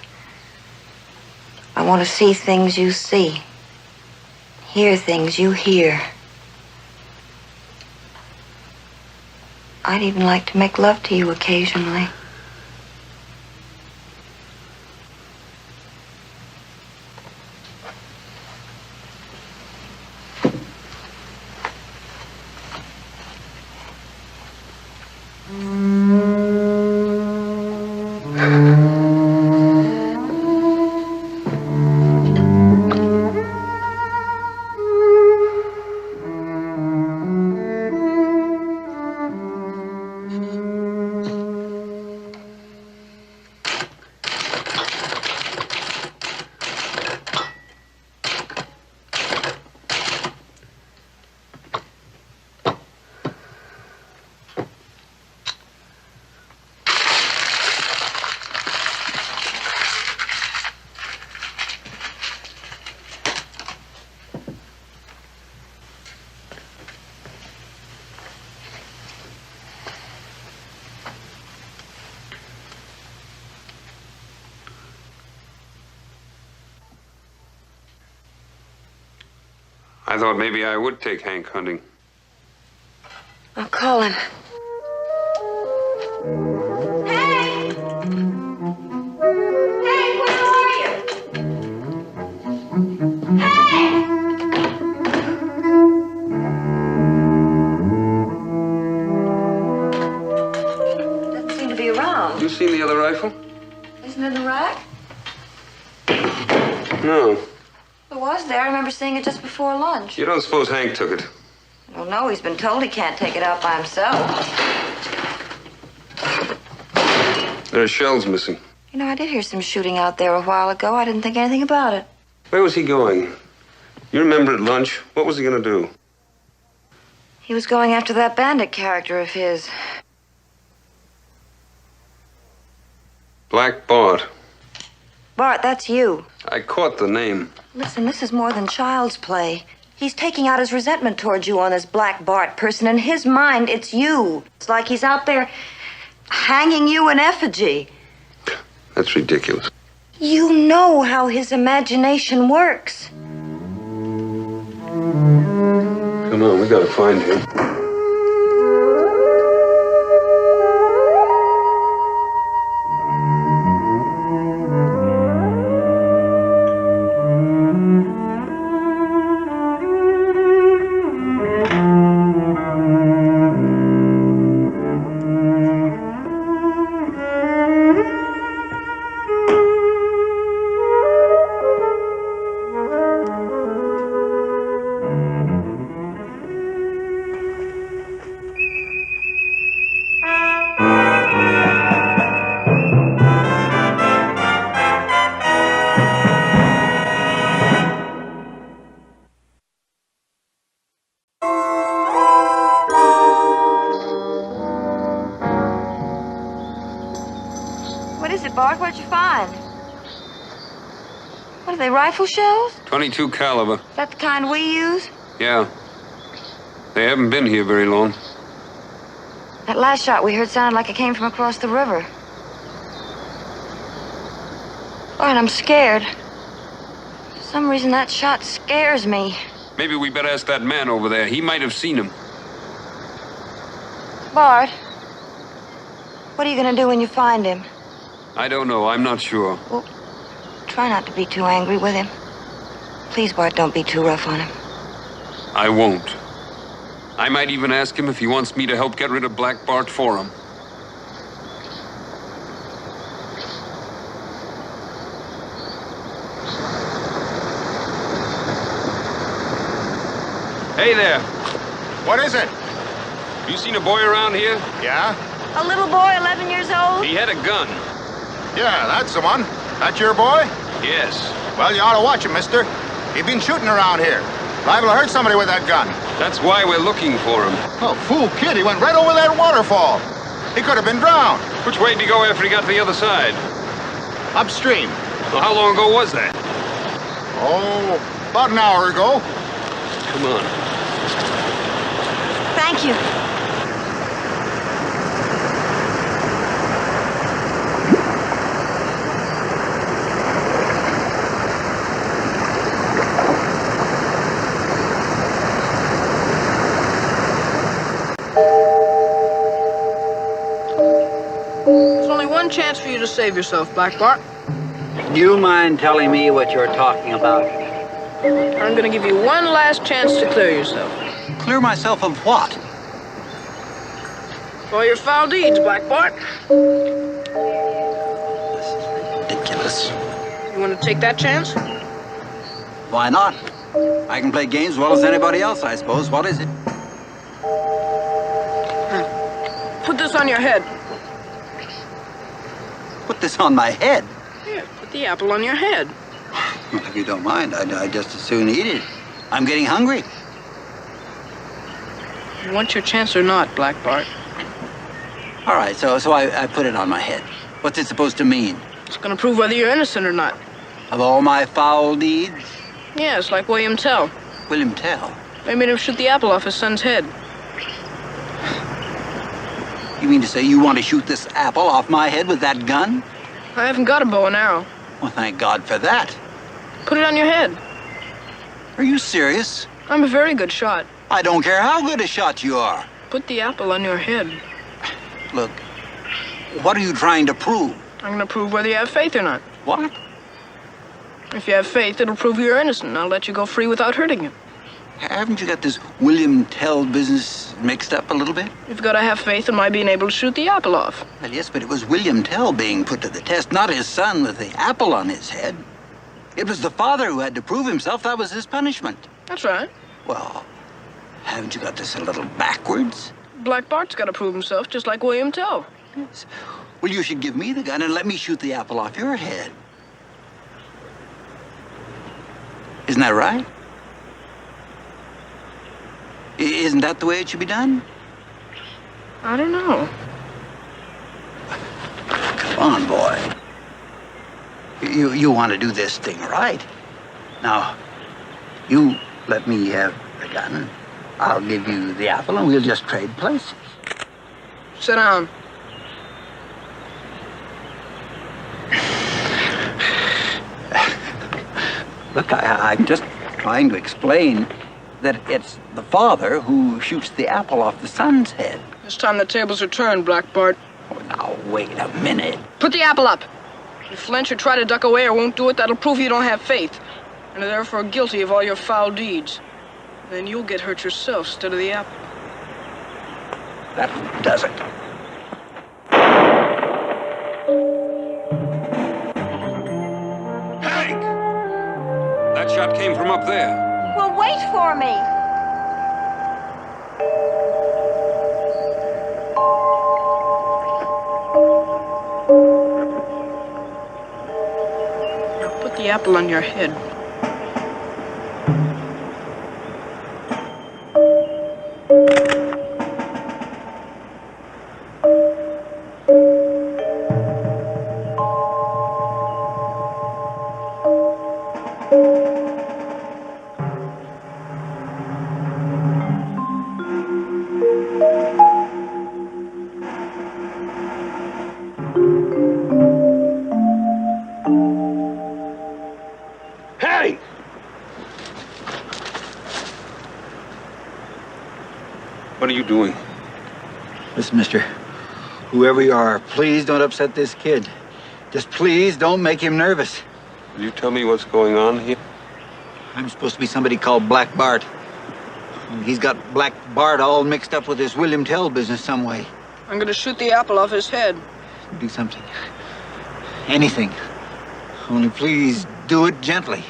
I want to see things you see. Hear things you hear. I'd even like to make love to you occasionally. I thought maybe I would take Hank hunting. I'll call him. Hey! Hey, where are you? Hey! Doesn't seem to be around. You seen the other rifle? Isn't it in the rack? No. It was there. I remember seeing it just before lunch. You don't suppose Hank took it? I don't know. He's been told he can't take it out by himself. There are shells missing. You know, I did hear some shooting out there a while ago. I didn't think anything about it. Where was he going? You remember at lunch? What was he going to do? He was going after that bandit character of his. Black Bart. Bart, that's you. I caught the name. Listen, this is more than child's play. He's taking out his resentment towards you on this Black Bart person. In his mind, it's you. It's like he's out there hanging you in effigy. That's ridiculous. You know how his imagination works. Come on, we gotta find him. they rifle shells? .22 caliber. Is that the kind we use? Yeah. They haven't been here very long. That last shot we heard sounded like it came from across the river. Bart, I'm scared. For some reason, that shot scares me. Maybe we better ask that man over there. He might have seen him. Bart, what are you gonna do when you find him? I don't know. I'm not sure. Well, try not to be too angry with him. Please, Bart, don't be too rough on him. I won't. I might even ask him if he wants me to help get rid of Black Bart for him. Hey there. What is it? You seen a boy around here? Yeah? A little boy, 11 years old? He had a gun. Yeah, that's the one. That your boy? Yes. Well, you ought to watch him, mister. He's been shooting around here. Liable to hurt somebody with that gun. That's why we're looking for him. Oh, fool kid, he went right over that waterfall. He could have been drowned. Which way did he go after he got to the other side? Upstream. Well, how long ago was that? Oh, about an hour ago. Come on. Thank you. There's only one chance for you to save yourself, Black Bart. Do you mind telling me what you're talking about? I'm gonna give you one last chance to clear yourself. Clear myself of what? For your foul deeds, Black Bart. Ridiculous. You want to take that chance? Why not? I can play games as well as anybody else, I suppose. What is it? Put this on your head. Put this on my head? Yeah, put the apple on your head. Well, if you don't mind, I'd just as soon eat it. I'm getting hungry. You want your chance or not, Black Bart? All right, so I put it on my head. What's it supposed to mean? It's gonna prove whether you're innocent or not. Of all my foul deeds? Yeah, it's like William Tell. William Tell? They made him shoot the apple off his son's head. You mean to say you want to shoot this apple off my head with that gun? I haven't got a bow and arrow. Well, thank God for that. Put it on your head. Are you serious? I'm a very good shot. I don't care how good a shot you are. Put the apple on your head. Look, what are you trying to prove? I'm gonna prove whether you have faith or not. What? If you have faith, it'll prove you're innocent, and I'll let you go free without hurting you. Haven't you got this William Tell business mixed up a little bit? You've got to have faith in my being able to shoot the apple off. Well, yes, but it was William Tell being put to the test, not his son with the apple on his head. It was the father who had to prove himself. That was his punishment. That's right. Well, haven't you got this a little backwards? Black Bart's got to prove himself, just like William Tell. Yes. Well, you should give me the gun and let me shoot the apple off your head. Isn't that right? Isn't that the way it should be done? I don't know. Come on, boy. You want to do this thing right. Now, you let me have the gun. I'll give you the apple and we'll just trade places. Sit down. Look, I'm just trying to explain that it's the father who shoots the apple off the son's head. This time the tables are turned, Black Bart. Oh, now, wait a minute. Put the apple up. If you flinch or try to duck away or won't do it, that'll prove you don't have faith, and are therefore guilty of all your foul deeds. Then you'll get hurt yourself instead of the apple. That does it. Hank! That shot came from up there. Well, wait for me. Now put the apple on your head. Hattie! What are you doing? Listen, mister, whoever you are, please don't upset this kid. Just please don't make him nervous. Will you tell me what's going on here? I'm supposed to be somebody called Black Bart. He's got Black Bart all mixed up with this William Tell business some way. I'm gonna shoot the apple off his head. Do something. Anything. Only please do it gently.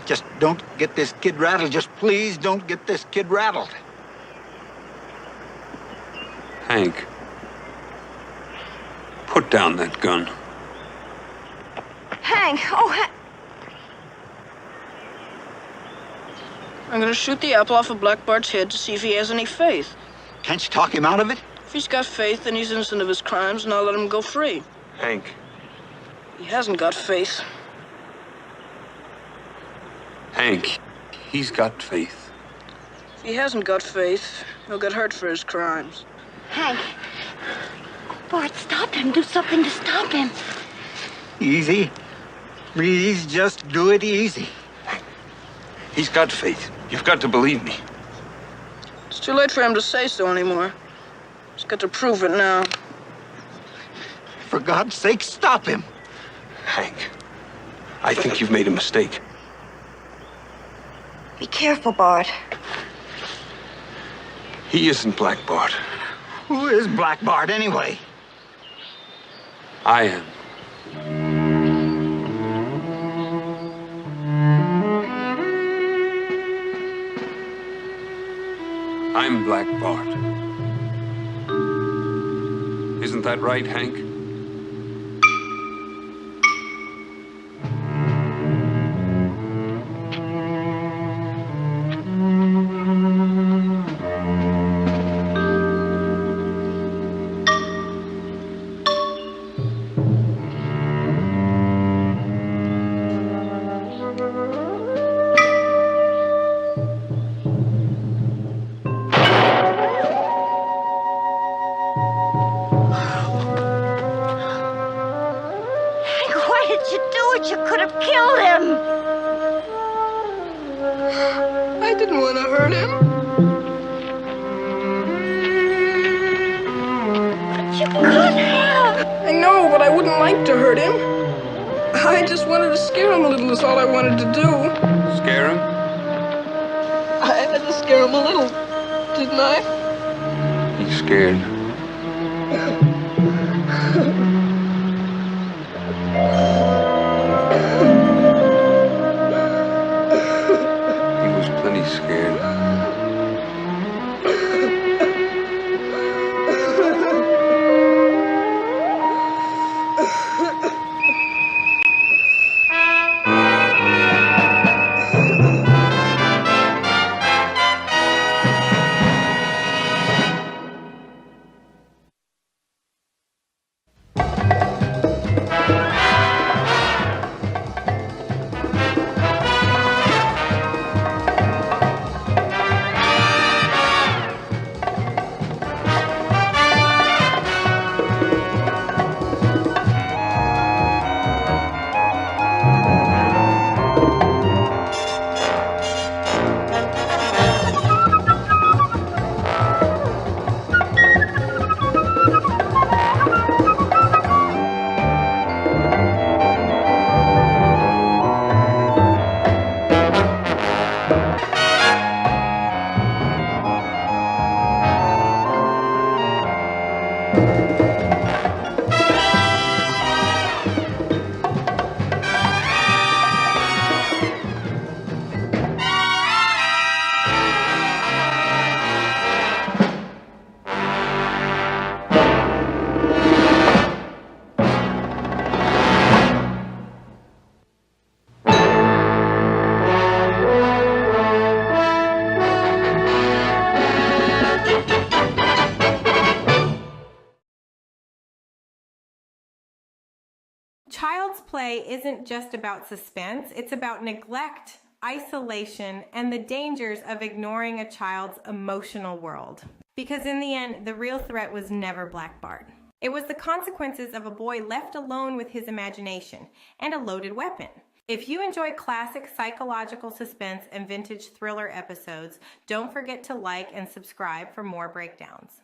Just don't get this kid rattled. Just please don't get this kid rattled. Hank, put down that gun. Hank, oh, I'm gonna shoot the apple off of Black Bart's head to see if he has any faith. Can't you talk him out of it? If he's got faith, then he's innocent of his crimes, and I'll let him go free. Hank. He hasn't got faith. Hank, he's got faith. If he hasn't got faith, he'll get hurt for his crimes. Hank. Bart, stop him. Do something to stop him. Easy. Please just do it easy. He's got faith. You've got to believe me. It's too late for him to say so anymore. He's got to prove it now. For God's sake, stop him. Hank, I think you've made a mistake. be careful, Bart. He isn't Black Bart. Who is Black Bart, anyway? I am. I'm Black Bart. Isn't that right, Hank? You could have killed him. I didn't want to hurt him. But you could have. I know, but I wouldn't like to hurt him. I just wanted to scare him a little, is all I wanted to do. Scare him? I had to scare him a little, didn't I? He's scared. Scared. Child's Play isn't just about suspense, it's about neglect, isolation, and the dangers of ignoring a child's emotional world. Because in the end, the real threat was never Black Bart. It was the consequences of a boy left alone with his imagination and a loaded weapon. If you enjoy classic psychological suspense and vintage thriller episodes, don't forget to like and subscribe for more breakdowns.